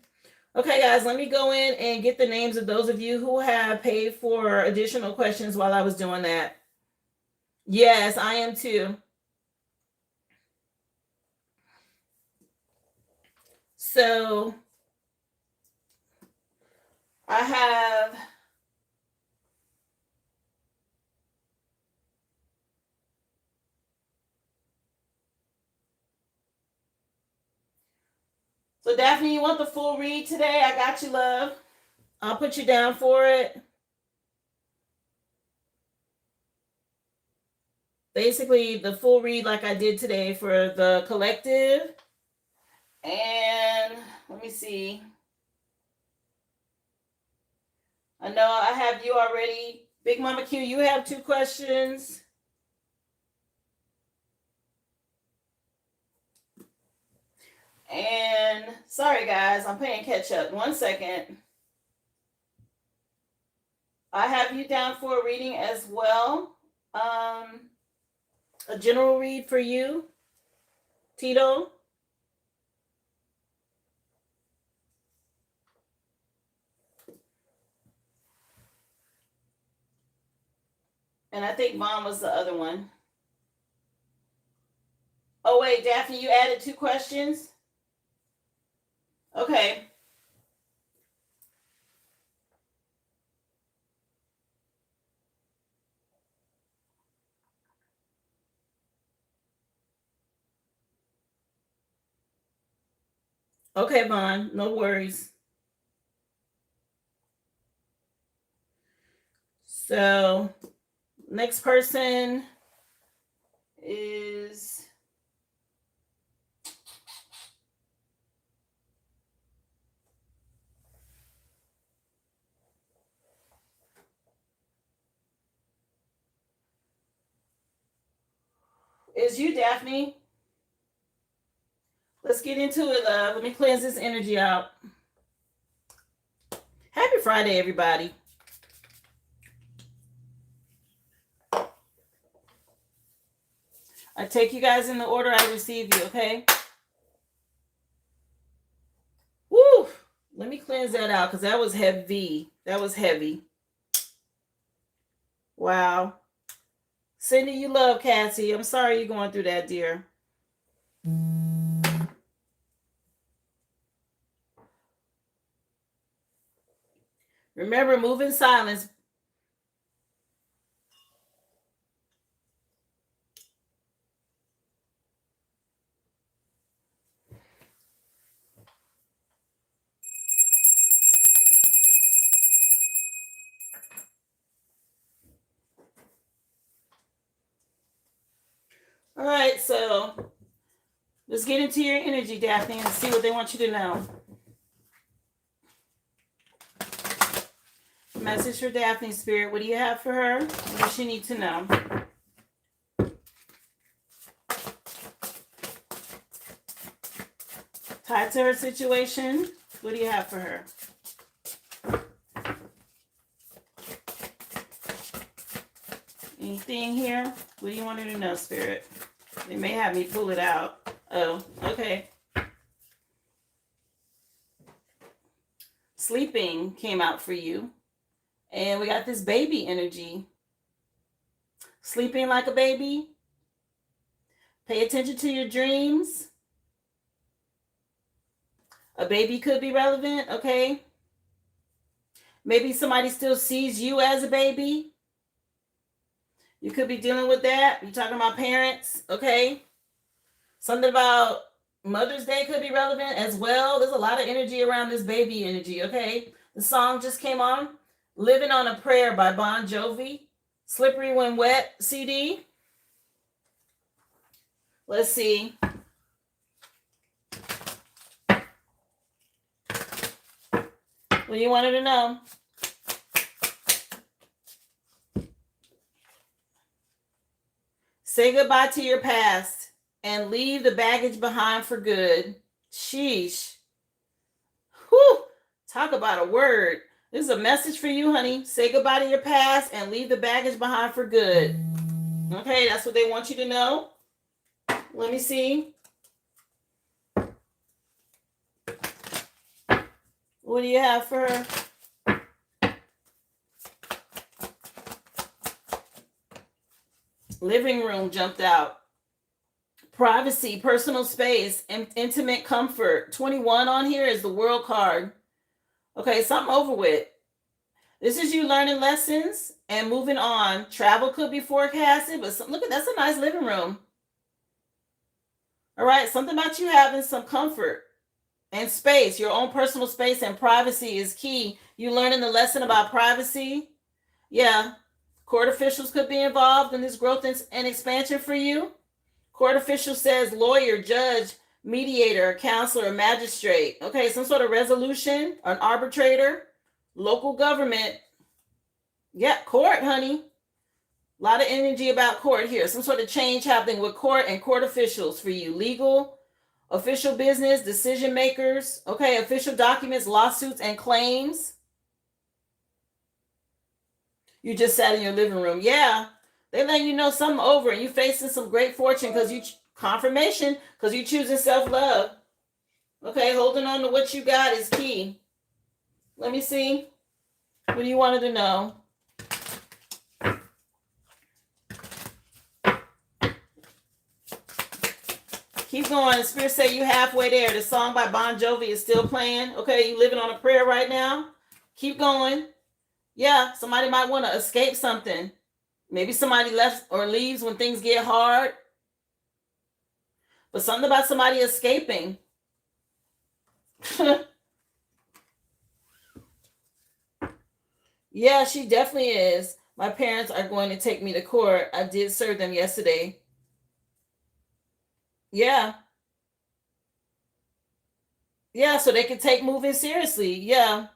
Okay, guys, let me go in and get the names of those of you who have paid for additional questions while I was doing that. Yes, I am too. So I have So Daphne, you want the full read today? I got you, love. I'll put you down for it. Basically, the full read like I did today for the collective. And let me see. I know I have you already. Big Mama Q, you have 2 questions. And sorry, guys, I'm playing catch up. 1 second. I have you down for a reading as well. A general read for you, Tito. And I think Mom was the other one. Oh, wait, Daphne, you added 2 questions? Okay. Okay, Vaughn, no worries. So, next person is you, Daphne. Let's get into it, love. Let me cleanse this energy out. Happy Friday, everybody. I take you guys in the order I receive you, okay? Woo! Let me cleanse that out because that was heavy. That was heavy. Wow. Cindy, you love Cassie. I'm sorry you're going through that, dear. Remember, move in silence. All right, so let's get into your energy, Daphne, and see what they want you to know. Message for Daphne, Spirit. What do you have for her? What does she need to know? Tied to her situation, what do you have for her? Anything here? What do you want her to know, Spirit? They may have me pull it out. Oh, okay. Sleeping came out for you. And we got this baby energy. Sleeping like a baby. Pay attention to your dreams. A baby could be relevant, okay? Maybe somebody still sees you as a baby. You could be dealing with that. You're talking about parents, okay? Something about Mother's Day could be relevant as well. There's a lot of energy around this baby energy, okay? The song just came on. Living on a Prayer by Bon Jovi. Slippery When Wet CD. Let's see. What do you want her to know? Say goodbye to your past and leave the baggage behind for good. Sheesh. Whew. Talk about a word. This is a message for you, honey. Say goodbye to your past and leave the baggage behind for good. Okay, that's what they want you to know. Let me see. What do you have for her? Living room jumped out. Privacy, personal space, intimate comfort. 21 on here is the World card. Okay, something over with. This is you learning lessons and moving on. Travel could be forecasted, but look at that's a nice living room. All right, something about you having some comfort and space. Your own personal space and privacy is key. You learning the lesson about privacy. Yeah. Court officials could be involved in this growth and expansion for you. Court official says lawyer, judge, mediator, counselor, magistrate. Okay, some sort of resolution, an arbitrator, local government. Yeah, court, honey. A lot of energy about court here. Some sort of change happening with court and court officials for you. Legal, official business, decision makers. Okay, official documents, lawsuits, and claims. You just sat in your living room. Yeah. They letting you know something over, and you facing some great fortune because you confirmation because you choosing self-love. Okay, holding on to what you got is key. Let me see. What do you wanted to know? Keep going. Spirit say you halfway there. The song by Bon Jovi is still playing. Okay, you living on a prayer right now. Keep going. Yeah, somebody might want to escape something. Maybe somebody left or leaves when things get hard. But something about somebody escaping. Yeah, she definitely is. My parents are going to take me to court. I did serve them yesterday. Yeah. Yeah, so they can take moving seriously. Yeah.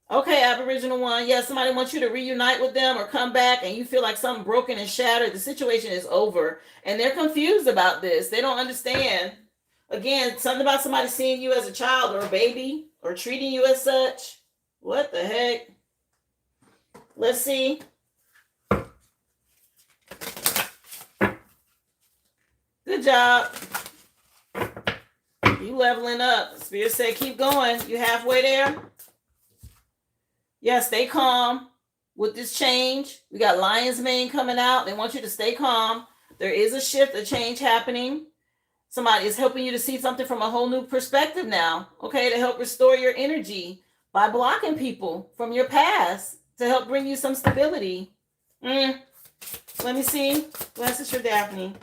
Okay, Aboriginal one. Yeah, somebody wants you to reunite with them or come back and you feel like something broken and shattered. The situation is over. And they're confused about this. They don't understand. Again, something about somebody seeing you as a child or a baby or treating you as such. What the heck? Let's see. Good job. You leveling up. Spirit said keep going. You halfway there? Yeah, stay calm with this change. We got lion's mane coming out. They want you to stay calm. There is a shift, a change happening. Somebody is helping you to see something from a whole new perspective now, okay, to help restore your energy by blocking people from your past to help bring you some stability. Let me see. Glasses for Daphne.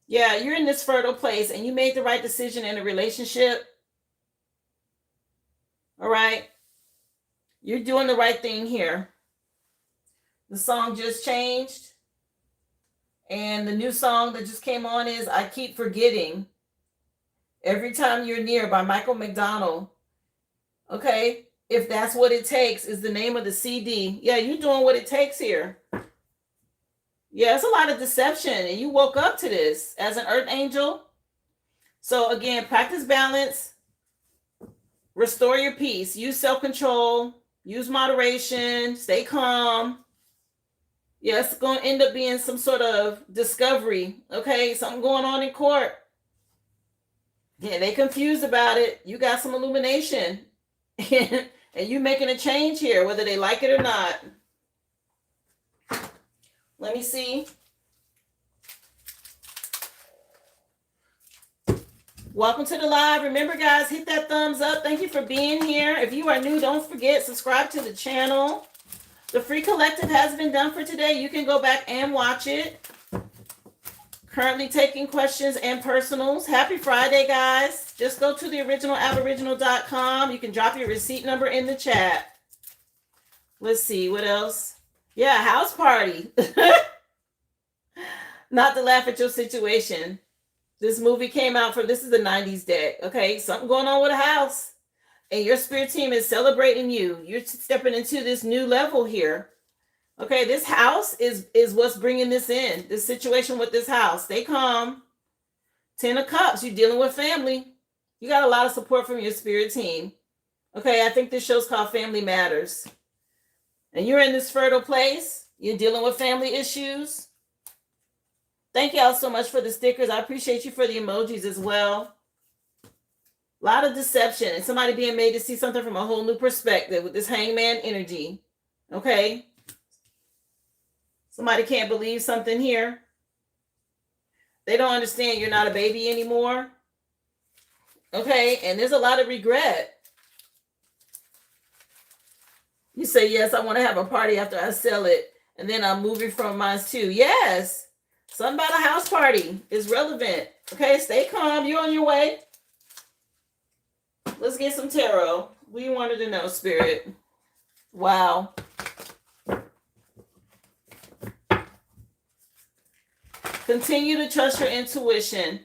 Yeah, you're in this fertile place and you made the right decision in a relationship. All right. You're doing the right thing here. The song just changed. And the new song that just came on is I Keep Forgetting. Every Time You're Near by Michael McDonald. Okay. If That's What It Takes is the name of the CD. Yeah, you're doing what it takes here. Yeah, it's a lot of deception. And you woke up to this as an earth angel. So again, practice balance. Restore your peace. Use self-control. Use moderation. Stay calm. Yeah, it's going to end up being some sort of discovery. Okay, something going on in court. Yeah, they confused about it. You got some illumination. And you making a change here, whether they like it or not. Let me see. Welcome to the live. Remember, guys, hit that thumbs up. Thank you for being here. If you are new, don't forget, subscribe to the channel. The free collective has been done for today. You can go back and watch it. Currently taking questions and personals. Happy Friday, guys. Just go to theoriginalaboriginal.com. You can drop your receipt number in the chat. Let's see, what else? Yeah, house party. Not to laugh at your situation. This movie came out from, this is the 90s deck. Okay, something going on with a house. And your spirit team is celebrating you. You're stepping into this new level here. Okay, this house is what's bringing this in. This situation with this house. Stay calm. 10 of Cups. You're dealing with family. You got a lot of support from your spirit team. Okay, I think this show's called Family Matters. And you're in this fertile place. You're dealing with family issues. Thank y'all so much for the stickers. I appreciate you for the emojis as well. A lot of deception and somebody being made to see something from a whole new perspective with this hangman energy. Okay. Somebody can't believe something here. They don't understand you're not a baby anymore. Okay. And there's a lot of regret. You say, yes, I want to have a party after I sell it. And then I'm moving from mine too. Yes. Something about a house party is relevant. Okay. Stay calm. You're on your way. Let's get some tarot. We wanted to know, Spirit. Wow. Continue to trust your intuition.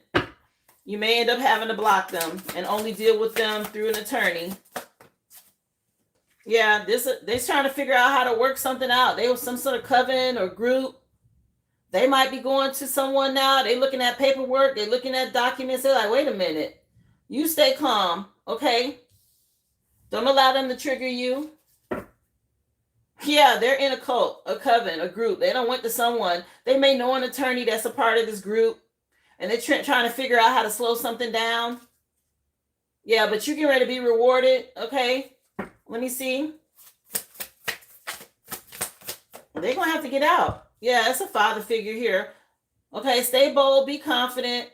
You may end up having to block them and only deal with them through an attorney. Yeah, they're trying to figure out how to work something out. They have some sort of coven or group. They might be going to someone now. They're looking at paperwork. They're looking at documents. They're like, wait a minute. You stay calm, okay? Don't allow them to trigger you. Yeah, they're in a cult, a coven, a group. They don't went to someone. They may know an attorney that's a part of this group, and they're trying to figure out how to slow something down. Yeah, but you get ready to be rewarded. Okay, let me see. They're gonna have to get out. Yeah, it's a father figure here. Okay, stay bold, be confident.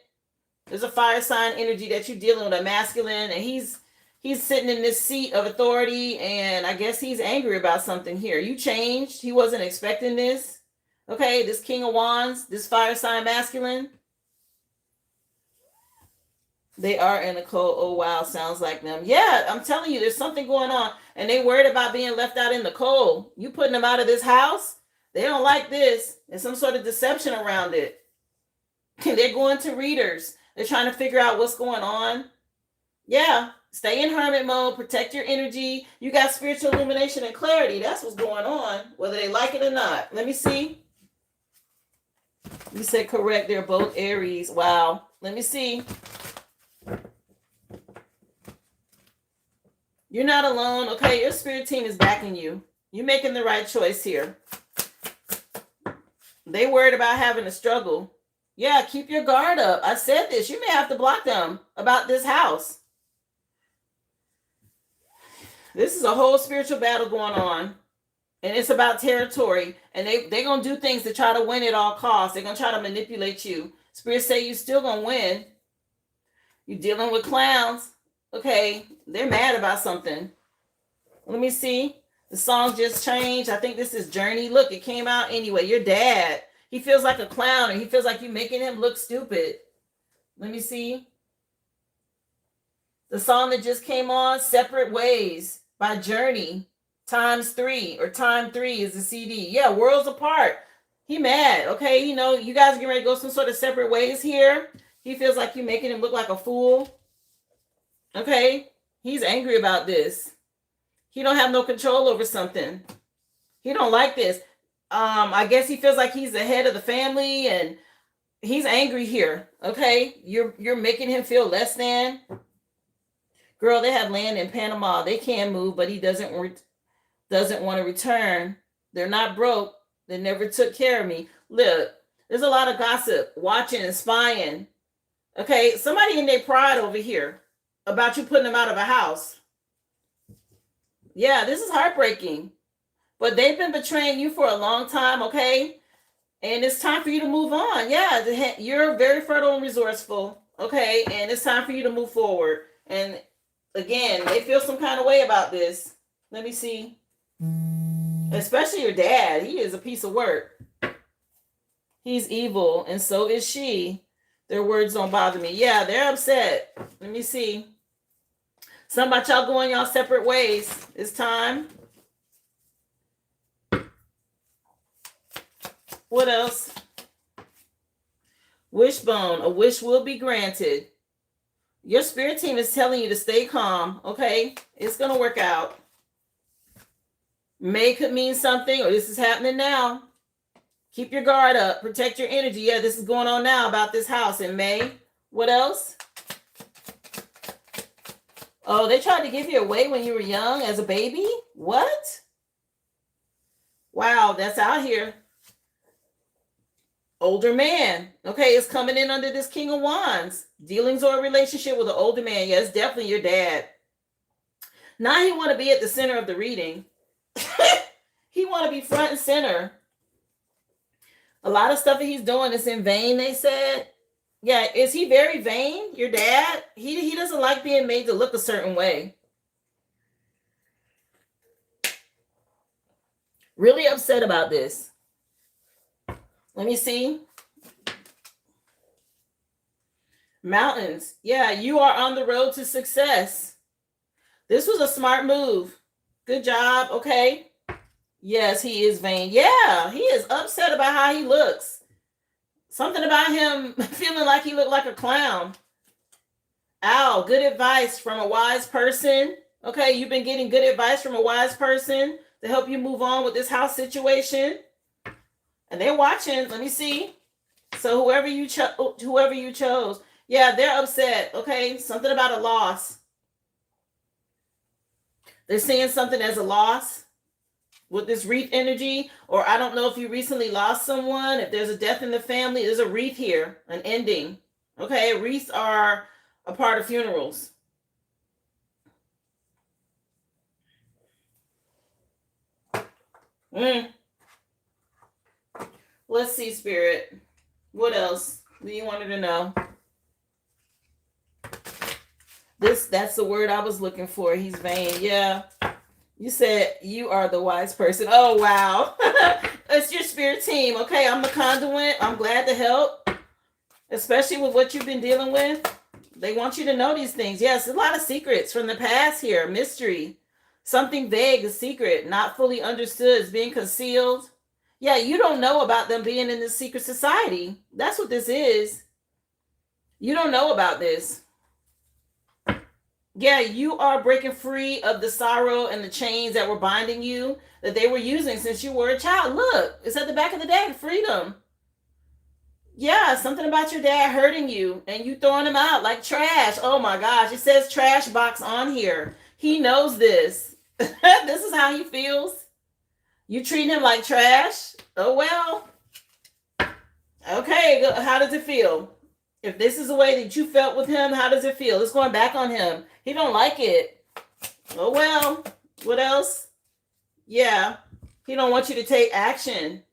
There's a fire sign energy that you're dealing with, a masculine, and he's sitting in this seat of authority, and I guess he's angry about something here. You changed. He wasn't expecting this. Okay, this King of Wands, this fire sign masculine. They are in a cult. Oh, wow, sounds like them. Yeah, I'm telling you, there's something going on, and they worried about being left out in the cold. You putting them out of this house? They don't like this. There's some sort of deception around it. They're going to readers. They're trying to figure out what's going on. Yeah, stay in hermit mode, protect your energy. You got spiritual illumination and clarity. That's what's going on, whether they like it or not. Let me see. You said correct. They're both Aries. Wow. Let me see. You're not alone. Okay, your spirit team is backing you. You're making the right choice here. They worried about having a struggle. Yeah, keep your guard up. I said this. You may have to block them about this house. This is a whole spiritual battle going on. And it's about territory. And they're going to do things to try to win at all costs. They're going to try to manipulate you. Spirits say you're still going to win. You're dealing with clowns. Okay, they're mad about something. Let me see. The song just changed. I think this is Journey. Look, it came out anyway. Your dad. He feels like a clown, and he feels like you're making him look stupid. Let me see. The song that just came on, Separate Ways by Journey, ×3, or Time 3 is the CD. Yeah, Worlds Apart. He mad, okay? You know, you guys are getting ready to go some sort of separate ways here. He feels like you're making him look like a fool. Okay? He's angry about this. He don't have no control over something. He don't like this. I guess he feels like he's the head of the family, and he's angry here. Okay, you're making him feel less than. Girl, they have land in Panama. They can move, but he doesn't want to return. They're not broke. They never took care of me. Look, there's a lot of gossip, watching and spying. Okay, somebody in their pride over here about you putting them out of a house. Yeah, this is heartbreaking. But they've been betraying you for a long time, okay? And it's time for you to move on. Yeah, you're very fertile and resourceful, okay? And it's time for you to move forward. And again, they feel some kind of way about this. Let me see. Especially your dad. He is a piece of work. He's evil, and so is she. Their words don't bother me. Yeah, they're upset. Let me see. Something about y'all going y'all separate ways. It's time. What else? Wishbone. A wish will be granted. Your spirit team is telling you to stay calm, okay? It's going to work out. May could mean something, or this is happening now. Keep your guard up. Protect your energy. Yeah, this is going on now about this house in May. What else? Oh, they tried to give you away when you were young as a baby? What? Wow, that's out here. Older man. Okay, it's coming in under this King of Wands. Dealings or a relationship with an older man. Yeah, it's definitely your dad. Now he want to be at the center of the reading. He want to be front and center. A lot of stuff that he's doing is in vain, they said. Yeah, is he very vain, your dad? He doesn't like being made to look a certain way. Really upset about this. Let me see. Mountains. Yeah, you are on the road to success. This was a smart move. Good job. Okay. Yes, he is vain. Yeah, he is upset about how he looks. Something about him feeling like he looked like a clown. Ow, good advice from a wise person. Okay, you've been getting good advice from a wise person to help you move on with this house situation. And they're watching. Let me see. So whoever you chose. Yeah, they're upset. Okay, something about a loss. They're seeing something as a loss. with this wreath energy, or I don't know if you recently lost someone, if there's a death in the family, there's a wreath here, an ending. Okay, wreaths are a part of funerals. Let's see, Spirit. What else do you want her to know? That's the word I was looking for. He's vain. Yeah. You said you are the wise person. Oh, wow. It's your spirit team. Okay, I'm the conduit. I'm glad to help, especially with what you've been dealing with. They want you to know these things. Yes, a lot of secrets from the past here. Mystery. Something vague, a secret, not fully understood, is being concealed. Yeah, you don't know about them being in this secret society. That's what this is. You don't know about this. Yeah, you are breaking free of the sorrow and the chains that were binding you, that they were using since you were a child. Look, it's at the back of the deck, freedom. Yeah, something about your dad hurting you and you throwing him out like trash. Oh my gosh, it says trash box on here. He knows this. This is how he feels. You treat him like trash? Oh well. Okay, how does it feel? If this is the way that you felt with him, how does it feel? It's going back on him. He don't like it. Oh well. What else? Yeah. He don't want you to take action.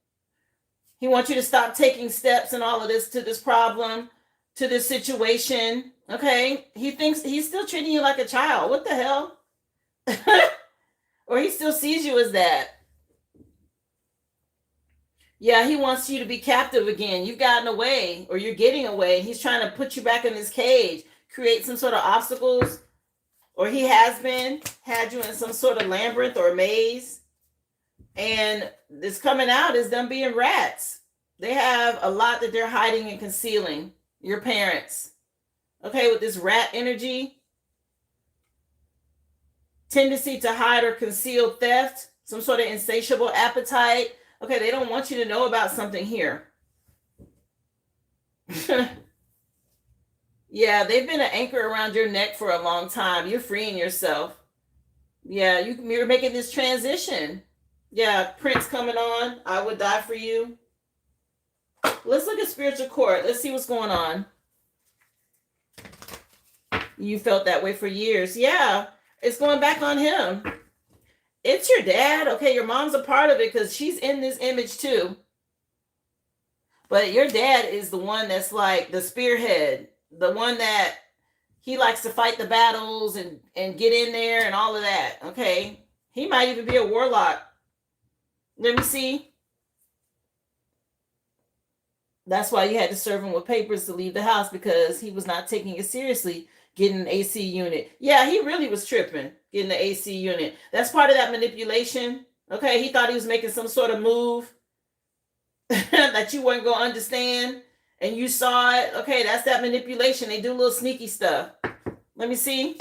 He wants you to stop taking steps and all of this to this problem, to this situation. Okay? He thinks he's still treating you like a child. What the hell? Or he still sees you as that. Yeah, he wants you to be captive again. You've gotten away, or you're getting away. He's trying to put you back in this cage, create some sort of obstacles, or he has had you in some sort of labyrinth or maze. And this coming out is them being rats. They have a lot that they're hiding and concealing. Your parents. Okay, with this rat energy, tendency to hide or conceal theft, some sort of insatiable appetite. Okay, they don't want you to know about something here. Yeah, they've been an anchor around your neck for a long time. You're freeing yourself. Yeah, you're making this transition. Yeah, Prince coming on. I would die for you. Let's look at spiritual court. Let's see what's going on. You felt that way for years. Yeah, it's going back on him. It's your dad. Okay, your mom's a part of it because she's in this image too. But your dad is the one that's like the spearhead, the one that he likes to fight the battles and get in there and all of that. Okay, he might even be a warlock. Let me see. That's why you had to serve him with papers to leave the house, because he was not taking it seriously, getting an AC unit. Yeah, he really was tripping, getting the AC unit. That's part of that manipulation. Okay, he thought he was making some sort of move that you weren't going to understand, and you saw it. Okay, that's that manipulation. They do a little sneaky stuff. Let me see.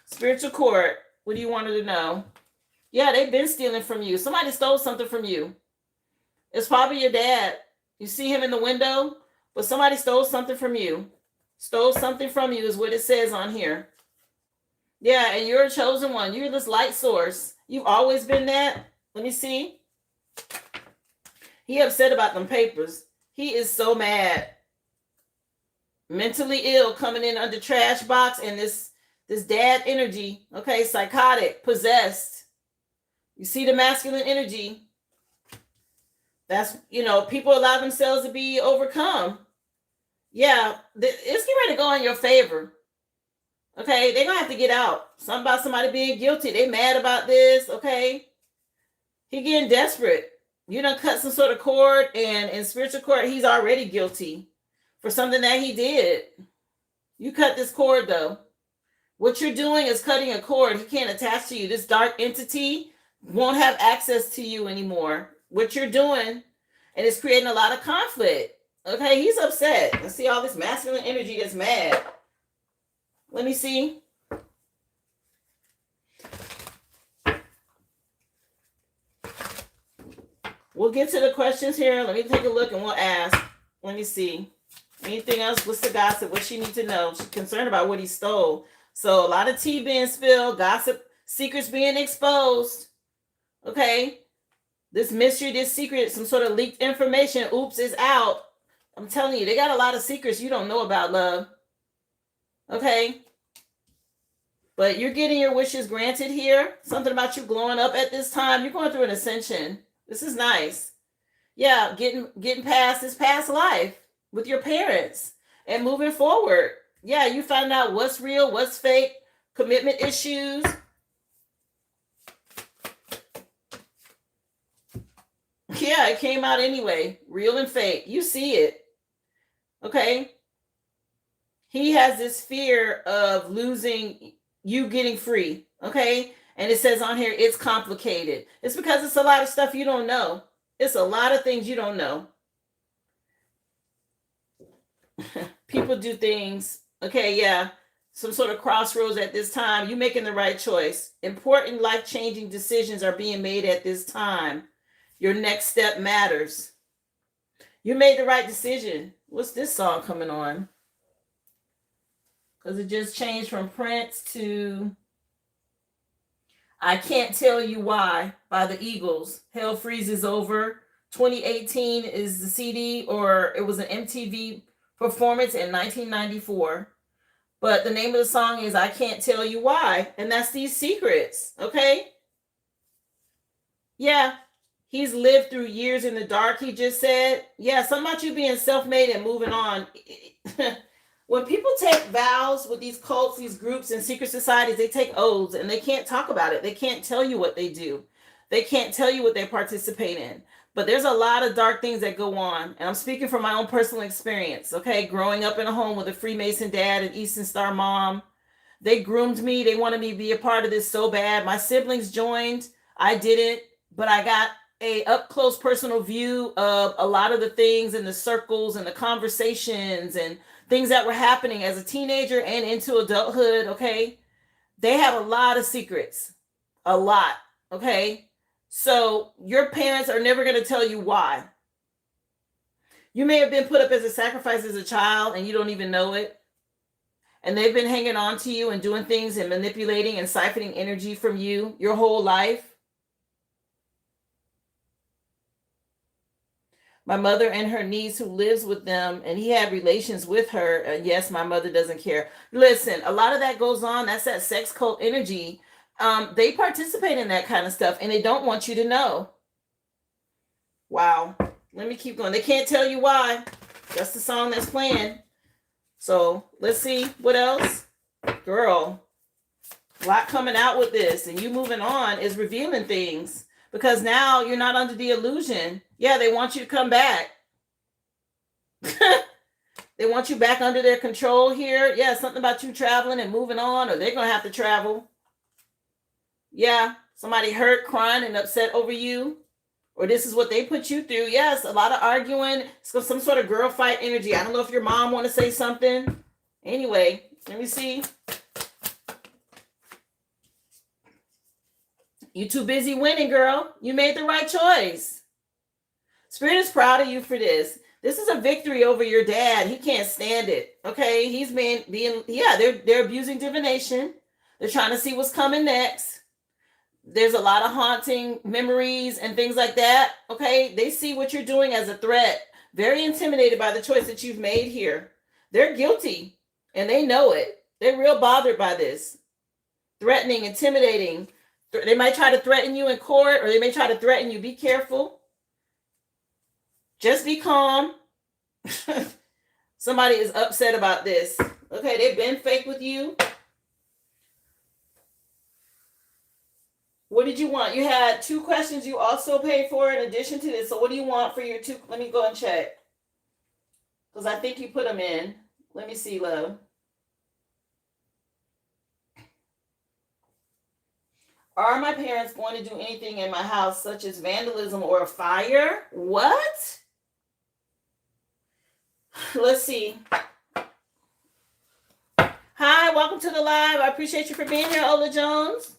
Spiritual court. What do you want her to know? Yeah, they've been stealing from you. Somebody stole something from you. It's probably your dad. You see him in the window, but somebody stole something from you. Stole something from you is what it says on here. Yeah, and you're a chosen one. You're this light source. You've always been that. Let me see. He upset about them papers. He is so mad. Mentally ill, coming in under trash box, and this dad energy. Okay, psychotic, possessed. You see the masculine energy. That's, people allow themselves to be overcome. Yeah, it's getting ready to go in your favor. Okay, they're going to have to get out. Something about somebody being guilty. They mad about this, okay? He getting desperate. You done cut some sort of cord, and in spiritual court, he's already guilty for something that he did. You cut this cord, though. What you're doing is cutting a cord. He can't attach to you. This dark entity won't have access to you anymore. What you're doing, and it's creating a lot of conflict. Okay, he's upset. Let's see all this masculine energy that's mad. Let me see. We'll get to the questions here. Let me take a look and we'll ask. Let me see. Anything else? What's the gossip? What she needs to know? She's concerned about what he stole. So a lot of tea being spilled, gossip, secrets being exposed. Okay? This mystery, this secret, some sort of leaked information, oops, is out. I'm telling you, they got a lot of secrets you don't know about, love. Okay? But you're getting your wishes granted here. Something about you glowing up at this time. You're going through an ascension. This is nice. Yeah, getting past this past life with your parents and moving forward. Yeah, you find out what's real, what's fake, commitment issues. Yeah, it came out anyway. Real and fake. You see it. Okay? He has this fear of losing you, getting free. Okay? And it says on here, it's complicated. It's because it's a lot of stuff you don't know. It's a lot of things you don't know. People do things. Okay, yeah. Some sort of crossroads at this time. You're making the right choice. Important life-changing decisions are being made at this time. Your next step matters. You made the right decision. What's this song coming on? Because it just changed from Prince to I Can't Tell You Why by the Eagles. Hell Freezes Over. 2018 is the CD, or it was an MTV performance in 1994. But the name of the song is I Can't Tell You Why. And that's these secrets. Okay? Yeah. He's lived through years in the dark, he just said. Yeah, something about you being self-made and moving on. When people take vows with these cults, these groups and secret societies, they take oaths and they can't talk about it. They can't tell you what they do. They can't tell you what they participate in. But there's a lot of dark things that go on. And I'm speaking from my own personal experience, okay? Growing up in a home with a Freemason dad and Eastern Star mom. They groomed me. They wanted me to be a part of this so bad. My siblings joined. I didn't. But I got a up close personal view of a lot of the things in the circles and the conversations and things that were happening as a teenager and into adulthood. Okay. They have a lot of secrets, a lot. Okay. So your parents are never going to tell you why. You may have been put up as a sacrifice as a child and you don't even know it. And they've been hanging on to you and doing things and manipulating and siphoning energy from you your whole life. My mother and her niece who lives with them, and he had relations with her. And yes, my mother doesn't care. Listen, a lot of that goes on. That's that sex cult energy. They participate in that kind of stuff, and they don't want you to know. Wow. Let me keep going. They can't tell you why. That's the song that's playing. So let's see what else. Girl, a lot coming out with this, and you moving on is revealing things. Because now you're not under the illusion. Yeah, they want you to come back. They want you back under their control here. Yeah, something about you traveling and moving on, or they're going to have to travel. Yeah, somebody hurt, crying, and upset over you. Or this is what they put you through. Yes, a lot of arguing. Some sort of girl fight energy. I don't know if your mom want to say something. Anyway, let me see. You too busy winning, girl. You made the right choice. Spirit is proud of you for this. This is a victory over your dad. He can't stand it. Okay, he's being they're abusing divination. They're trying to see what's coming next. There's a lot of haunting memories and things like that. Okay, they see what you're doing as a threat. Very intimidated by the choice that you've made here. They're guilty and they know it. They're real bothered by this. Threatening, intimidating. They might try to threaten you in court, or they may try to threaten you. Be careful. Just be calm. Somebody is upset about this. Okay, they've been fake with you. What did you want? You had 2 questions you also paid for in addition to this. So what do you want for your 2? Let me go and check. Because I think you put them in. Let me see, love. Are my parents going to do anything in my house, such as vandalism or a fire? What? Let's see. Hi, welcome to the live. I appreciate you for being here, Ola Jones.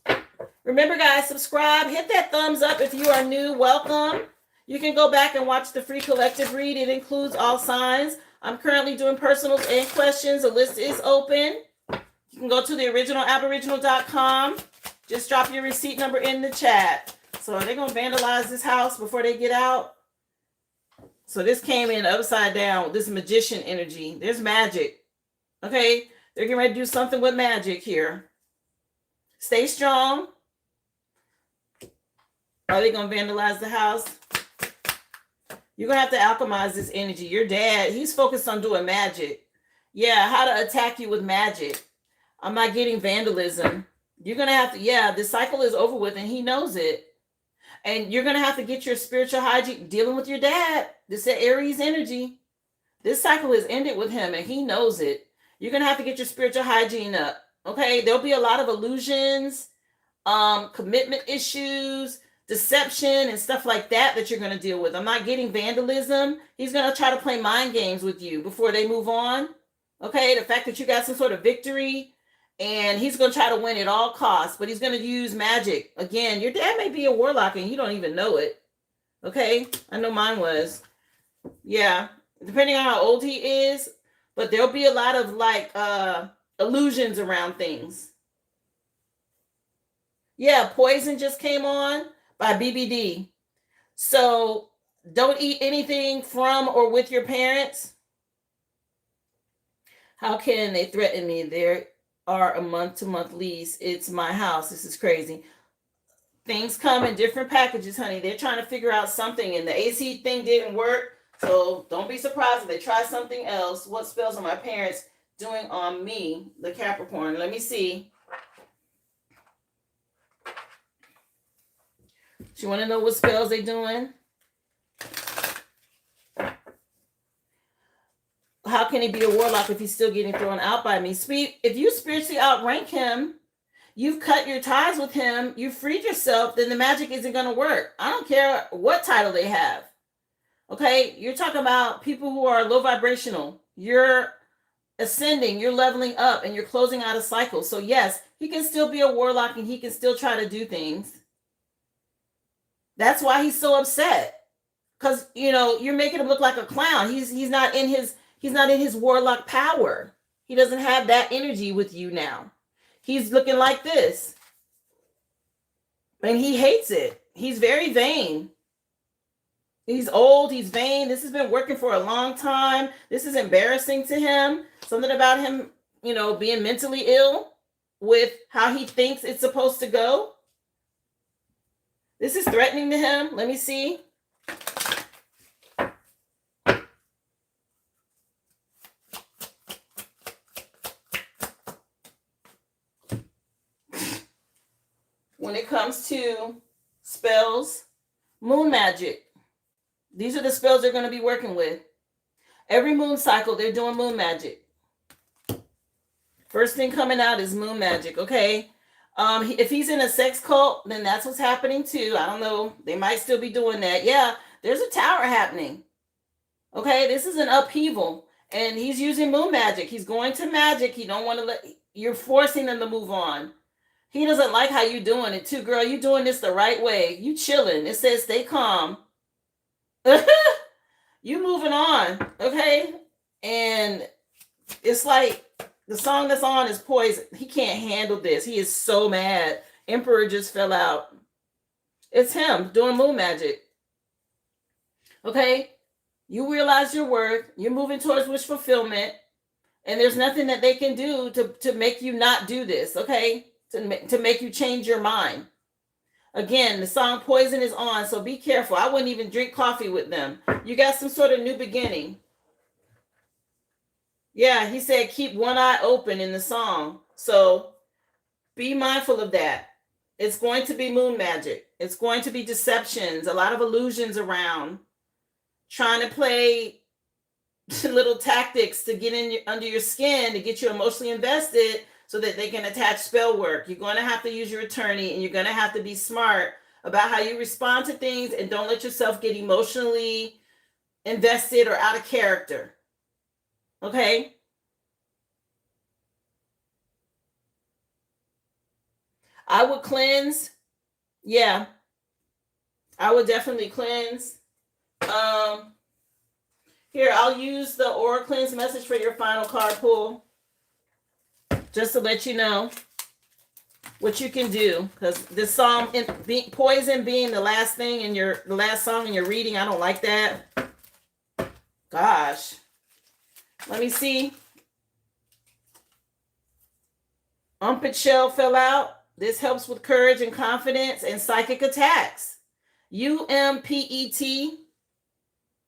Remember, guys, subscribe. Hit that thumbs up if you are new. Welcome. You can go back and watch the free collective read. It includes all signs. I'm currently doing personals and questions. The list is open. You can go to the original Aboriginal.com. Just drop your receipt number in the chat. So are they going to vandalize this house before they get out? So this came in upside down with this magician energy. There's magic. Okay? They're getting ready to do something with magic here. Stay strong. Are they going to vandalize the house? You're going to have to alchemize this energy. Your dad, he's focused on doing magic. Yeah, how to attack you with magic. I'm not getting vandalism. You're going to have to, yeah, the cycle is over with and he knows it. And you're going to have to get your spiritual hygiene dealing with your dad. This is Aries energy. This cycle is ended with him and he knows it. You're going to have to get your spiritual hygiene up. Okay? There'll be a lot of illusions, commitment issues, deception and stuff like that you're going to deal with. I'm not getting vandalism. He's going to try to play mind games with you before they move on. Okay? The fact that you got some sort of victory and he's going to try to win at all costs, but he's going to use magic. Again, your dad may be a warlock and you don't even know it. Okay? I know mine was. Yeah. Depending on how old he is, but there'll be a lot of like illusions around things. Yeah, Poison just came on by BBD. So don't eat anything from or with your parents. How can they threaten me? There are a month-to-month lease. It's my house. This is crazy. Things come in different packages, honey. They're trying to figure out something, and the AC thing didn't work. So don't be surprised if they try something else. What spells are my parents doing on me, the Capricorn? Let me see. You want to know what spells they're doing? How can he be a warlock if he's still getting thrown out by me? If you spiritually outrank him, you've cut your ties with him, you've freed yourself, then the magic isn't going to work. I don't care what title they have. Okay? You're talking about people who are low vibrational. You're ascending, you're leveling up, and you're closing out a cycle. So yes, he can still be a warlock and he can still try to do things. That's why he's so upset. Because, you're making him look like a clown. He's not in his warlock power. He doesn't have that energy with you now. He's looking like this. And he hates it. He's very vain. He's old. He's vain. This has been working for a long time. This is embarrassing to him. Something about him, being mentally ill with how he thinks it's supposed to go. This is threatening to him. Let me see. When it comes to spells, moon magic. These are the spells they're going to be working with. Every moon cycle, they're doing moon magic. First thing coming out is moon magic, okay? If he's in a sex cult, then that's what's happening too. I don't know. They might still be doing that. Yeah, there's a tower happening. Okay, this is an upheaval. And he's using moon magic. He's going to magic. He don't want to you're forcing him to move on. He doesn't like how you doing it too, girl. You doing this the right way. You chilling. It says stay calm. You moving on, okay? And it's like the song that's on is Poison. He can't handle this. He is so mad. Emperor just fell out. It's him doing moon magic. Okay? You realize your worth. You're moving towards wish fulfillment. And there's nothing that they can do to make you not do this, okay? To make you change your mind. Again, the song Poison is on, so be careful. I wouldn't even drink coffee with them. You got some sort of new beginning. Yeah, he said keep one eye open in the song. So be mindful of that. It's going to be moon magic. It's going to be deceptions, a lot of illusions around. Trying to play little tactics to get under your skin, to get you emotionally invested so that they can attach spell work. You're going to have to use your attorney and you're going to have to be smart about how you respond to things and don't let yourself get emotionally invested or out of character. Okay? I would cleanse. Yeah. I would definitely cleanse. Here, I'll use the Aura Cleanse message for your final card pull. Just to let you know. what you can do, because this song, poison being the last thing in the last song in your reading, I don't like that. Gosh, let me see. Umpet shell fell out. This helps with courage and confidence and psychic attacks. UMPET.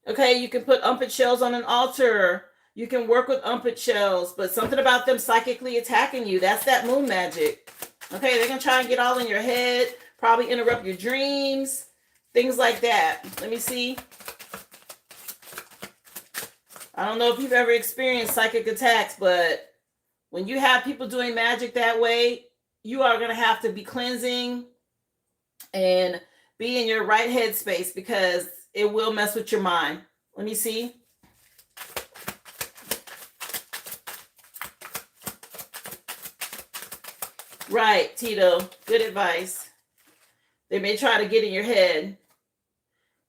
Okay, you can put umpet shells on an altar. You can work with umpet shells, but something about them psychically attacking you, that's that moon magic. Okay, they're going to try and get all in your head, probably interrupt your dreams, things like that. Let me see. I don't know if you've ever experienced psychic attacks, but when you have people doing magic that way, you are going to have to be cleansing and be in your right headspace, because it will mess with your mind. Let me see. Right, Tito. Good advice. They may try to get in your head.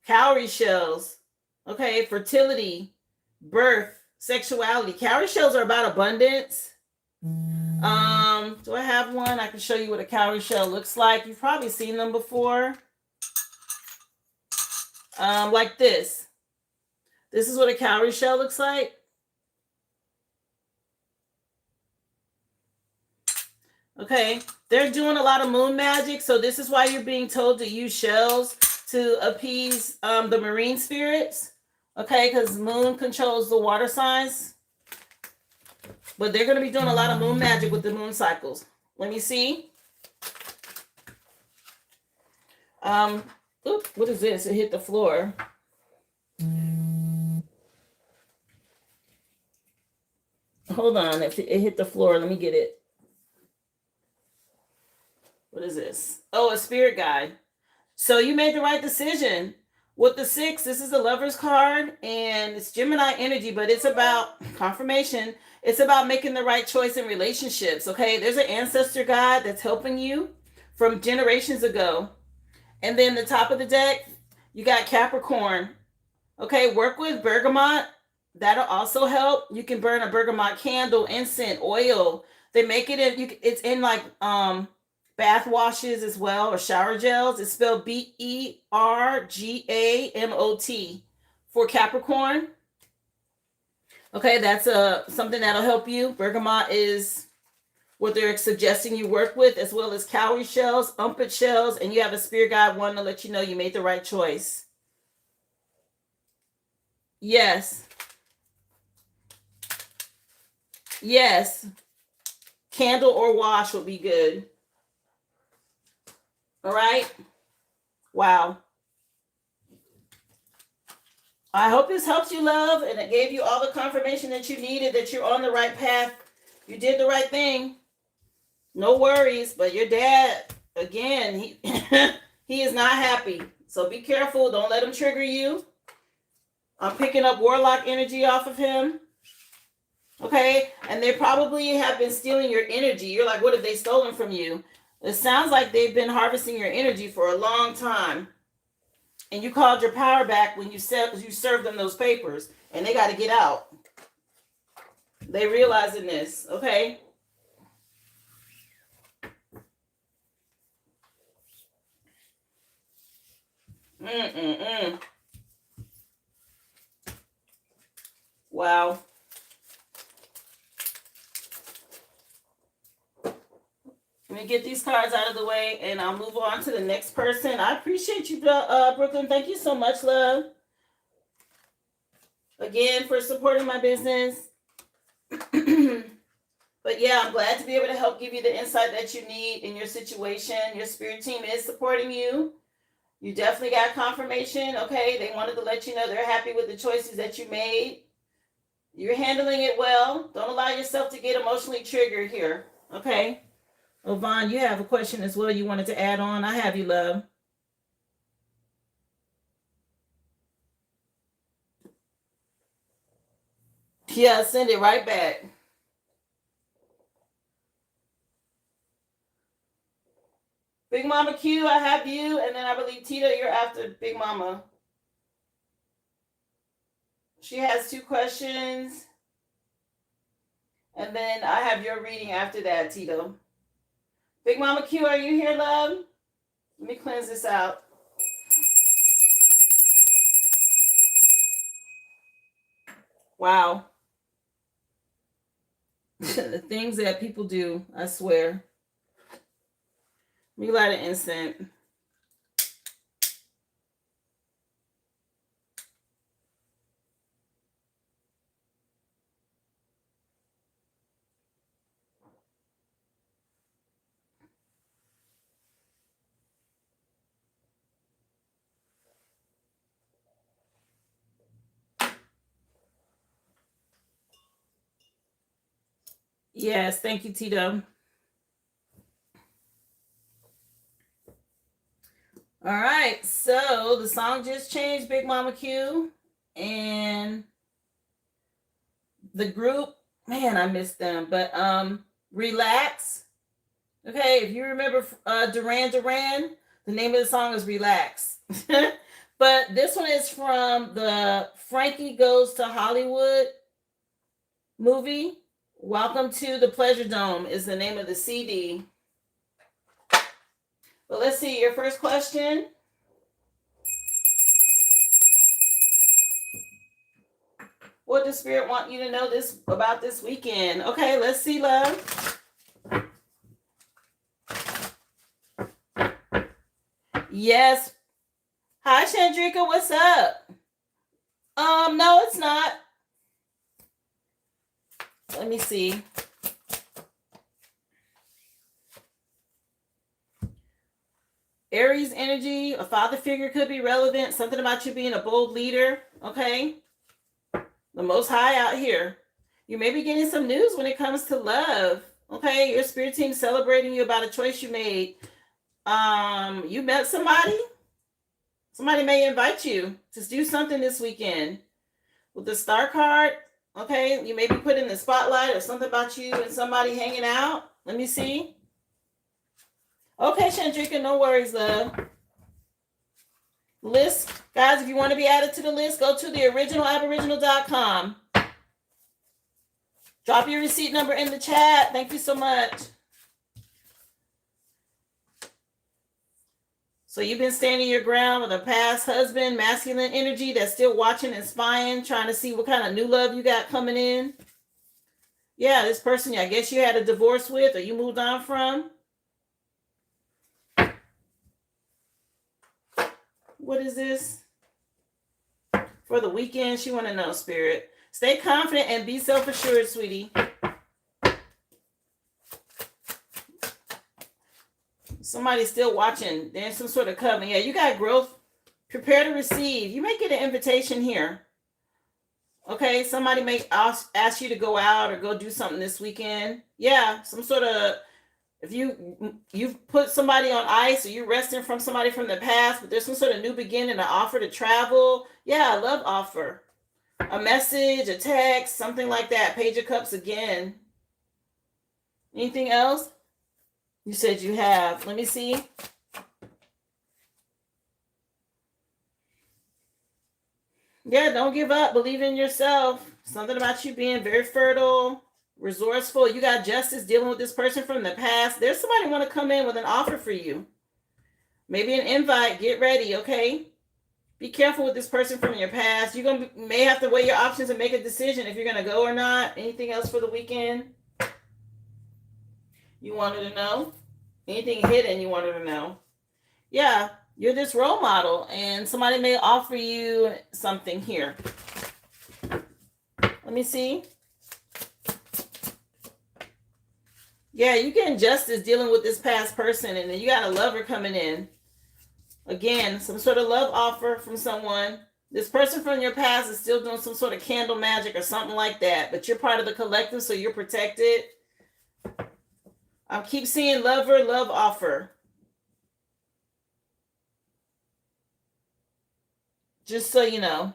Cowrie shells. Okay, fertility, birth, sexuality. Cowrie shells are about abundance. Do I have one? I can show you what a cowrie shell looks like. You've probably seen them before. Like this. This is what a cowrie shell looks like. Okay, they're doing a lot of moon magic, so this is why you're being told to use shells to appease the marine spirits. Okay, because moon controls the water signs. But they're going to be doing a lot of moon magic with the moon cycles. Let me see. What is this? It hit the floor. Hold on. If it hit the floor, let me get it. What is this? Oh, a spirit guide. So you made the right decision. With the 6, this is the Lover's card, and it's Gemini energy, but it's about confirmation. It's about making the right choice in relationships, okay? There's an ancestor guide that's helping you from generations ago. And then the top of the deck, you got Capricorn. Okay, work with bergamot. That'll also help. You can burn a bergamot candle, incense, oil. They make it in, it's in like bath washes as well, or shower gels. It's spelled BERGAMOT for Capricorn. Okay, that's something that'll help you. Bergamot is what they're suggesting you work with, as well as cowrie shells, umpet shells, and you have a spirit guide wanting to let you know you made the right choice. Yes. Yes. Candle or wash would be good. All right. Wow. I hope this helps you, love, and it gave you all the confirmation that you needed, that you're on the right path. You did the right thing. No worries, but your dad, again, he is not happy. So be careful. Don't let him trigger you. I'm picking up warlock energy off of him. Okay? And they probably have been stealing your energy. You're like, what have they stolen from you? It sounds like they've been harvesting your energy for a long time. And you called your power back when you served them those papers. And they got to get out. They realizing this, okay? Wow. Let me get these cards out of the way, and I'll move on to the next person. I appreciate you, Brooklyn. Thank you so much, love. Again, for supporting my business. But yeah, I'm glad to be able to help give you the insight that you need in your situation. Your spirit team is supporting you. You definitely got confirmation, okay? They wanted to let you know they're happy with the choices that you made. You're handling it well. Don't allow yourself to get emotionally triggered here, okay? Yvonne, you have a question as well you wanted to add on. I have you, love. Yeah, send it right back. Big Mama Q, I have you, and then I believe Tita, you're after Big Mama. She has 2 questions. And then I have your reading after that, Tito. Big Mama Q, are you here, love? Let me cleanse this out. Wow. The things that people do, I swear. Let me light an incense. Yes, thank you, Tito. All right, so the song just changed, Big Mama Q, and the group, man, I missed them, but Relax. Okay, if you remember Duran Duran, the name of the song is Relax. But this one is from the Frankie Goes to Hollywood movie. Welcome to the Pleasure Dome is the name of the CD. But let's see, your first question. What does Spirit want you to know this about this weekend? Okay, let's see, love. Yes. Hi, Chandrika, what's up? No, it's not. Let me see. Aries energy, a father figure could be relevant. Something about you being a bold leader. Okay. The Most High out here. You may be getting some news when it comes to love. Okay. Your spirit team celebrating you about a choice you made. You met somebody. Somebody may invite you to do something this weekend. With the star card, okay, you may be put in the spotlight or something about you and somebody hanging out. Let me see. Okay, Chandrika, no worries, love. List, guys, if you want to be added to the list, go to theoriginalaboriginal.com. Drop your receipt number in the chat. Thank you so much. So you've been standing your ground with a past husband, masculine energy that's still watching and spying, trying to see what kind of new love you got coming in. Yeah, this person, I guess you had a divorce with or you moved on from. What is this? For the weekend, she want to know, Spirit. Stay confident and be self-assured, sweetie. Somebody's still watching. There's some sort of covenant. Yeah, you got growth. Prepare to receive. You may get an invitation here. Okay, somebody may ask you to go out or go do something this weekend. Yeah, some sort of, if you've put somebody on ice or you're resting from somebody from the past, but there's some sort of new beginning, an offer to travel. Yeah, love offer. A message, a text, something like that. Page of Cups again. Anything else? You said you have. Let me see. Yeah, don't give up. Believe in yourself. Something about you being very fertile, resourceful. You got justice dealing with this person from the past. There's somebody want to come in with an offer for you. Maybe an invite. Get ready, okay? Be careful with this person from your past. You may have to weigh your options and make a decision if you're going to go or not. Anything else for the weekend? You wanted to know? Anything hidden you wanted to know? Yeah, you're this role model and somebody may offer you something here. Let me see. Yeah, you're getting justice dealing with this past person and then you got a lover coming in. Again, some sort of love offer from someone. This person from your past is still doing some sort of candle magic or something like that, but you're part of the collective, so you're protected. I keep seeing lover, love offer. Just so you know.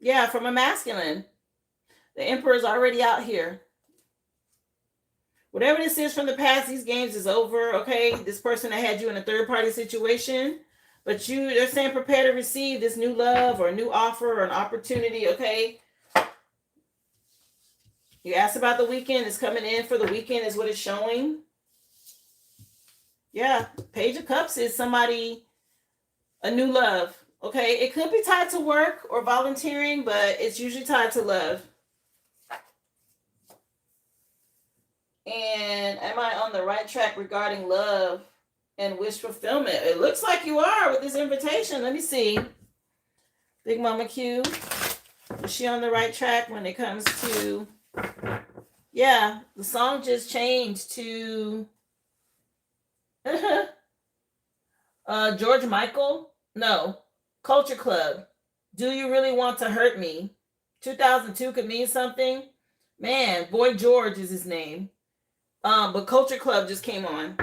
Yeah, from a masculine. The Emperor's already out here. Whatever this is from the past, these games is over, okay? This person that had you in a third-party situation, but they're saying prepare to receive this new love or a new offer or an opportunity, okay? You asked about the weekend. It's coming in for the weekend is what it's showing. Yeah, Page of Cups is somebody, a new love. Okay, it could be tied to work or volunteering, but it's usually tied to love. And am I on the right track regarding love and wish fulfillment? It looks like you are with this invitation. Let me see. Big Mama Q, is she on the right track when it comes to... Yeah, the song just changed to George Michael. No, Culture Club. Do you really want to hurt me? 2002 could mean something. Man, Boy George is his name. But Culture Club just came on.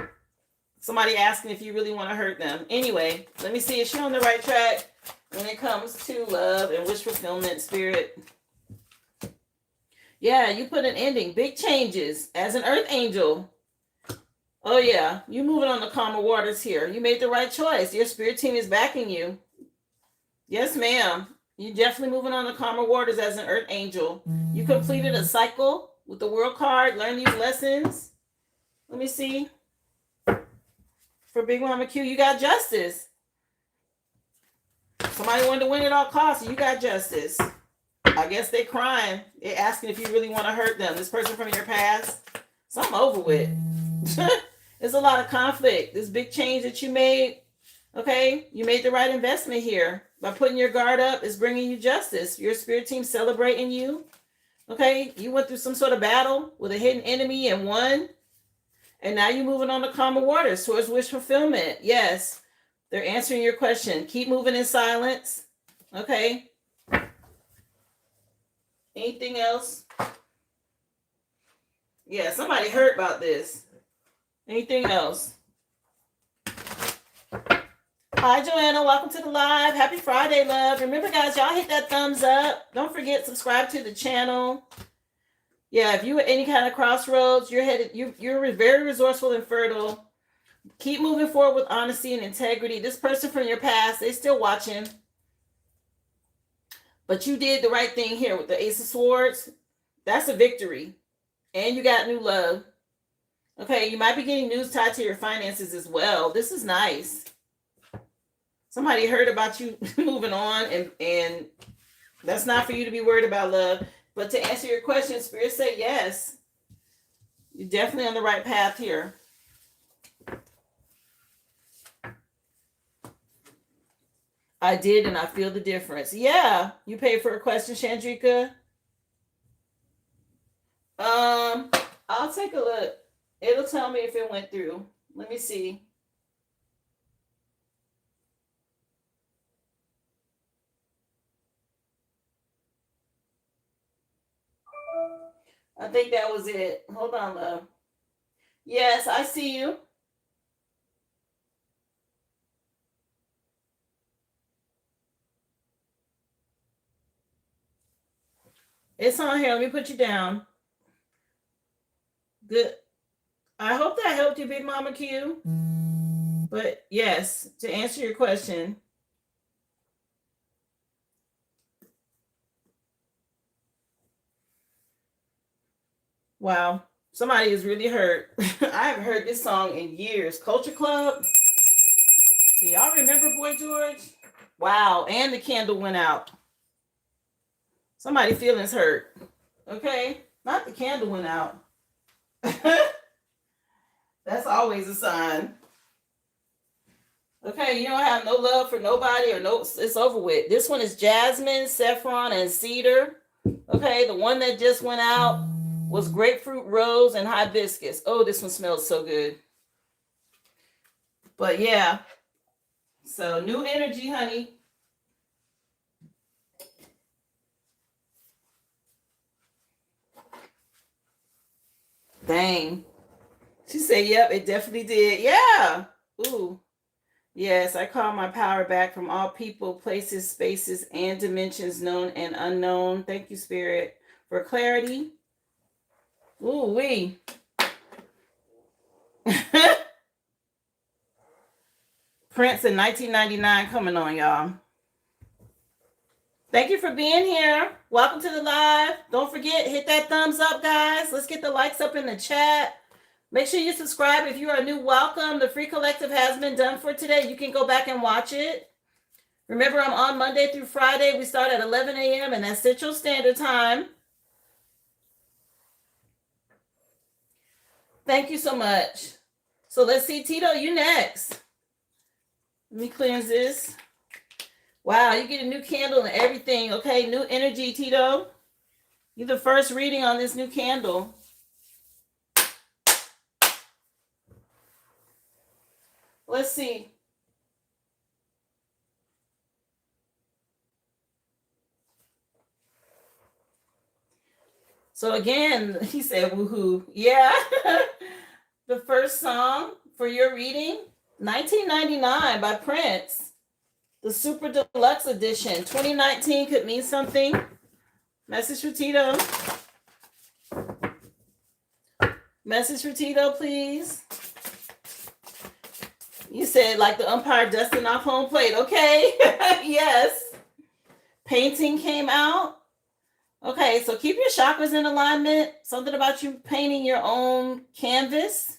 Somebody asking if you really want to hurt them. Anyway, let me see. Is she on the right track when it comes to love and wish fulfillment, spirit? Yeah, you put an ending. Big changes as an earth angel. Oh, yeah. You moving on the calmer waters here. You made the right choice. Your spirit team is backing you. Yes, ma'am. You definitely moving on the calmer waters as an earth angel. You completed a cycle with the world card. Learn these lessons. Let me see. For Big Mama Q, you got justice. Somebody wanted to win at all costs. You got justice. I guess they crying. They're asking if you really want to hurt them. This person from your past. Something over with. There's a lot of conflict. This big change that you made. Okay, you made the right investment here. By putting your guard up, is bringing you justice. Your spirit team celebrating you. Okay, you went through some sort of battle with a hidden enemy and won. And now you're moving on to calmer waters towards wish fulfillment. Yes, they're answering your question. Keep moving in silence. Okay. Anything else? Yeah, somebody hurt about this. Anything else? Hi, Joanna. Welcome to the live. Happy Friday, love. Remember, guys, y'all hit that thumbs up. Don't forget, subscribe to the channel. Yeah, if you at any kind of crossroads, you're headed, you're very resourceful and fertile. Keep moving forward with honesty and integrity. This person from your past, they still watching. But you did the right thing here with the Ace of Swords. That's a victory. And you got new love. Okay, you might be getting news tied to your finances as well. This is nice. Somebody heard about you moving on, and that's not for you to be worried about, love. But to answer your question, Spirit said yes. You're definitely on the right path here. I did, and I feel the difference. Yeah, you paid for a question, Chandrika. I'll take a look. It'll tell me if it went through. Let me see. I think that was it. Hold on, love. Yes, I see you. It's on here. Let me put you down. Good. I hope that helped you, Big Mama Q. But yes, to answer your question. Wow. Somebody is really hurt. I haven't heard this song in years. Culture Club. Do y'all remember Boy George? Wow. And the candle went out. Somebody feelings hurt. Okay. Not the candle went out. That's always a sign. Okay, you don't have no love for nobody or no, it's over with. This one is jasmine, saffron, and cedar. Okay, the one that just went out was grapefruit, rose, and hibiscus. Oh, this one smells so good. But yeah, so new energy, honey. Dang. She said, yep, it definitely did. Yeah. Ooh. Yes, I call my power back from all people, places, spaces, and dimensions known and unknown. Thank you, Spirit, for clarity. Ooh, wee. Prince in 1999 coming on, y'all. Thank you for being here. Welcome to the live. Don't forget, hit that thumbs up, guys. Let's get the likes up in the chat. Make sure you subscribe. If you are new, welcome. The free collective has been done for today. You can go back and watch it. Remember, I'm on Monday through Friday. We start at 11 a.m. and that's Central Standard Time. Thank you so much. So let's see, Tito, you next. Let me cleanse this. Wow, you get a new candle and everything. Okay, new energy, Tito. You're the first reading on this new candle. Let's see. So again, he said, woohoo. Yeah. The first song for your reading, 1999 by Prince. The Super Deluxe Edition. 2019 could mean something. Message for Tito. Message for Tito, please. You said like the umpire dusting off home plate. Okay. Yes. Painting came out. Okay, so keep your chakras in alignment. Something about you painting your own canvas.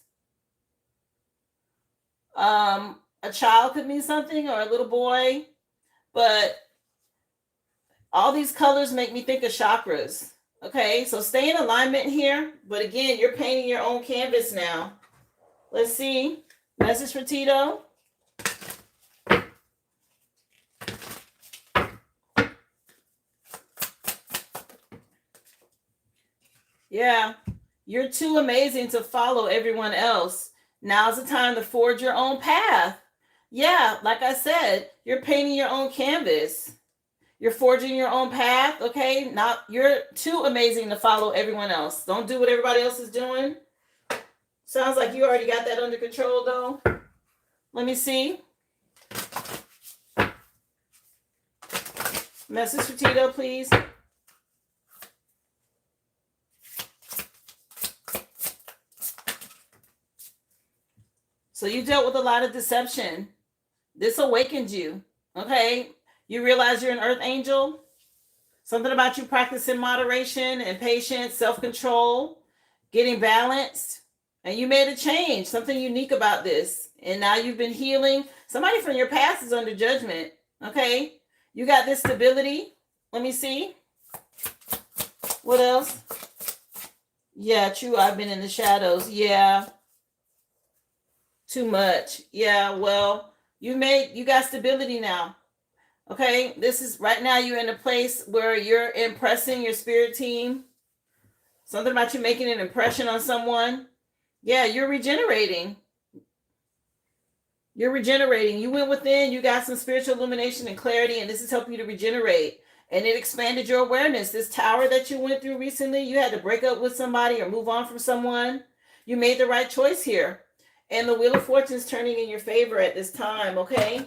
A child could mean something, or a little boy. But all these colors make me think of chakras. Okay, so stay in alignment here. But again, you're painting your own canvas now. Let's see. Message for Tito. Yeah, you're too amazing to follow everyone else. Now's the time to forge your own path. Yeah, like I said, you're painting your own canvas. You're forging your own path, okay? Now, you're too amazing to follow everyone else. Don't do what everybody else is doing. Sounds like you already got that under control, though. Let me see. Message for Tito, please. So you dealt with a lot of deception. This awakened you, okay? You realize you're an earth angel. Something about you practicing moderation and patience, self-control, getting balanced. And you made a change, something unique about this. And now you've been healing. Somebody from your past is under judgment, okay? You got this stability. Let me see. What else? Yeah, true. I've been in the shadows. Yeah. Too much. Yeah, well, you got stability now. Okay, this is right now you're in a place where you're impressing your spirit team. Something about you making an impression on someone. Yeah, you're regenerating. You're regenerating. You went within, you got some spiritual illumination and clarity, and this is helping you to regenerate. And it expanded your awareness. This tower that you went through recently, you had to break up with somebody or move on from someone. You made the right choice here. And the Wheel of Fortune is turning in your favor at this time, okay?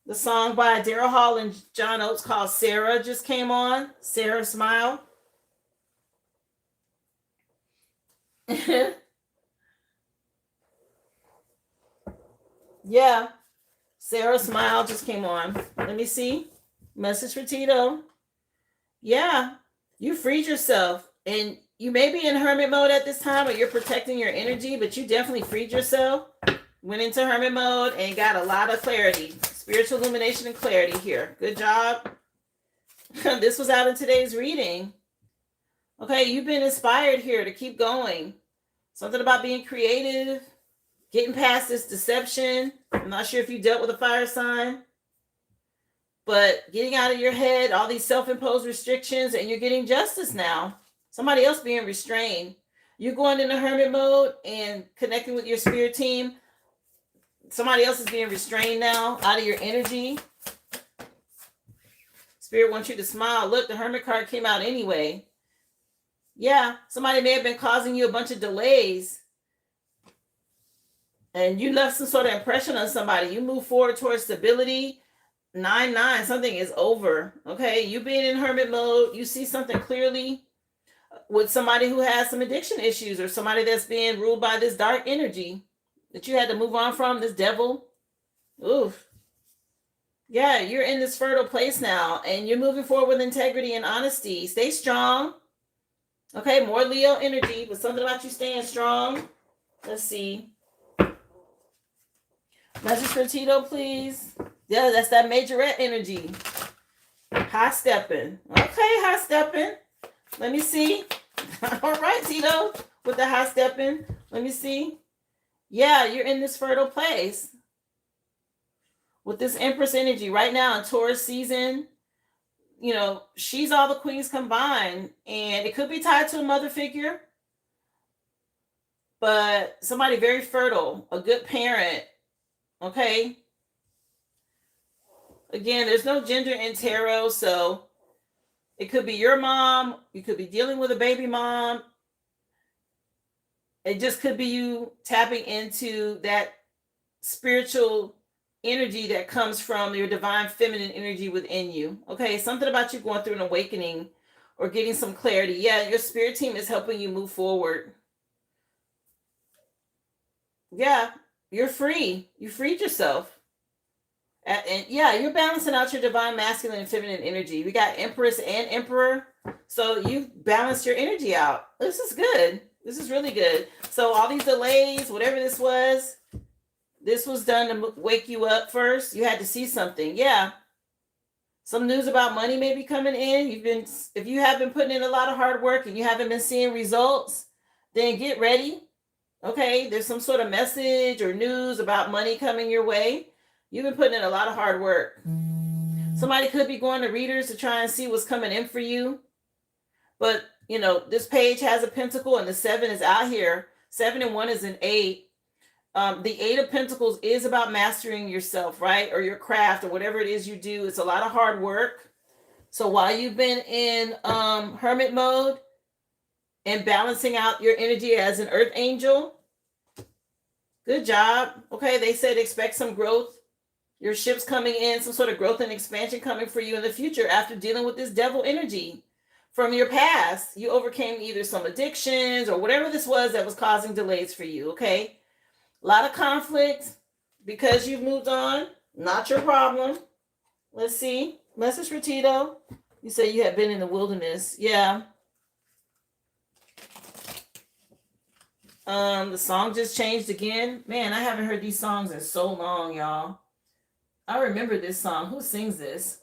The song by Daryl Hall and John Oates called Sarah just came on. Sarah Smile. Yeah. Sarah Smile just came on. Let me see. Message for Tito. Yeah. You freed yourself. And you may be in hermit mode at this time, or you're protecting your energy, but you definitely freed yourself. Went into hermit mode and got a lot of clarity. Spiritual illumination and clarity here. Good job. This was out in today's reading. Okay, you've been inspired here to keep going. Something about being creative, getting past this deception. I'm not sure if you dealt with a fire sign, but getting out of your head, all these self-imposed restrictions, and you're getting justice now. Somebody else being restrained. You're going into hermit mode and connecting with your spirit team. Somebody else is being restrained now out of your energy. Spirit wants you to smile. Look, the Hermit card came out anyway. Yeah, somebody may have been causing you a bunch of delays. And you left some sort of impression on somebody. You move forward towards stability. 9-9, something is over. Okay, you being in hermit mode, you see something clearly with somebody who has some addiction issues, or somebody that's being ruled by this dark energy that you had to move on from, this devil. Oof. Yeah, you're in this fertile place now, and you're moving forward with integrity and honesty. Stay strong. Okay, more Leo energy, but something about you staying strong. Let's see. Message for Tito, please. Yeah, that's that majorette energy. High stepping. Okay, high stepping. Let me see. All right, Tito, with the high stepping. Let me see. Yeah, you're in this fertile place with this Empress energy right now in Taurus season. You know, she's all the queens combined, and it could be tied to a mother figure, but somebody very fertile, a good parent. Okay. Again, there's no gender in tarot, so it could be your mom. You could be dealing with a baby mom. It just could be you tapping into that spiritual energy that comes from your divine feminine energy within you. Okay, something about you going through an awakening or getting some clarity. Yeah, your spirit team is helping you move forward. Yeah, you're free. You freed yourself. And yeah, you're balancing out your divine masculine and feminine energy. We got Empress and Emperor. So you balance your energy out. This is good. This is really good. So all these delays, whatever this was done to wake you up first. You had to see something. Yeah. Some news about money may be coming in. If you have been putting in a lot of hard work and you haven't been seeing results, then get ready. Okay. There's some sort of message or news about money coming your way. You've been putting in a lot of hard work. Somebody could be going to readers to try and see what's coming in for you. But, you know, this page has a pentacle and the 7 is out here. 7 and 1 is an 8. The 8 of Pentacles is about mastering yourself, right? Or your craft or whatever it is you do. It's a lot of hard work. So while you've been in hermit mode and balancing out your energy as an earth angel, good job. Okay, they said expect some growth. Your ship's coming in, some sort of growth and expansion coming for you in the future after dealing with this devil energy from your past. You overcame either some addictions or whatever this was that was causing delays for you, okay? A lot of conflict because you've moved on. Not your problem. Let's see. Message for Tito. You say you have been in the wilderness. Yeah. The song just changed again. Man, I haven't heard these songs in so long, y'all. I remember this song. Who sings this?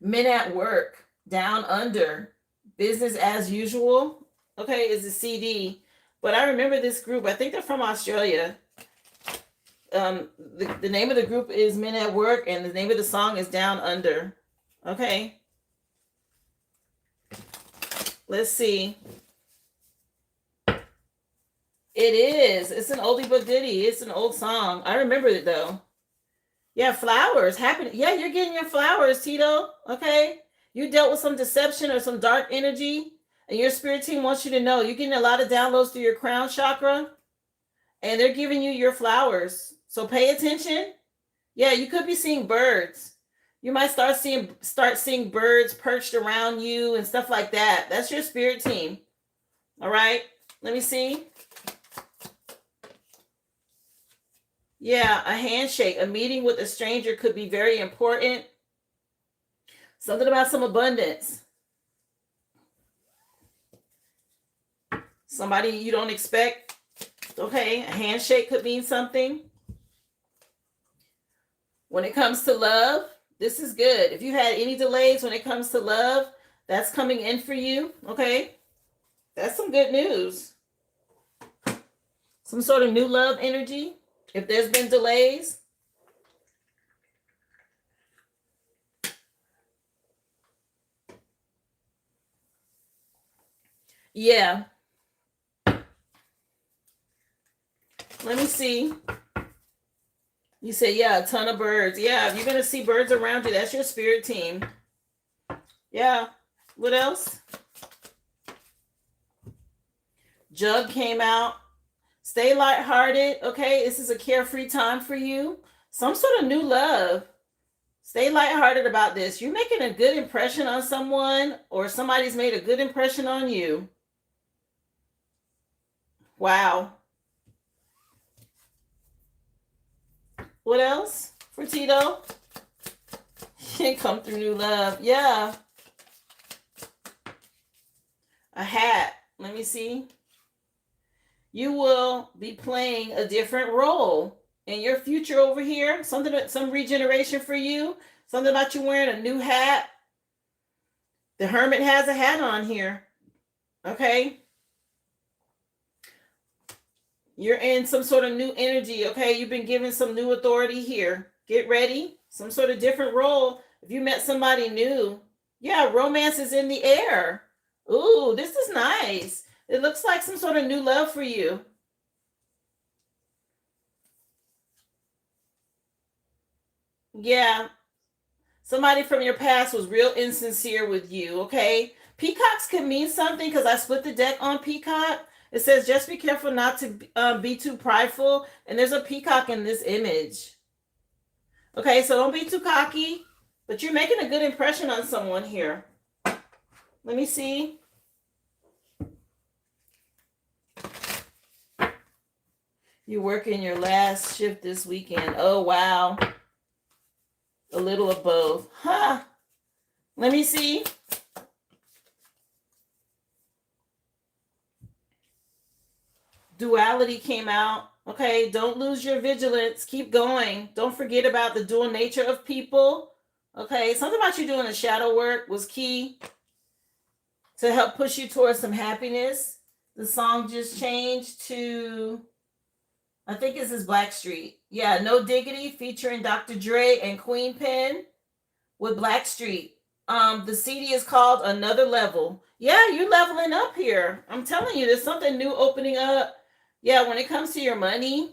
Men at Work, Down Under, Business as Usual. Okay, it's a CD. But I remember this group. I think they're from Australia. The name of the group is Men at Work, and the name of the song is Down Under. Okay. Let's see. It is. It's an oldie but goodie. It's an old song. I remember it though. Yeah, flowers happen. Yeah, you're getting your flowers, Tito. Okay. You dealt with some deception or some dark energy, and your spirit team wants you to know you're getting a lot of downloads through your crown chakra, and they're giving you your flowers. So pay attention. Yeah, you could be seeing birds. You might start seeing birds perched around you and stuff like that. That's your spirit team. All right. Let me see. Yeah, a handshake, a meeting with a stranger could be very important. Something about some abundance. Somebody you don't expect. Okay, a handshake could mean something. When it comes to love, this is good. If you had any delays when it comes to love, that's coming in for you. Okay, that's some good news. Some sort of new love energy. If there's been delays. Yeah. Let me see. You say, yeah, a ton of birds. Yeah, you're going to see birds around you. That's your spirit team. Yeah. What else? Jug came out. Stay lighthearted. Okay, this is a carefree time for you. Some sort of new love. Stay lighthearted about this. You're making a good impression on someone, or somebody's made a good impression on you. Wow. What else for Tito? Come through new love. Yeah. a hat. Let me see. You will be playing a different role in your future over here. Some regeneration for you. Something about you wearing a new hat. The Hermit has a hat on here. Okay. You're in some sort of new energy. Okay. You've been given some new authority here. Get ready. Some sort of different role. If you met somebody new, yeah, romance is in the air. Ooh, this is nice. It looks like some sort of new love for you. Yeah, somebody from your past was real insincere with you, okay? Peacocks can mean something because I split the deck on peacock. It says just be careful not to be too prideful. And there's a peacock in this image. Okay, so don't be too cocky, but you're making a good impression on someone here. Let me see. You're working your last shift this weekend. Oh, wow. A little of both. Huh. Let me see. Duality came out. Okay, don't lose your vigilance. Keep going. Don't forget about the dual nature of people. Okay, something about you doing the shadow work was key to help push you towards some happiness. The song just changed to, I think this is Blackstreet. Yeah, No Diggity featuring Dr. Dre and Queen Pen with Blackstreet. The CD is called Another Level. Yeah, you're leveling up here. I'm telling you, there's something new opening up. Yeah, when it comes to your money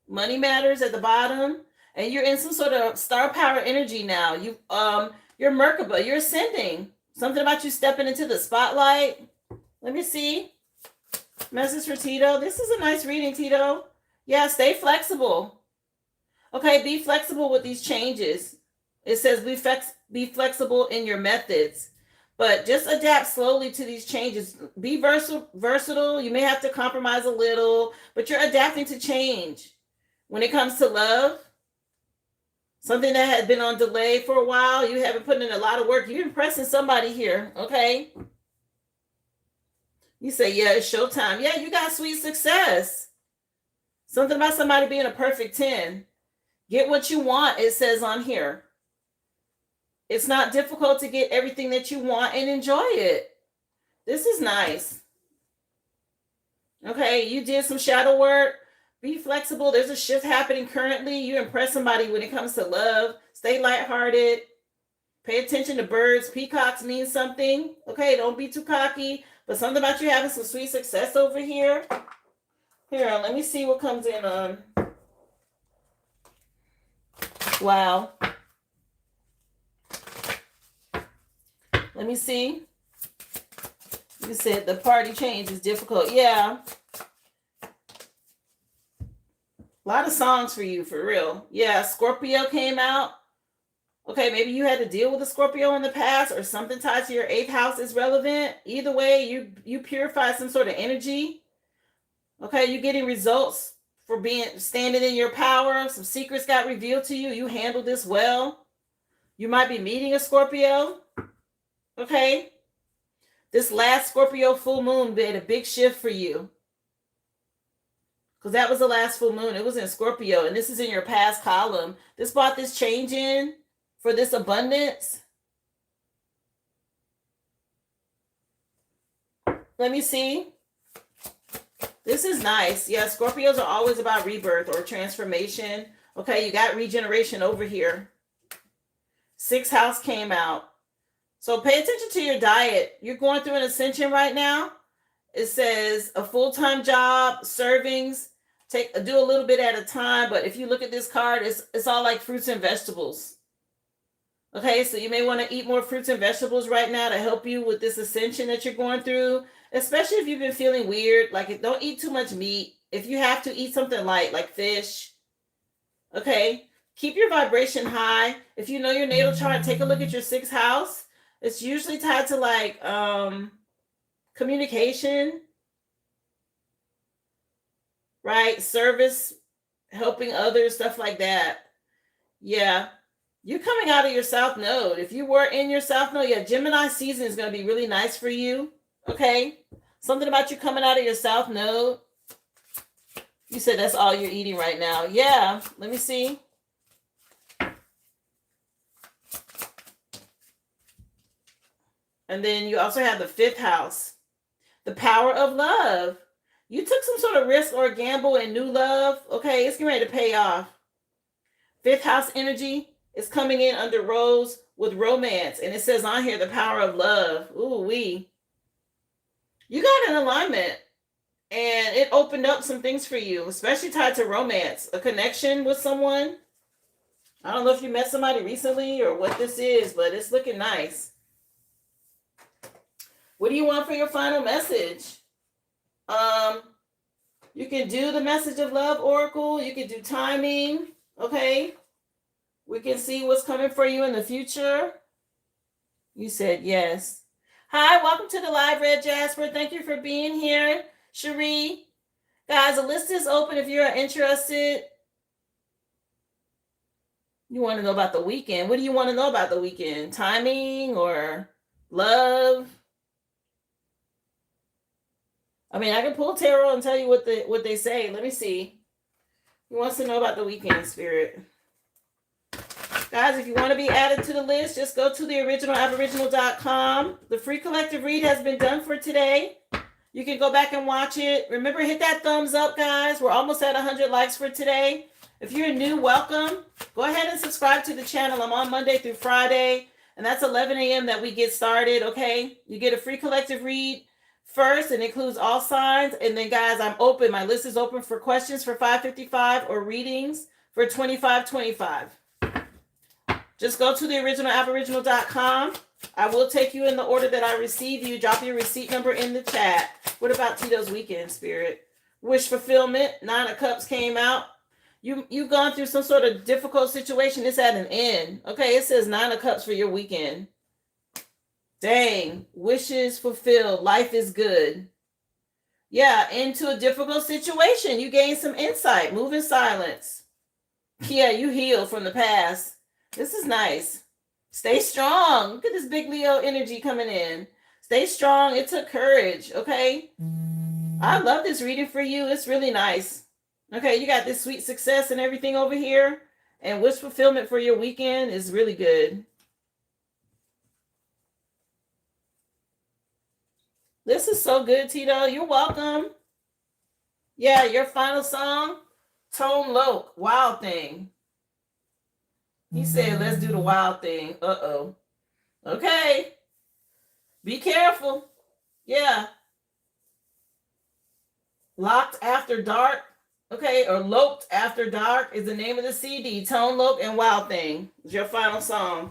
matters at the bottom, and you're in some sort of star power energy now. You're Merkaba, you're ascending. Something about you stepping into the spotlight. Let me see. Message for Tito. This is a nice reading, Tito. Yeah, stay flexible. Okay, be flexible with these changes. It says be flexible in your methods, but just adapt slowly to these changes. Be versatile. You may have to compromise a little, but you're adapting to change. When it comes to love, something that had been on delay for a while, you haven't put in a lot of work. You're impressing somebody here, okay? You say, yeah, it's showtime. Yeah, you got sweet success. Something about somebody being a perfect 10. Get what you want, it says on here. It's not difficult to get everything that you want and enjoy it. This is nice. Okay, you did some shadow work. Be flexible. There's a shift happening currently. You impress somebody when it comes to love. Stay lighthearted. Pay attention to birds. Peacocks mean something. Okay, don't be too cocky. But something about you having some sweet success over here. Here, let me see what comes in on. Wow. Let me see. You said the party change is difficult. Yeah. A lot of songs for you, for real. Yeah, Scorpio came out. Okay, maybe you had to deal with a Scorpio in the past, or something tied to your 8th house is relevant. Either way, you purify some sort of energy. Okay, you're getting results for standing in your power. Some secrets got revealed to you. You handled this well. You might be meeting a Scorpio. Okay. This last Scorpio full moon made a big shift for you. Because that was the last full moon. It was in Scorpio. And this is in your past column. This brought this change in for this abundance. Let me see. This is nice. Yeah, Scorpios are always about rebirth or transformation. Okay, you got regeneration over here. 6th house came out. So pay attention to your diet. You're going through an ascension right now. It says a full-time job, servings, do a little bit at a time. But if you look at this card, it's all like fruits and vegetables. Okay, so you may want to eat more fruits and vegetables right now to help you with this ascension that you're going through, especially if you've been feeling weird. Like, don't eat too much meat. If you have to, eat something light, like fish. Okay, keep your vibration high. If you know your natal chart, take a look at your 6th house. It's usually tied to like communication, right? Service, helping others, stuff like that. Yeah. You're coming out of your South Node. If you were in your South Node, yeah, Gemini season is going to be really nice for you. Okay? Something about you coming out of your south node. You said that's all you're eating right now. Yeah, let me see. And then you also have the 5th house. The power of love. You took some sort of risk or gamble in new love. Okay, it's getting ready to pay off. 5th house energy is coming in under Rose with romance. And it says on here, the power of love. Ooh, wee. You got an alignment. And it opened up some things for you, especially tied to romance. A connection with someone. I don't know if you met somebody recently or what this is, but it's looking nice. What do you want for your final message? You can do the message of love oracle. You can do timing. Okay. We can see what's coming for you in the future. You said yes. Hi, welcome to the live, Red Jasper. Thank you for being here, Cherie. Guys, the list is open if you're interested. You want to know about the weekend. What do you want to know about the weekend? Timing or love? I mean, I can pull tarot and tell you what they say. Let me see. Who wants to know about the weekend, Spirit? Guys, if you want to be added to the list, just go to theoriginalaboriginal.com. The free collective read has been done for today. You can go back and watch it. Remember, hit that thumbs up, guys. We're almost at 100 likes for today. If you're new, welcome. Go ahead and subscribe to the channel. I'm on Monday through Friday, and that's 11 a.m. that we get started, okay? You get a free collective read first, and it includes all signs. And then, guys, I'm open. My list is open for questions for $5.55 or readings for $25.25. Just go to theoriginalaboriginal.com. I will take you in the order that I receive you. Drop your receipt number in the chat. What about Tito's weekend, Spirit? Wish fulfillment. 9 of Cups came out. You've gone through some sort of difficult situation. It's at an end. Okay, it says 9 of Cups for your weekend. Dang. Wishes fulfilled. Life is good. Yeah, into a difficult situation. You gain some insight. Move in silence. Yeah, you heal from the past. This is nice. Stay strong. Look at this big Leo energy coming in. Stay strong. It took courage, okay? I love this reading for you. It's really nice. Okay, you got this sweet success and everything over here. And wish fulfillment for your weekend is really good. This is so good, Tito. You're welcome. Yeah, your final song, Tone Loc, Wild Thing. He said, let's do the wild thing. Uh-oh. Okay. Be careful. Yeah. Locked After Dark. Okay, or Loped After Dark is the name of the CD. Tone Loc and Wild Thing is your final song.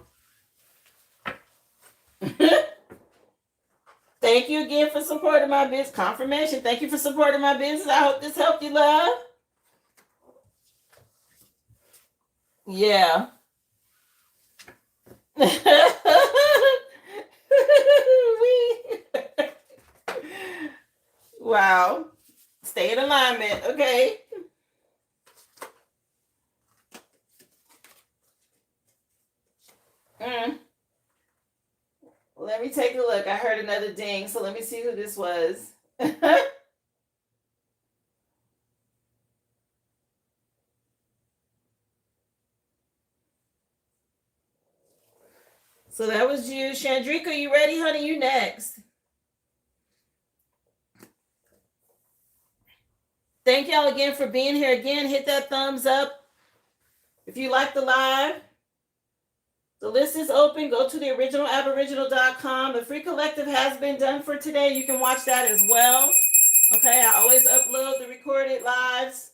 Thank you again for supporting my business. Confirmation. Thank you for supporting my business. I hope this helped you, love. Yeah. Wow. Stay in alignment. Okay. Let me take a look. I heard another ding, so let me see who this was. So that was you. Chandrika, you ready, honey? You next. Thank y'all again for being here. Again, hit that thumbs up if you like the live. The list is open. Go to theoriginalaboriginal.com. The free collective has been done for today. You can watch that as well. Okay, I always upload the recorded lives.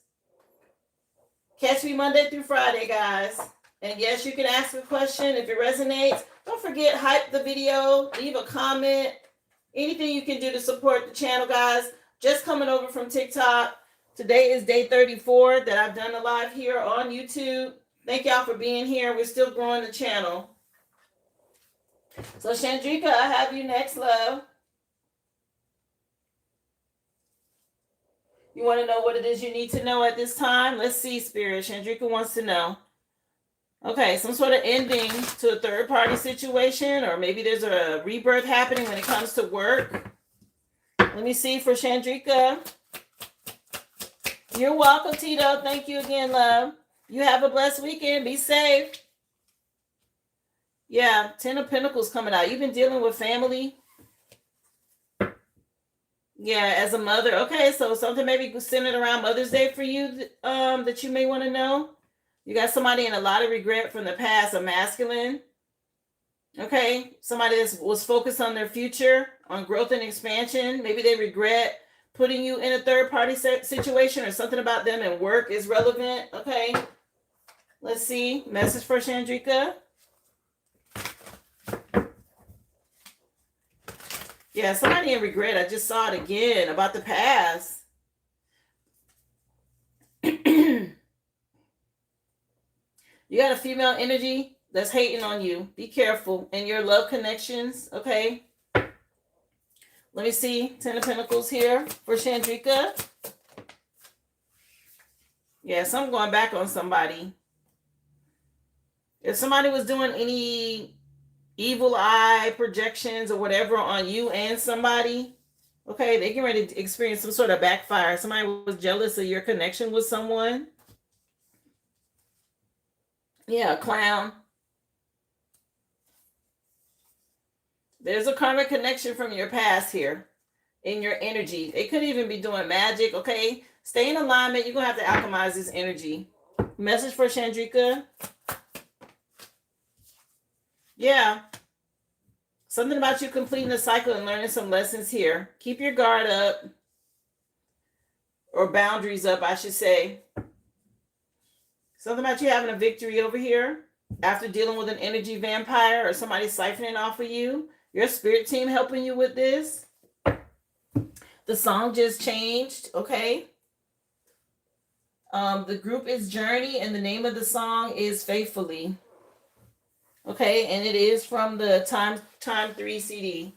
Catch me Monday through Friday, guys. And yes, you can ask a question if it resonates. Don't forget, hype the video, leave a comment. Anything you can do to support the channel, guys. Just coming over from TikTok. Today is day 34 that I've done a live here on YouTube. Thank y'all for being here. We're still growing the channel. So, Chandrika, I have you next, love. You want to know what it is you need to know at this time? Let's see, Spirit. Chandrika wants to know. Okay, some sort of ending to a third-party situation, or maybe there's a rebirth happening when it comes to work. Let me see for Chandrika. You're welcome, Tito. Thank you again, love. You have a blessed weekend. Be safe. Yeah, 10 of Pentacles coming out. You've been dealing with family. Yeah, as a mother. Okay, so something maybe centered around Mother's Day for you that you may want to know. You got somebody in a lot of regret from the past, a masculine. Okay, somebody that was focused on their future, on growth and expansion. Maybe they regret putting you in a third-party situation, or something about them and work is relevant. Okay, let's see. Message for Chandrika. Yeah, somebody in regret. I just saw it again about the past. You got a female energy that's hating on you. Be careful in your love connections, okay? Let me see. 10 of Pentacles here for Chandrika. Yes, I'm going back on somebody. If somebody was doing any evil eye projections or whatever on you and somebody, okay, they get ready to experience some sort of backfire. Somebody was jealous of your connection with someone. Yeah, a clown. There's a karmic connection from your past here in your energy. They could even be doing magic, okay? Stay in alignment. You're going to have to alchemize this energy. Message for Chandrika. Yeah. Something about you completing the cycle and learning some lessons here. Keep your guard up. Or boundaries up, I should say. Something about you having a victory over here after dealing with an energy vampire or somebody siphoning off of you. Your spirit team helping you with this. The song just changed, okay? The group is Journey, and the name of the song is Faithfully. Okay, and it is from the Time 3 CD.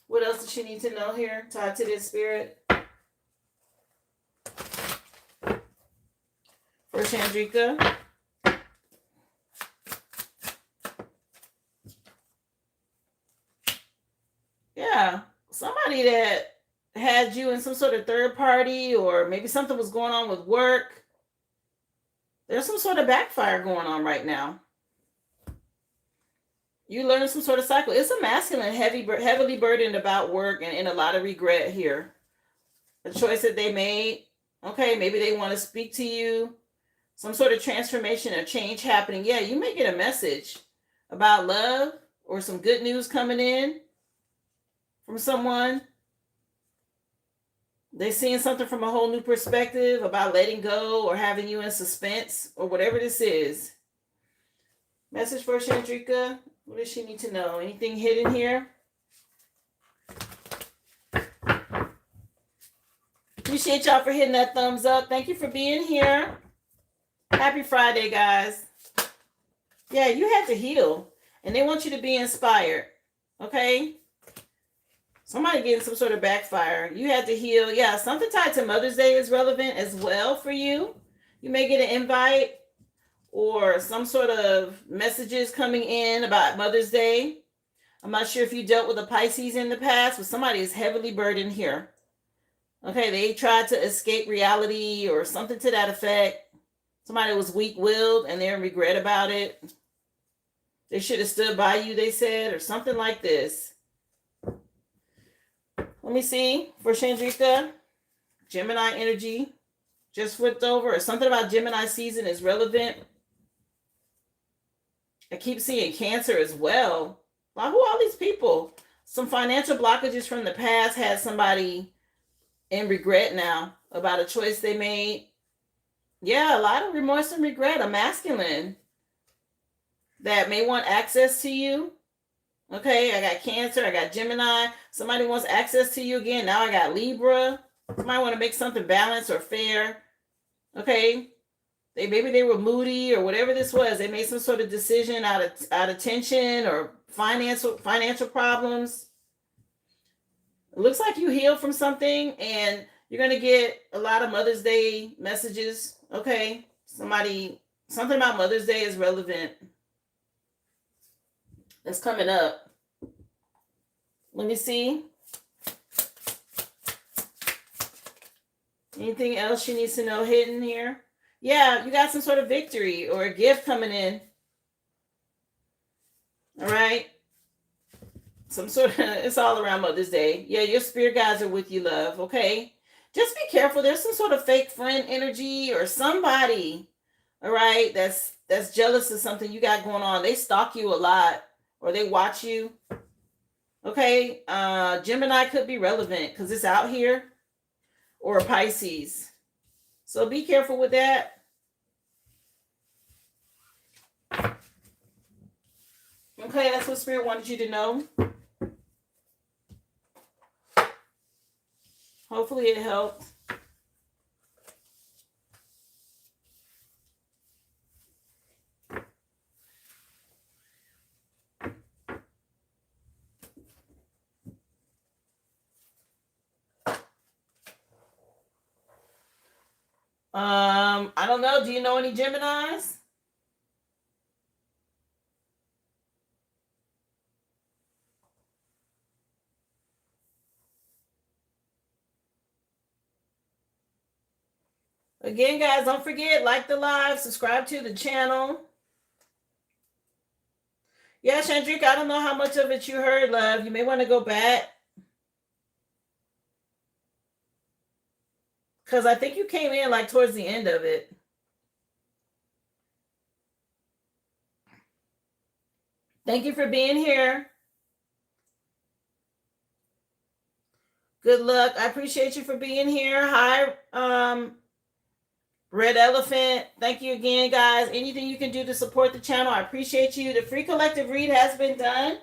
What else does she need to know here tied to this spirit? For Chandrika. Yeah, somebody that had you in some sort of third party, or maybe something was going on with work. There's some sort of backfire going on right now. You learn some sort of cycle. It's a masculine, heavily burdened about work and in a lot of regret here. The choice that they made. Okay, maybe they want to speak to you. Some sort of transformation or change happening. Yeah, you may get a message about love or some good news coming in from someone. They're seeing something from a whole new perspective about letting go or having you in suspense or whatever this is. Message for Chandrika. What does she need to know? Anything hidden here? Appreciate y'all for hitting that thumbs up. Thank you for being here. Happy Friday, guys. Yeah, you have to heal. And they want you to be inspired. Okay? Somebody getting some sort of backfire. You had to heal. Yeah, something tied to Mother's Day is relevant as well for you. You may get an invite or some sort of messages coming in about Mother's Day. I'm not sure if you dealt with a Pisces in the past, but somebody is heavily burdened here. Okay, they tried to escape reality or something to that effect. Somebody was weak-willed and they're in regret about it. They should have stood by you, they said, or something like this. Let me see for Chandrika. Gemini energy just flipped over, or something about Gemini season is relevant. I keep seeing Cancer as well. Wow, who are all these people? Some financial blockages from the past had somebody in regret now about a choice they made. Yeah, a lot of remorse and regret. A masculine that may want access to you. Okay, I got Cancer, I got Gemini. Somebody wants access to you again. Now I got Libra. Somebody want to make something balanced or fair. Okay, maybe they were moody or whatever this was. They made some sort of decision out of tension or financial problems. It looks like you healed from something, and you're gonna get a lot of Mother's Day messages. Okay, something about Mother's Day is relevant. That's coming up. Let me see. Anything else she needs to know hidden here? Yeah, you got some sort of victory or a gift coming in. All right. Some sort of, it's all around Mother's Day. Yeah, your spirit guides are with you, love. Okay. Just be careful. There's some sort of fake friend energy or somebody, all right, that's jealous of something you got going on. They stalk you a lot or they watch you. Okay. Gemini could be relevant because it's out here, or Pisces. So be careful with that. Okay, that's what Spirit wanted you to know. Hopefully it helped. I don't know. Do you know any Geminis? Again, guys, don't forget, like the live, subscribe to the channel. Yeah, Chandrika, I don't know how much of it you heard, love. You may want to go back. Because I think you came in like towards the end of it. Thank you for being here. Good luck. I appreciate you for being here. Hi, Red Elephant. Thank you again, guys. Anything you can do to support the channel, I appreciate you. The free collective read has been done.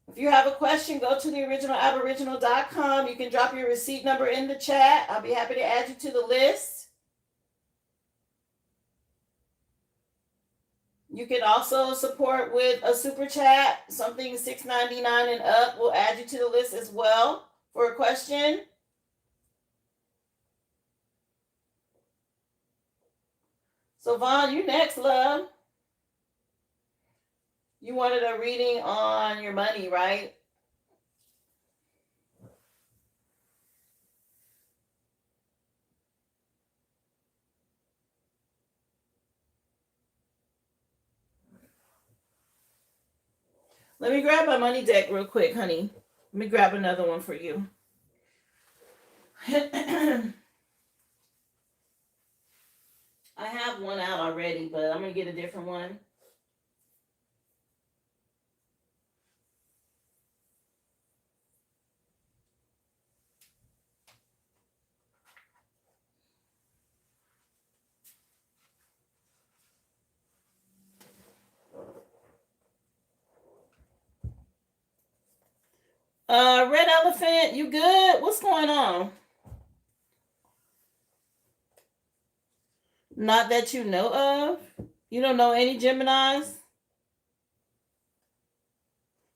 If you have a question, go to theoriginalaboriginal.com. You can drop your receipt number in the chat. I'll be happy to add you to the list. You can also support with a super chat. Something $6.99 and up will add you to the list as well for a question. So Vaughn, you next, love. You wanted a reading on your money, right? Let me grab my money deck real quick, honey. Let me grab another one for you. I have one out already, but I'm going to get a different one. Red Elephant, you good? What's going on? Not that you know of? You don't know any Geminis?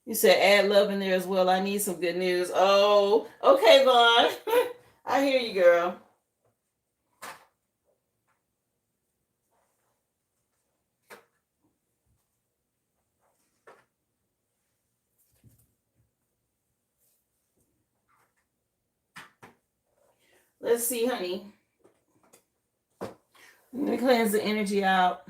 You said add love in there as well. I need some good news. Oh, okay, Vaughn. I hear you, girl. Let's see, honey. Let me cleanse the energy out.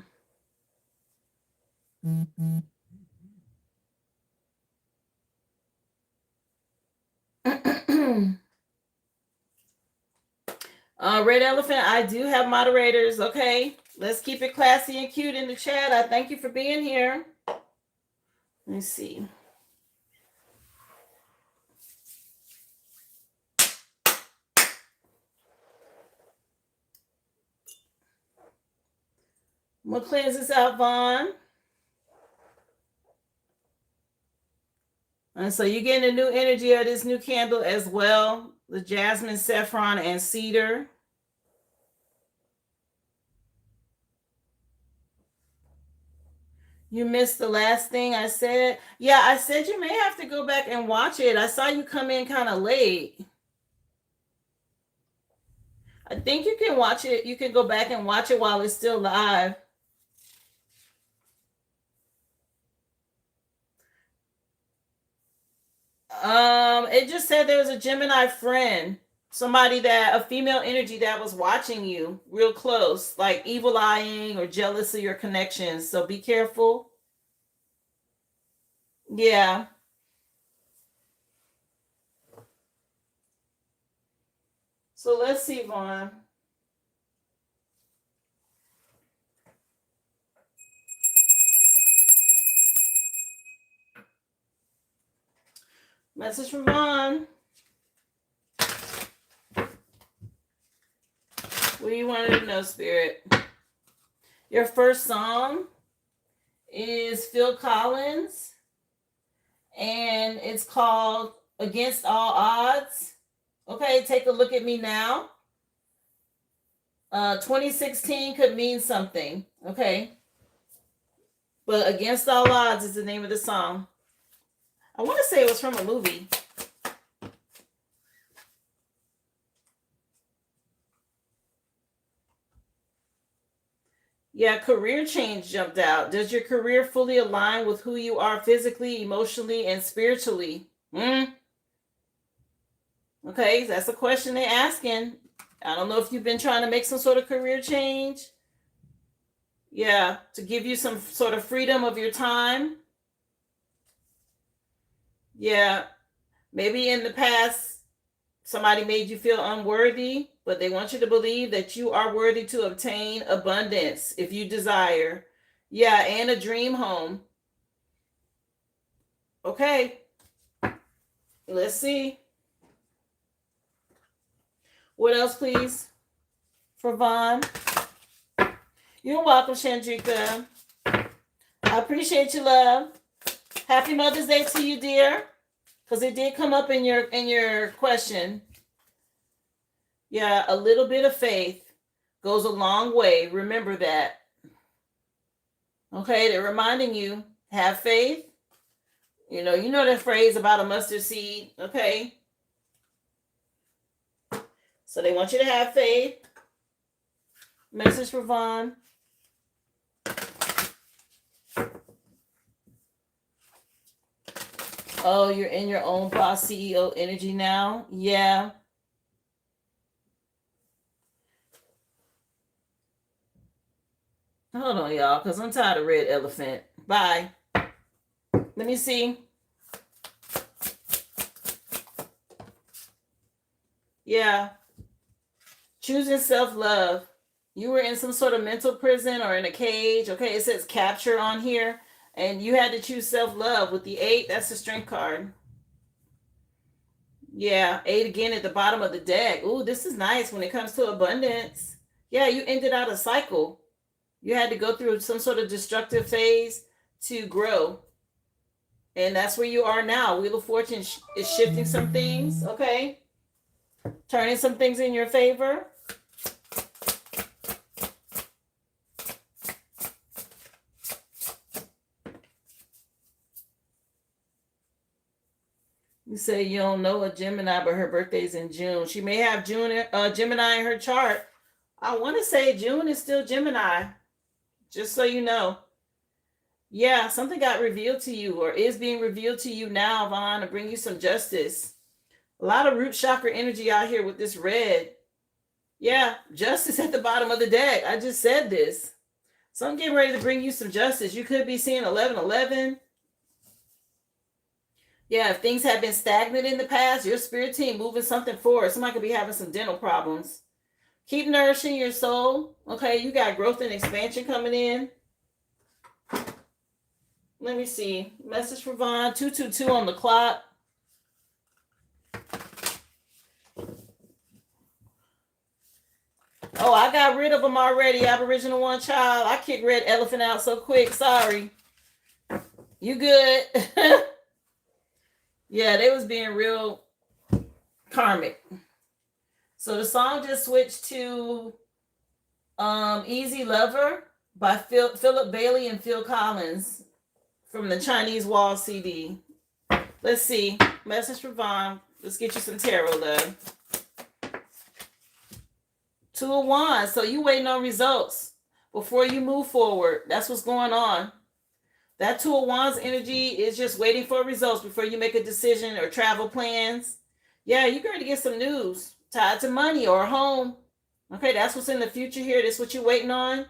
Red Elephant, I do have moderators, okay? Let's keep it classy and cute in the chat. I thank you for being here. Let me see. I'm going to cleanse this out, Vaughn. And so you're getting a new energy of this new candle as well. The jasmine, saffron, and cedar. You missed the last thing I said. Yeah, I said you may have to go back and watch it. I saw you come in kind of late. I think you can watch it. You can go back and watch it while it's still live. It just said there was a Gemini friend, somebody that a female energy that was watching you real close, like evil eyeing or jealous of your connections. So be careful. Yeah. So let's see, Vaughn. Message from Vaughn. What do you want to know, Spirit? Your first song is Phil Collins, and it's called Against All Odds. Okay, take a look at me now. 2016 could mean something. Okay. But Against All Odds is the name of the song. I want to say it was from a movie. Yeah, career change jumped out. Does your career fully align with who you are physically, emotionally, and spiritually? Okay, that's a question they're asking. I don't know if you've been trying to make some sort of career change. Yeah, to give you some sort of freedom of your time. Yeah, maybe in the past somebody made you feel unworthy, but they want you to believe that you are worthy to obtain abundance if you desire. Yeah, and a dream home. Okay, let's see. What else, please, for Vaughn? You're welcome, Chandrika. I appreciate you, love. Happy Mother's Day to you, dear. Because it did come up in your question. Yeah, a little bit of faith goes a long way. Remember that. Okay, they're reminding you, have faith. You know that phrase about a mustard seed, okay? So they want you to have faith. Message for Vaughn. Oh, you're in your own boss CEO energy now? Yeah. Hold on, y'all, because I'm tired of red elephant. Bye. Let me see. Yeah. Choosing self-love. You were in some sort of mental prison or in a cage. Okay, it says capture on here. And you had to choose self-love with the 8. That's the strength card. Yeah, 8 again at the bottom of the deck. Ooh, this is nice when it comes to abundance. Yeah, you ended out a cycle. You had to go through some sort of destructive phase to grow. And that's where you are now. Wheel of Fortune is shifting some things, okay? Turning some things in your favor. You say you don't know a Gemini, but her birthday's in June. She may have Gemini in her chart. I want to say June is still Gemini, just so you know. Yeah, something got revealed to you or is being revealed to you now, Vaughn, to bring you some justice. A lot of root chakra energy out here with this red. Yeah, justice at the bottom of the deck. I just said this. So I'm getting ready to bring you some justice. You could be seeing 1111. Yeah, if things have been stagnant in the past, your spirit team moving something forward. Somebody could be having some dental problems. Keep nourishing your soul. Okay, you got growth and expansion coming in. Let me see. Message for Vaughn. 222 on the clock. Oh, I got rid of them already. Aboriginal one child. I kicked red elephant out so quick. Sorry. You good? Yeah, they was being real karmic. So the song just switched to Easy Lover by Philip Bailey and Phil Collins from the Chinese Wall CD. Let's see. Message for Vaughn. Let's get you some tarot, love. 2 of Wands. So you waiting on results before you move forward. That's what's going on. That Two of Wands energy is just waiting for results before you make a decision or travel plans. Yeah, you're going to get some news tied to money or home. Okay, that's what's in the future here. That's what you're waiting on.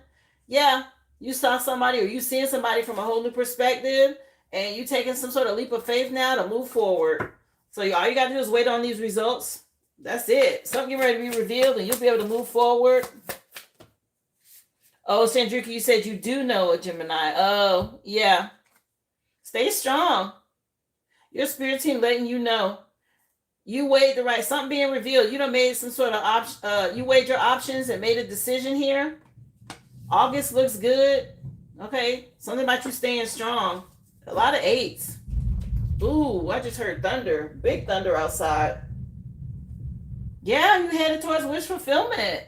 Yeah, you saw somebody or you seeing somebody from a whole new perspective and you taking some sort of leap of faith now to move forward. So all you got to do is wait on these results. That's it. Something ready to be revealed and you'll be able to move forward. Oh, Sandrika, you said you do know a Gemini. Oh, yeah. Stay strong. Your spirit team letting you know. You weighed the right, something being revealed. You done made some sort of option. You weighed your options and made a decision here. August looks good. Okay. Something about you staying strong. A lot of 8s. Ooh, I just heard thunder. Big thunder outside. Yeah, you headed towards wish fulfillment.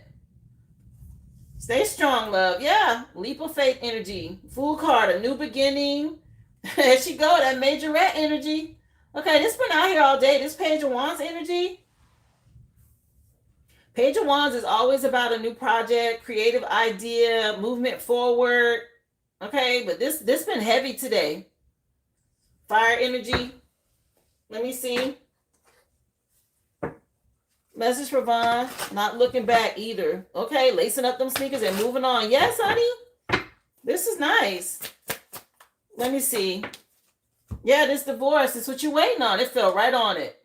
Stay strong, love. Yeah. Leap of faith energy. Fool card, a new beginning. There she go. That majorette energy. Okay, this been out here all day. This Page of Wands energy. Page of Wands is always about a new project, creative idea, movement forward. Okay, but this been heavy today. Fire energy. Let me see. Message for Vaughn. Not looking back either. Okay, lacing up them sneakers and moving on. Yes, honey. This is nice. Let me see. Yeah, this divorce is what you're waiting on. It fell right on it.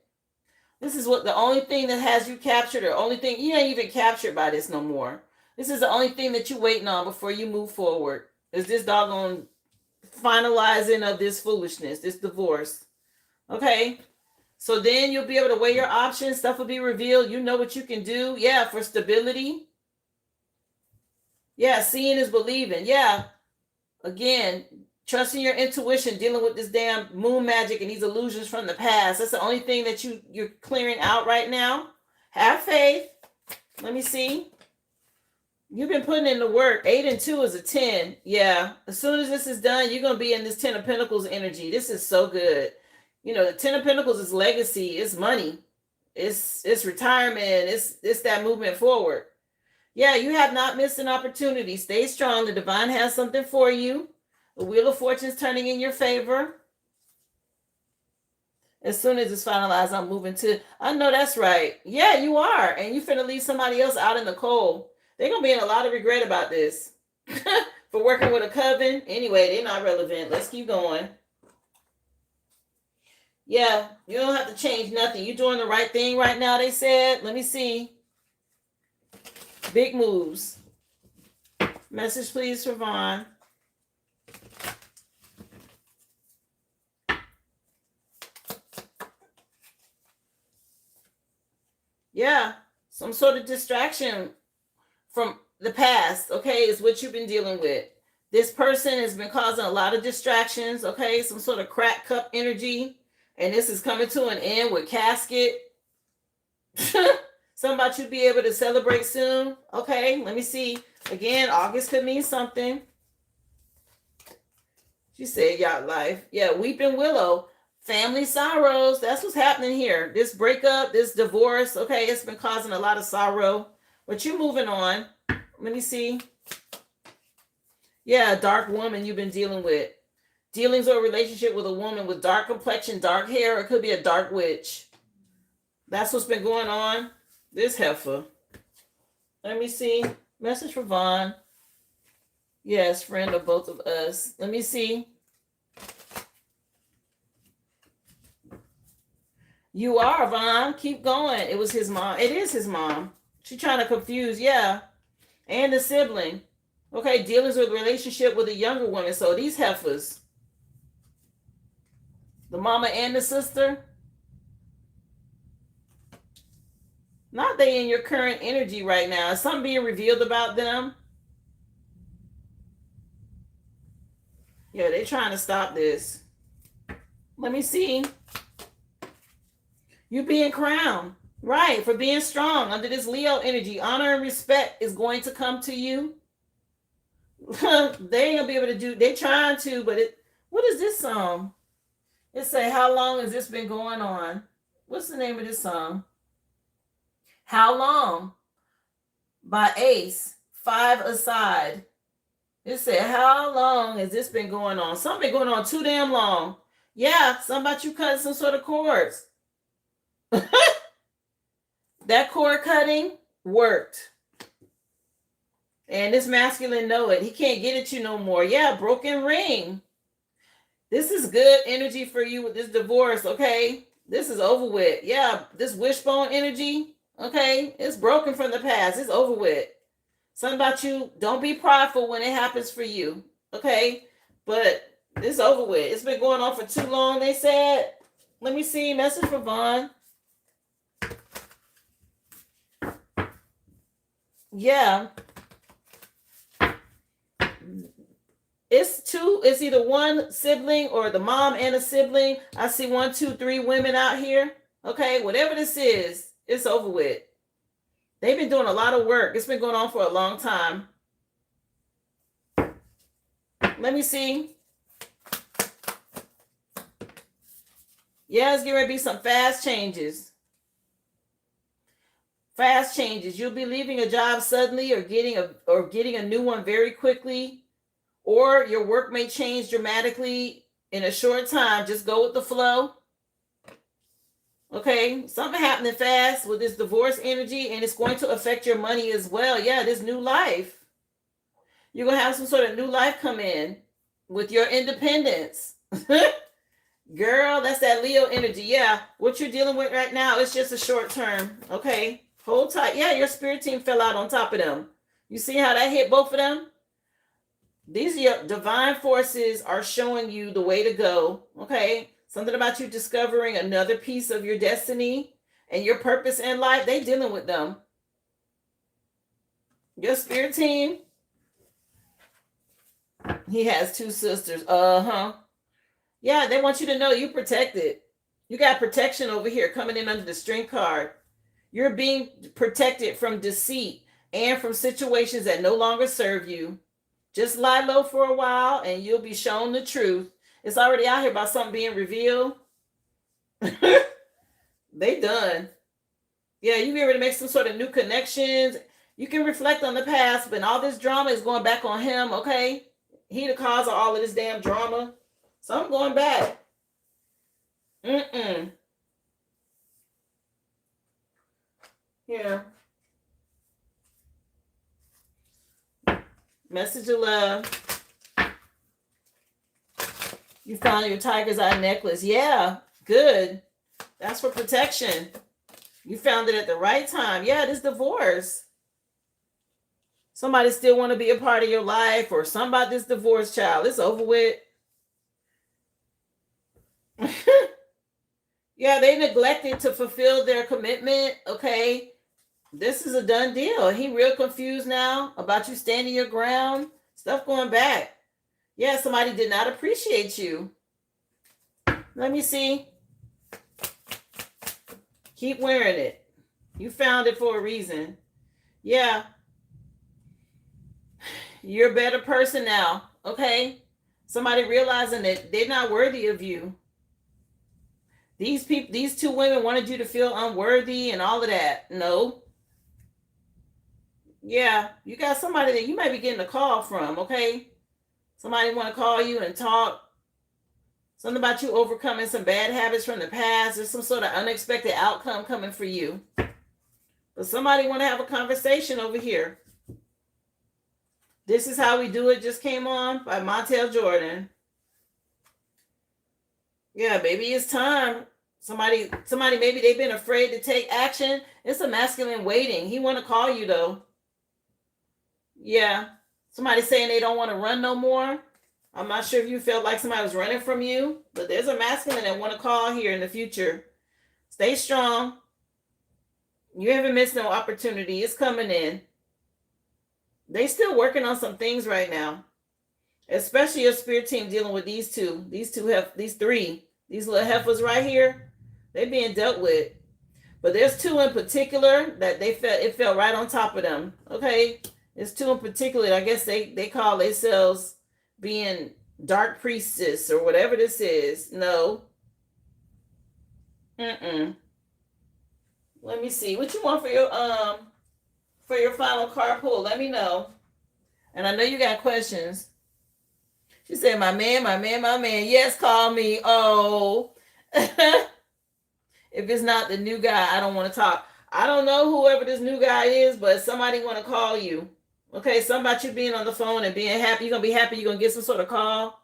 This is what the only thing that has you captured, or only thing you ain't even captured by this no more. This is the only thing that you're waiting on before you move forward. Is this doggone finalizing of this foolishness, this divorce. Okay. So then you'll be able to weigh your options. Stuff will be revealed. You know what you can do. Yeah, for stability. Yeah, seeing is believing. Yeah. Again, trusting your intuition, dealing with this damn moon magic and these illusions from the past. That's the only thing that you're clearing out right now. Have faith. Let me see. You've been putting in the work. 8 and 2 is a 10. Yeah. As soon as this is done, you're going to be in this 10 of Pentacles energy. This is so good. You know, the 10 of Pentacles is legacy. It's money. It's retirement. It's that movement forward. Yeah, you have not missed an opportunity. Stay strong. The divine has something for you. The Wheel of Fortune is turning in your favor. As soon as it's finalized, I'm moving to... I know that's right. Yeah, you are. And you finna leave somebody else out in the cold. They're going to be in a lot of regret about this. For working with a coven. Anyway, they're not relevant. Let's keep going. Yeah, you don't have to change nothing. You're doing the right thing right now, they said. Let me see. Big moves. Message, please, for Vaughn. Yeah, some sort of distraction from the past, okay, is what you've been dealing with. This person has been causing a lot of distractions, okay, some sort of crack cup energy. And this is coming to an end with casket. Something about you be able to celebrate soon. Okay, let me see. Again, August could mean something. She said yacht life. Yeah, weeping willow. Family sorrows. That's what's happening here. This breakup, this divorce. Okay, it's been causing a lot of sorrow. But you're moving on. Let me see. Yeah, a dark woman you've been dealing with. Dealings or a relationship with a woman with dark complexion, dark hair, or it could be a dark witch. That's what's been going on. This heifer. Let me see. Message for Vaughn. Yes, friend of both of us. Let me see. You are, Vaughn. Keep going. It was his mom. It is his mom. She's trying to confuse. Yeah. And the sibling. Okay, dealings with relationship with a younger woman. So these heifers. The mama and the sister. Not they in your current energy right now. Is something being revealed about them? Yeah, they're trying to stop this. Let me see. You being crowned. Right, for being strong under this Leo energy. Honor and respect is going to come to you. They ain't gonna be able to do. They're trying to, but what is this song? It say, how long has this been going on? What's the name of this song? How Long by Ace. 5 Aside. It said, how long has this been going on? Something been going on too damn long. Yeah, something about you cutting some sort of cords. That cord cutting worked. And this masculine know it. He can't get at you no more. Yeah, broken ring. This is good energy for you with this divorce, okay? This is over with. Yeah, this wishbone energy, okay? It's broken from the past. It's over with. Something about you, don't be prideful when it happens for you, okay? But it's over with. It's been going on for too long, they said. Let me see. Message for Vaughn. Yeah. It's either one sibling or the mom and a sibling. I see 1, 2, 3 women out here. Okay, whatever this is, it's over with. They've been doing a lot of work. It's been going on for a long time. Let me see. Yeah, it's going to be some fast changes. Fast changes. You'll be leaving a job suddenly or getting a new one very quickly. Or your work may change dramatically in a short time. Just go with the flow. Okay, something happening fast with this divorce energy, and it's going to affect your money as well. Yeah, this new life. You're going to have some sort of new life come in with your independence. Girl, that's that Leo energy. Yeah, what you're dealing with right now is just a short term. Okay, hold tight. Yeah, your spirit team fell out on top of them. You see how that hit both of them? These divine forces are showing you the way to go. Okay, something about you discovering another piece of your destiny and your purpose in life. They dealing with them. Your spirit team, he has 2 sisters. Yeah, they want you to know you protected. You got protection over here coming in under the Strength card. You're being protected from deceit and from situations that no longer serve you. Just lie low for a while and you'll be shown the truth. It's already out here about something being revealed. They done. Yeah, you be able to make some sort of new connections. You can reflect on the past, but all this drama is going back on him, okay? He the cause of all of this damn drama. So I'm going back. Yeah. Message of love. You found your tiger's eye necklace. Yeah, good. That's for protection. You found it at the right time. Yeah, this divorce. Somebody still want to be a part of your life, or somebody this divorce child. It's over with. Yeah, they neglected to fulfill their commitment. Okay. This is a done deal. He real confused now about you standing your ground. Stuff going back. Yeah, somebody did not appreciate you. Let me see. Keep wearing it. You found it for a reason. Yeah. You're a better person now. Okay. Somebody realizing that they're not worthy of you. These 2 women wanted you to feel unworthy and all of that. No. Yeah, you got somebody that you might be getting a call from, okay? Somebody want to call you and talk. Something about you overcoming some bad habits from the past. There's some sort of unexpected outcome coming for you. But somebody want to have a conversation over here. This Is How We Do It just came on by Montel Jordan. Yeah, maybe it's time. Somebody maybe they've been afraid to take action. It's a masculine waiting. He want to call you though. Yeah. Somebody saying they don't want to run no more. I'm not sure if you felt like somebody was running from you, but there's a masculine that want to call here in the future. Stay strong. You haven't missed no opportunity. It's coming in. They still working on some things right now. Especially your spirit team dealing with these 2. These 3. These little heifers right here. They're being dealt with. But there's 2 in particular that it fell right on top of them. Okay? There's 2 in particular. I guess they call themselves being dark priestess or whatever this is. No. Let me see. What you want for your final card pull? Let me know. And I know you got questions. She said, my man, my man, my man. Yes, call me. Oh. If it's not the new guy, I don't want to talk. I don't know whoever this new guy is, but somebody want to call you. Okay, something about you being on the phone and being happy. You're going to be happy you're going to get some sort of call.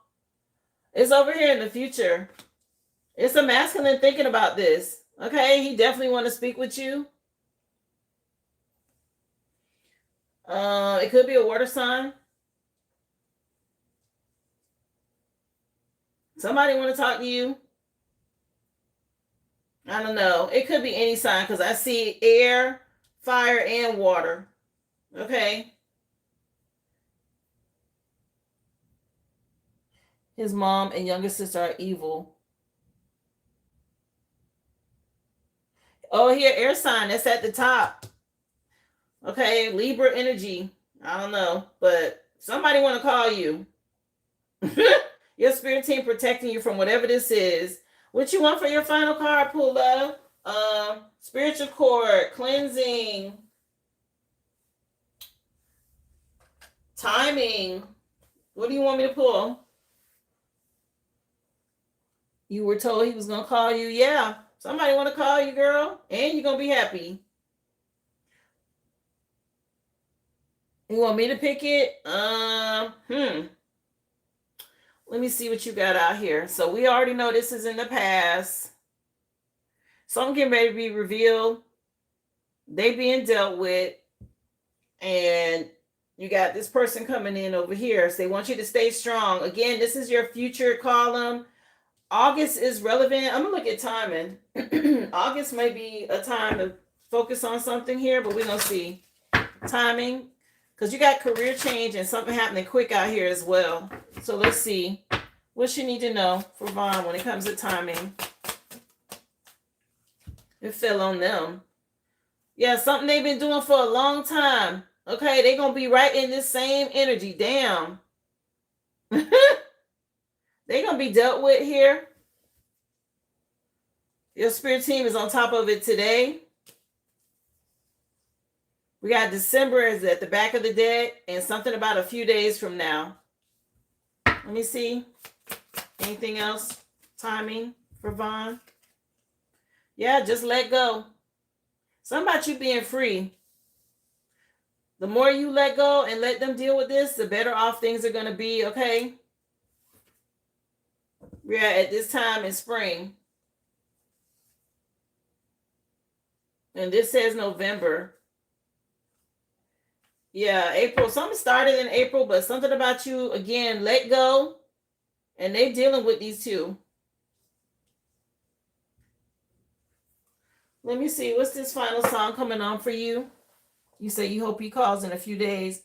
It's over here in the future. It's a masculine thinking about this. Okay, he definitely want to speak with you. It could be a water sign. Somebody want to talk to you. I don't know. It could be any sign because I see air, fire, and water. Okay. His mom and younger sister are evil. Oh, here, air sign. That's at the top. Okay, Libra energy. I don't know, but somebody want to call you. Your spirit team protecting you from whatever this is. What you want for your final card, Pula? Spiritual cord, cleansing, timing. What do you want me to pull? You were told he was gonna call you. Yeah, somebody want to call you, girl, and you're gonna be happy. You want me to pick it? Let me see what you got out here. So we already know this is in the past. Something getting ready to be revealed. They being dealt with. And you got this person coming in over here. So they want you to stay strong. Again, this is your future column. August is relevant. I'm going to look at timing. August may be a time to focus on something here, but we're going to see. Timing. Because you got career change and something happening quick out here as well. So let's see. What you need to know for Vaughn when it comes to timing. It fell on them. Yeah, something they've been doing for a long time. Okay, they're going to be right in this same energy. Damn. They're going to be dealt with here. Your spirit team is on top of it today. We got December is at the back of the deck and something about a few days from now. Let me see. Anything else? Timing for Vaughn? Yeah, just let go. Something about you being free. The more you let go and let them deal with this, the better off things are going to be, okay? We're at this time in spring. And this says November. Yeah, April. Something started in April, but something about you, again, let go. And they're dealing with these two. Let me see. What's this final song coming on for you? You say you hope he calls in a few days.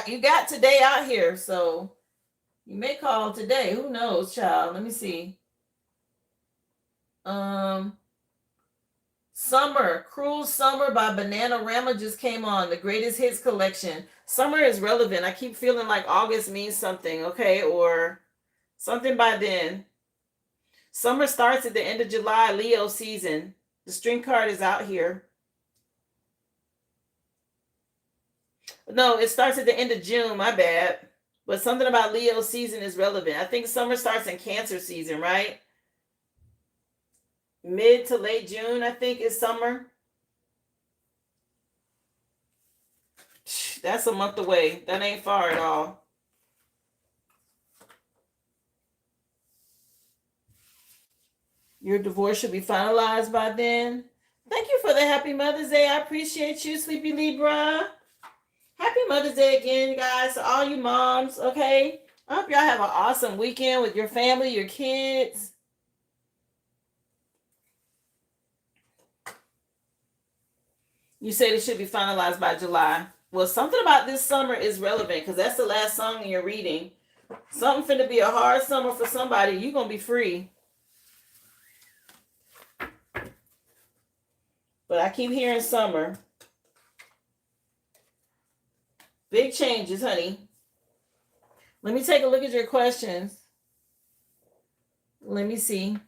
You got today out here, so you may call today. Who knows, child? Let me see. Summer, Cruel Summer by Bananarama just came on. The greatest hits collection. Summer is relevant. I keep feeling like August means something, okay? Or something by then. Summer starts at the end of July, Leo season. The string card is out here. No, it starts at the end of June, my bad. But something about Leo season is relevant. I think summer starts in Cancer season, right? Mid to late June, I think, is summer. That's a month away. That ain't far at all. Your divorce should be finalized by then. Thank you for the Happy Mother's Day. I appreciate you, Sleepy Libra. Happy Mother's Day again, guys, to all you moms, okay? I hope y'all have an awesome weekend with your family, your kids. You said it should be finalized by July. Well, something about this summer is relevant because that's the last song in your reading. Something finna be a hard summer for somebody. You're going to be free. But I keep hearing summer. Big changes, honey. Let me take a look at your questions. Let me see.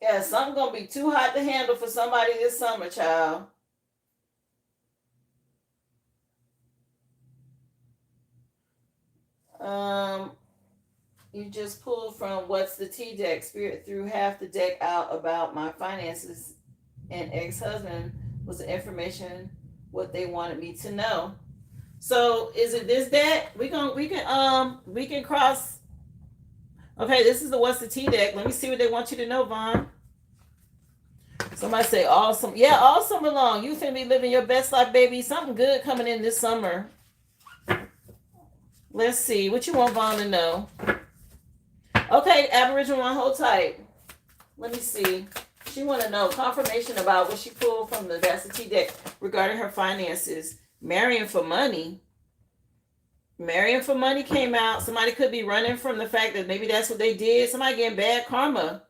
Yeah, something's going to be too hot to handle for somebody this summer, child. Um, you just pulled from what's the T deck. Spirit threw half the deck out about my finances and ex-husband was the information what they wanted me to know. So is it this deck? We can cross. Okay, this is the what's the T deck. Let me see what they want you to know, Vaughn. Somebody say awesome. Yeah, all summer long. You finna be living your best life, baby. Something good coming in this summer. Let's see. What you want Vaughn to know? Okay, Aboriginal one, hold tight. Let me see. She want to know confirmation about what she pulled from the Varsity deck regarding her finances. Marrying for money. Marrying for money came out. Somebody could be running from the fact that maybe that's what they did. Somebody getting bad karma.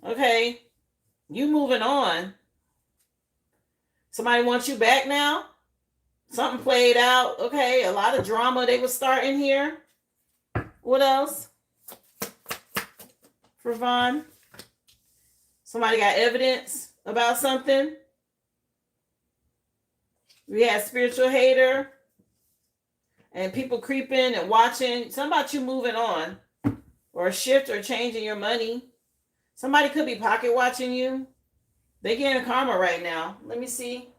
Okay. You moving on. Somebody wants you back now. Something played out. Okay. A lot of drama they were starting here. What else? For Vaughn. Somebody got evidence about something. We had spiritual hater. And people creeping and watching. Something about you moving on. Or a shift or changing your money. Somebody could be pocket watching you. They getting karma right now. Let me see.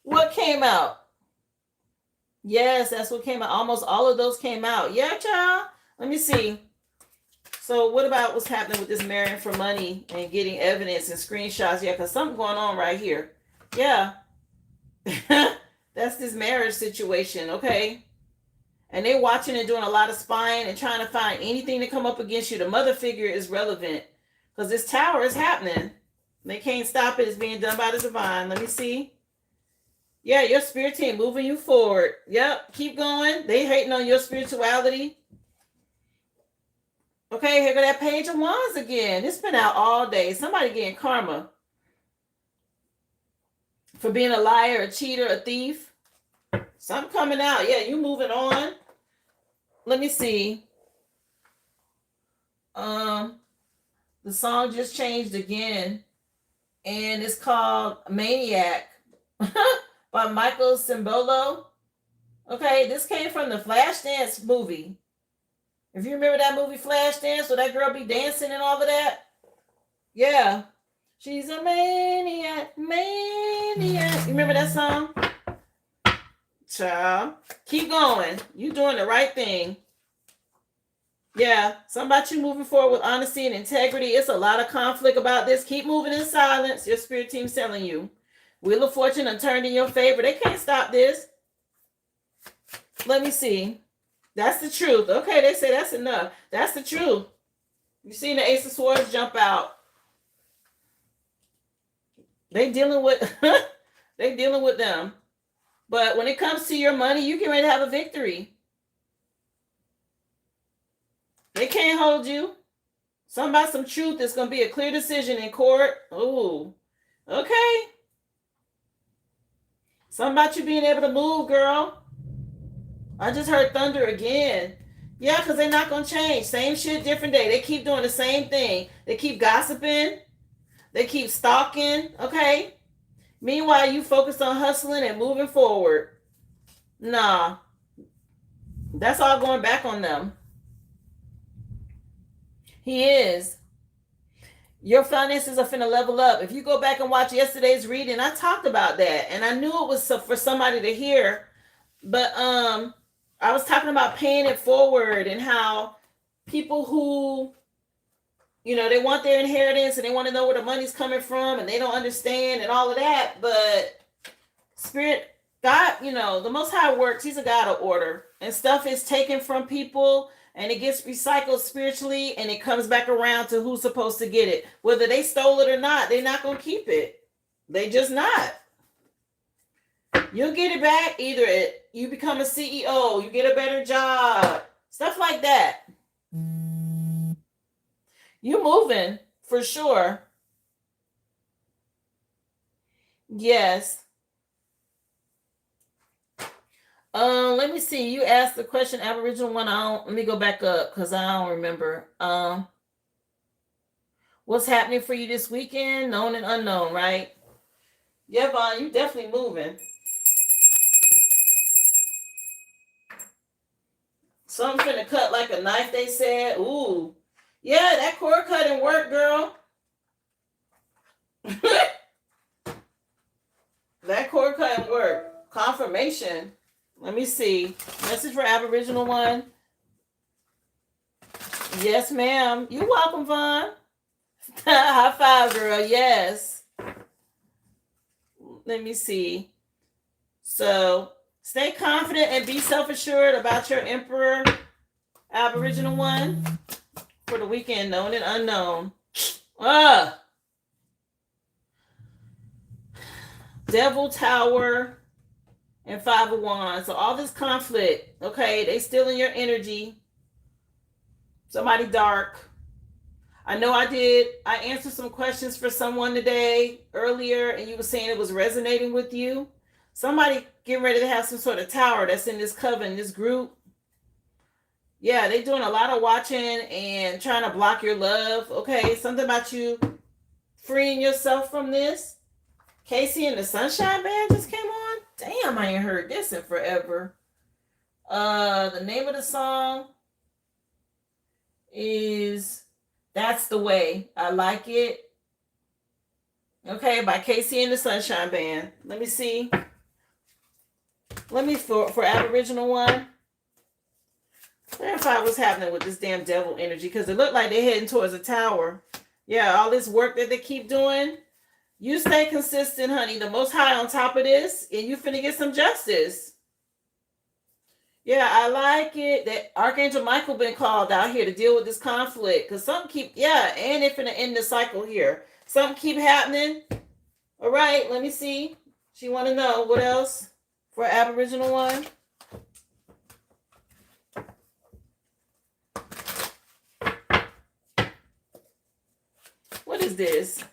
What came out? Yes, that's what came out. Almost all of those came out. Yeah, child. Let me see. So what about what's happening with this marrying for money and getting evidence and screenshots? Yeah, because something going on right here. Yeah. That's this marriage situation, okay? And they watching and doing a lot of spying and trying to find anything to come up against you. The mother figure is relevant because this tower is happening. They can't stop it. It's being done by the divine. Let me see. Yeah, your spirit team moving you forward. Yep, keep going. They hating on your spirituality. Okay, here go that page of wands again. It's been out all day. Somebody getting karma for being a liar, a cheater, a thief. Something coming out. Yeah, you moving on. Let me see. The song just changed again, and it's called Maniac by Michael Cimbolo. Okay, this came from the Flashdance movie. If you remember that movie Flashdance, where that girl be dancing and all of that. Yeah. She's a maniac, maniac. You remember that song? Child. Keep going. You doing the right thing. Yeah. Something about you moving forward with honesty and integrity. It's a lot of conflict about this. Keep moving in silence. Your spirit team's telling you. Wheel of Fortune and turned in your favor. They can't stop this. Let me see. That's the truth. Okay, they say that's enough. That's the truth. You seen the Ace of Swords jump out. They dealing with them. But when it comes to your money, you get ready to have a victory. They can't hold you. Something about some truth. It's going to be a clear decision in court. Ooh. Okay. Something about you being able to move, girl. I just heard thunder again. Yeah, because they're not going to change. Same shit, different day. They keep doing the same thing. They keep gossiping. They keep stalking. Okay? Meanwhile, you focus on hustling and moving forward. Nah. That's all going back on them. He is. Your finances are finna level up. If you go back and watch yesterday's reading, I talked about that. And I knew it was for somebody to hear. But I was talking about paying it forward and how people who, they want their inheritance and they want to know where the money's coming from and they don't understand and all of that. But Spirit, God, the Most High works. He's a God of order. And stuff is taken from people and it gets recycled spiritually and it comes back around to who's supposed to get it. Whether they stole it or not, they're not going to keep it. They just not. You'll get it back. Either you become a CEO, you get a better job, stuff like that. You moving for sure. Yes. Let me see. You asked the question, Aboriginal one. Let me go back up because I don't remember. What's happening for you this weekend? Known and unknown, right? Yeah, Vaughn, you definitely moving. Something finna cut like a knife, they said. Ooh. Yeah, that cord cutting work, girl. That cord cutting work. Confirmation. Let me see. Message for Aboriginal one. Yes, ma'am. You welcome, Vaughn. High five, girl. Yes. Let me see. So stay confident and be self-assured about your Emperor, Aboriginal one, for the weekend, known and unknown. Devil Tower and Five of Wands. So all this conflict, okay, they still in your energy. Somebody dark. I know I answered some questions for someone today earlier, and you were saying it was resonating with you. Somebody getting ready to have some sort of tower that's in this coven, this group. Yeah, they're doing a lot of watching and trying to block your love. Okay, something about you freeing yourself from this. Casey and the Sunshine Band just came on. Damn, I ain't heard this in forever. The name of the song is That's the Way. I Like It. Okay, by Casey and the Sunshine Band. Let me see. Let me for Aboriginal one. Clarify what's happening with this damn devil energy, because it looked like they're heading towards a tower. Yeah, all this work that they keep doing. You stay consistent, honey. The Most High on top of this, and you finna get some justice. Yeah, I like it that Archangel Michael been called out here to deal with this conflict, because something keep, and it finna end the cycle here. Something keep happening. All right, let me see. She want to know what else for Aboriginal one. What is this?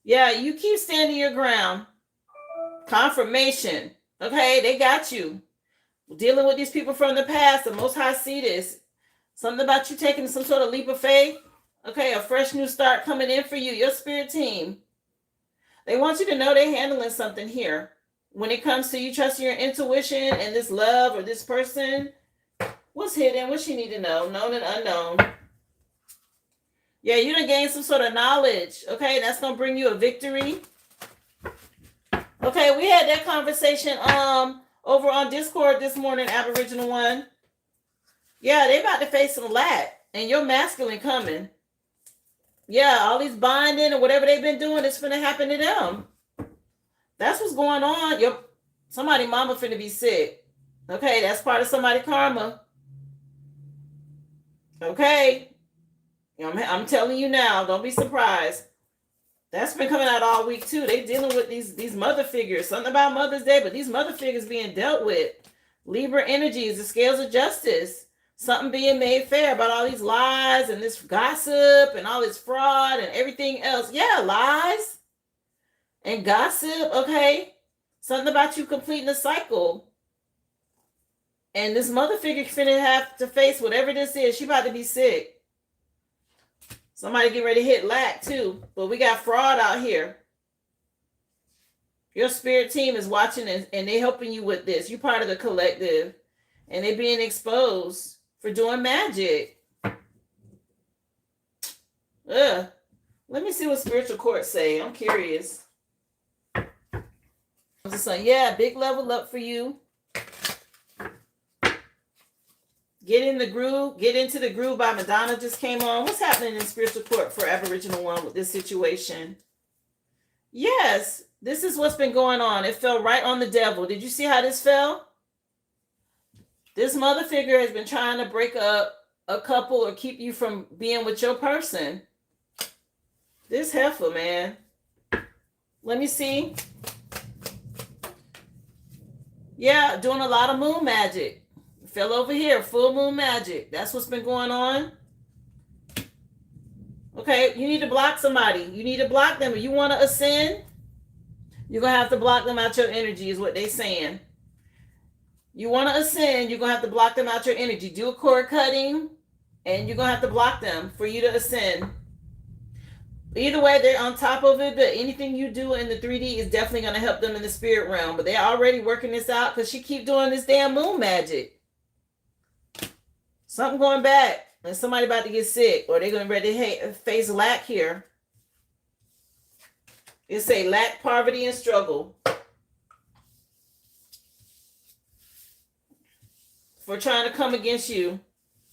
Yeah, you keep standing your ground. Confirmation. Okay, they got you. Dealing with these people from the past, the Most High see this. Something about you taking some sort of leap of faith. Okay, a fresh new start coming in for you, your spirit team. They want you to know they're handling something here. When it comes to you trusting your intuition and this love or this person, what's hidden, what you need to know, known and unknown. Yeah, you done gained some sort of knowledge. Okay, that's gonna bring you a victory. Okay, we had that conversation over on Discord this morning, Aboriginal one. Yeah, they about to face some lack, and your masculine coming. Yeah, all these binding and whatever they've been doing is finna happen to them. That's what's going on. Somebody mama finna be sick. Okay, that's part of somebody's karma. Okay. I'm telling you now, don't be surprised. That's been coming out all week too. They dealing with these mother figures. Something about Mother's Day, but these mother figures being dealt with. Libra energies, the scales of justice. Something being made fair about all these lies and this gossip and all this fraud and everything else. Yeah, lies and gossip. Okay. Something about you completing the cycle. And this mother figure finna have to face whatever this is. She about to be sick. Somebody get ready to hit lack too. But we got fraud out here. Your spirit team is watching and they helping you with this. You're part of the collective. And they're being exposed for doing magic. Let me see what spiritual courts say. I'm curious. Yeah, big level up for you. Get in the groove. Get into the groove by Madonna just came on. What's happening in spiritual court for Aboriginal one with this situation? Yes, this is what's been going on. It fell right on the devil. Did you see how this fell? This mother figure has been trying to break up a couple or keep you from being with your person. This heifer, man. Let me see. Yeah, doing a lot of moon magic. Fell over here, full moon magic. That's what's been going on. Okay, you need to block somebody. You need to block them. If you want to ascend, you're going to have to block them out your energy is what they're saying. You want to ascend, you're going to have to block them out your energy. Do a cord cutting. And you're going to have to block them for you to ascend. Either way, they're on top of it, but anything you do in the 3D is definitely going to help them in the spirit realm. But they're already working this out because she keep doing this damn moon magic. Something going back, and somebody about to get sick, or they're going to ready to face lack here. It say lack, poverty, and struggle. For trying to come against you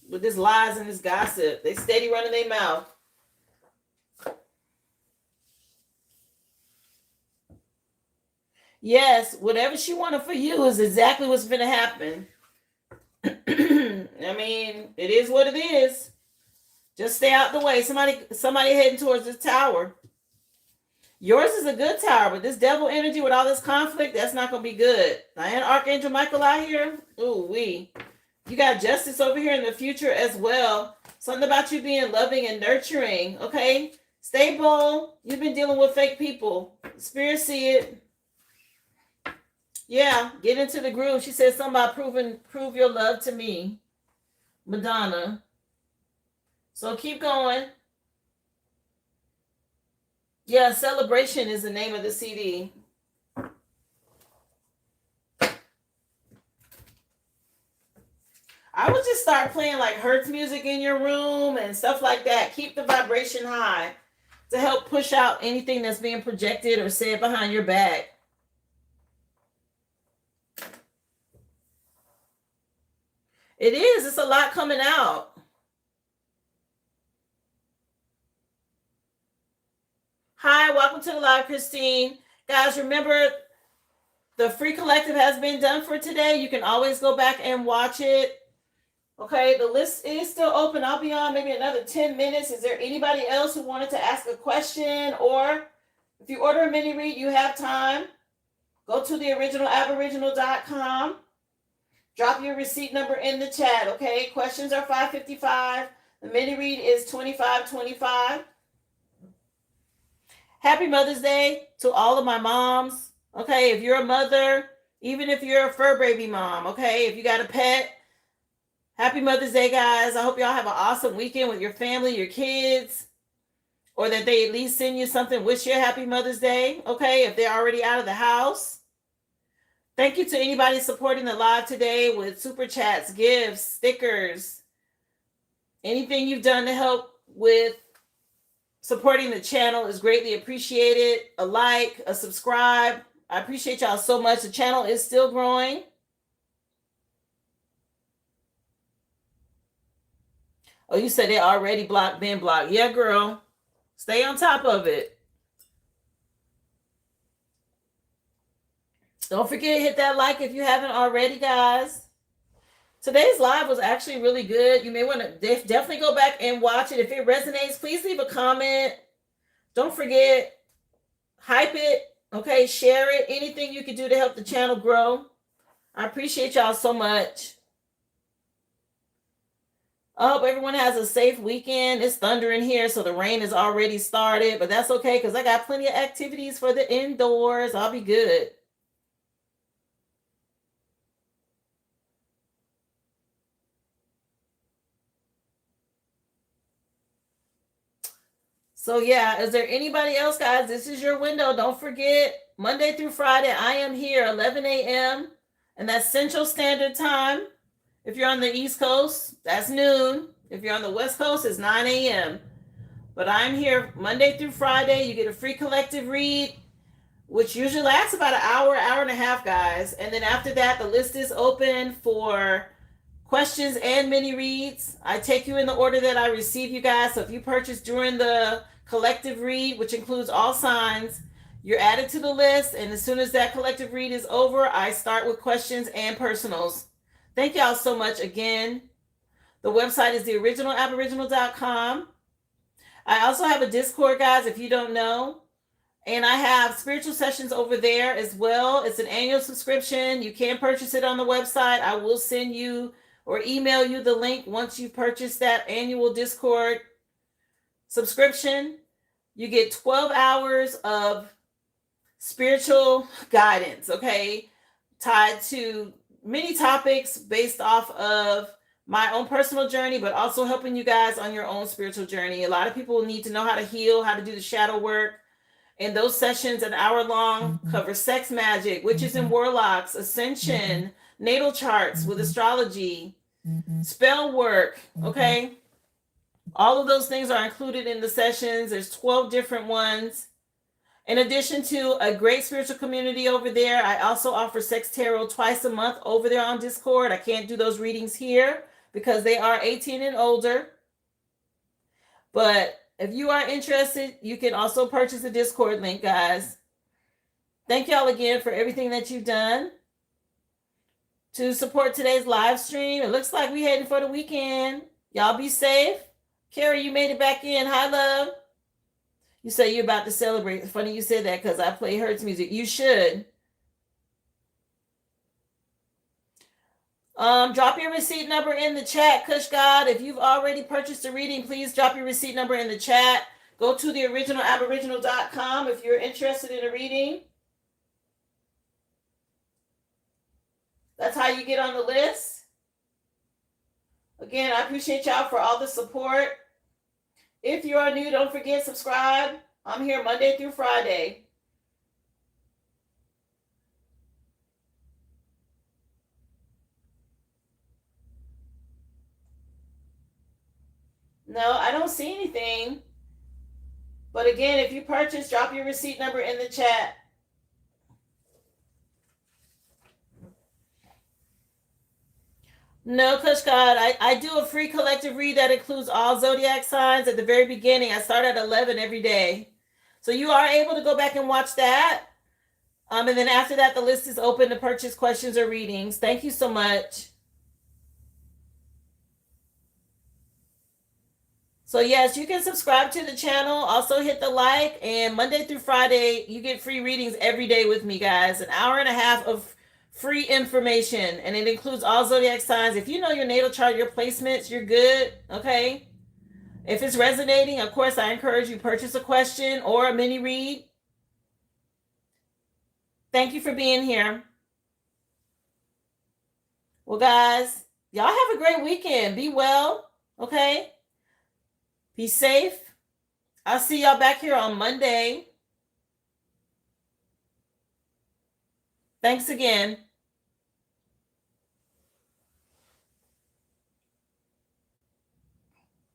with this lies and this gossip. They steady running their mouth. Yes, whatever she wanted for you is exactly what's going to happen. I mean, it is what it is. Just stay out the way. Somebody heading towards this tower. Yours is a good tower, but this devil energy with all this conflict, that's not going to be good. And Archangel Michael out here. Ooh, you got justice over here in the future as well. Something about you being loving and nurturing. Okay? Stay bold. You've been dealing with fake people. Spirit see it. Yeah, get into the groove. She said something about prove your love to me, Madonna. So keep going. Yeah, Celebration is the name of the CD. I would just start playing like Hertz music in your room and stuff like that. Keep the vibration high to help push out anything that's being projected or said behind your back. It is. It's a lot coming out. Hi, welcome to the live, Christine. Guys, remember, the free collective has been done for today. You can always go back and watch it. Okay, the list is still open. I'll be on maybe another 10 minutes. Is there anybody else who wanted to ask a question? Or if you order a mini read, you have time. Go to theoriginalaboriginal.com. Drop your receipt number in the chat, okay? Questions are $5.55. The mini read is $25.25. Happy Mother's Day to all of my moms. Okay, if you're a mother, even if you're a fur baby mom, okay? If you got a pet, happy Mother's Day, guys. I hope y'all have an awesome weekend with your family, your kids, or that they at least send you something, wish you a happy Mother's Day, okay? If they're already out of the house. Thank you to anybody supporting the live today with super chats, gifts, stickers, anything you've done to help with supporting the channel is greatly appreciated. A like, a subscribe. I appreciate y'all so much. The channel is still growing. Oh, you said they already been blocked. Yeah, girl. Stay on top of it. Don't forget to hit that like if you haven't already, guys. Today's live was actually really good. You may want to definitely go back and watch it. If it resonates, please leave a comment. Don't forget, hype it, okay? Share it. Anything you can do to help the channel grow. I appreciate y'all so much. I hope everyone has a safe weekend. It's thundering here, so the rain has already started, but that's okay because I got plenty of activities for the indoors. I'll be good. So yeah, is there anybody else, guys? This is your window. Don't forget, Monday through Friday, I am here 11 a.m. and that's Central Standard Time. If you're on the East Coast, that's noon. If you're on the West Coast, it's 9 a.m. But I'm here Monday through Friday. You get a free collective read, which usually lasts about an hour and a half, guys. And then after that, the list is open for questions and mini reads. I take you in the order that I receive you guys. So if you purchase during the collective read, which includes all signs, you're added to the list. And as soon as that collective read is over, I start with questions and personals. Thank y'all so much again. The website is theoriginalaboriginal.com. I also have a Discord, guys, if you don't know. And I have spiritual sessions over there as well. It's an annual subscription. You can purchase it on the website. I will send you or email you the link once you purchase that annual Discord subscription. You get 12 hours of spiritual guidance, okay, tied to many topics based off of my own personal journey, but also helping you guys on your own spiritual journey. A lot of people need to know how to heal, how to do the shadow work. And those sessions, an hour long, cover sex magic, witches and warlocks, ascension, natal charts with astrology, spell work. Okay. All of those things are included in the sessions. There's 12 different ones. In addition to a great spiritual community over there, I also offer sex tarot twice a month over there on Discord. I can't do those readings here because they are 18 and older. But if you are interested, you can also purchase the Discord link, guys. Thank y'all again for everything that you've done to support today's live stream. It looks like we're heading for the weekend. Y'all be safe. Carrie, you made it back in. Hi, love. You say you're about to celebrate. It's funny you said that because I play Hertz music. You should. Drop your receipt number in the chat, Kush God. If you've already purchased a reading, please drop your receipt number in the chat. Go to the originalaboriginal.com if you're interested in a reading. That's how you get on the list. Again, I appreciate y'all for all the support. If you are new, don't forget, subscribe. I'm here Monday through Friday. No, I don't see anything. But again, if you purchase, drop your receipt number in the chat. No, Kush God, I do a free collective read that includes all zodiac signs at the very beginning. I start at 11 every day. So you are able to go back and watch that. And then after that, the list is open to purchase questions or readings. Thank you so much. So yes, you can subscribe to the channel. Also hit the like. And Monday through Friday, you get free readings every day with me, guys. An hour and a half of free information, and it includes all zodiac signs. If you know your natal chart, your placements, you're good. Okay. If it's resonating, of course, I encourage you purchase a question or a mini read. Thank you for being here. Well, guys, y'all have a great weekend. Be well. Okay. Be safe. I'll see y'all back here on Monday. Thanks again.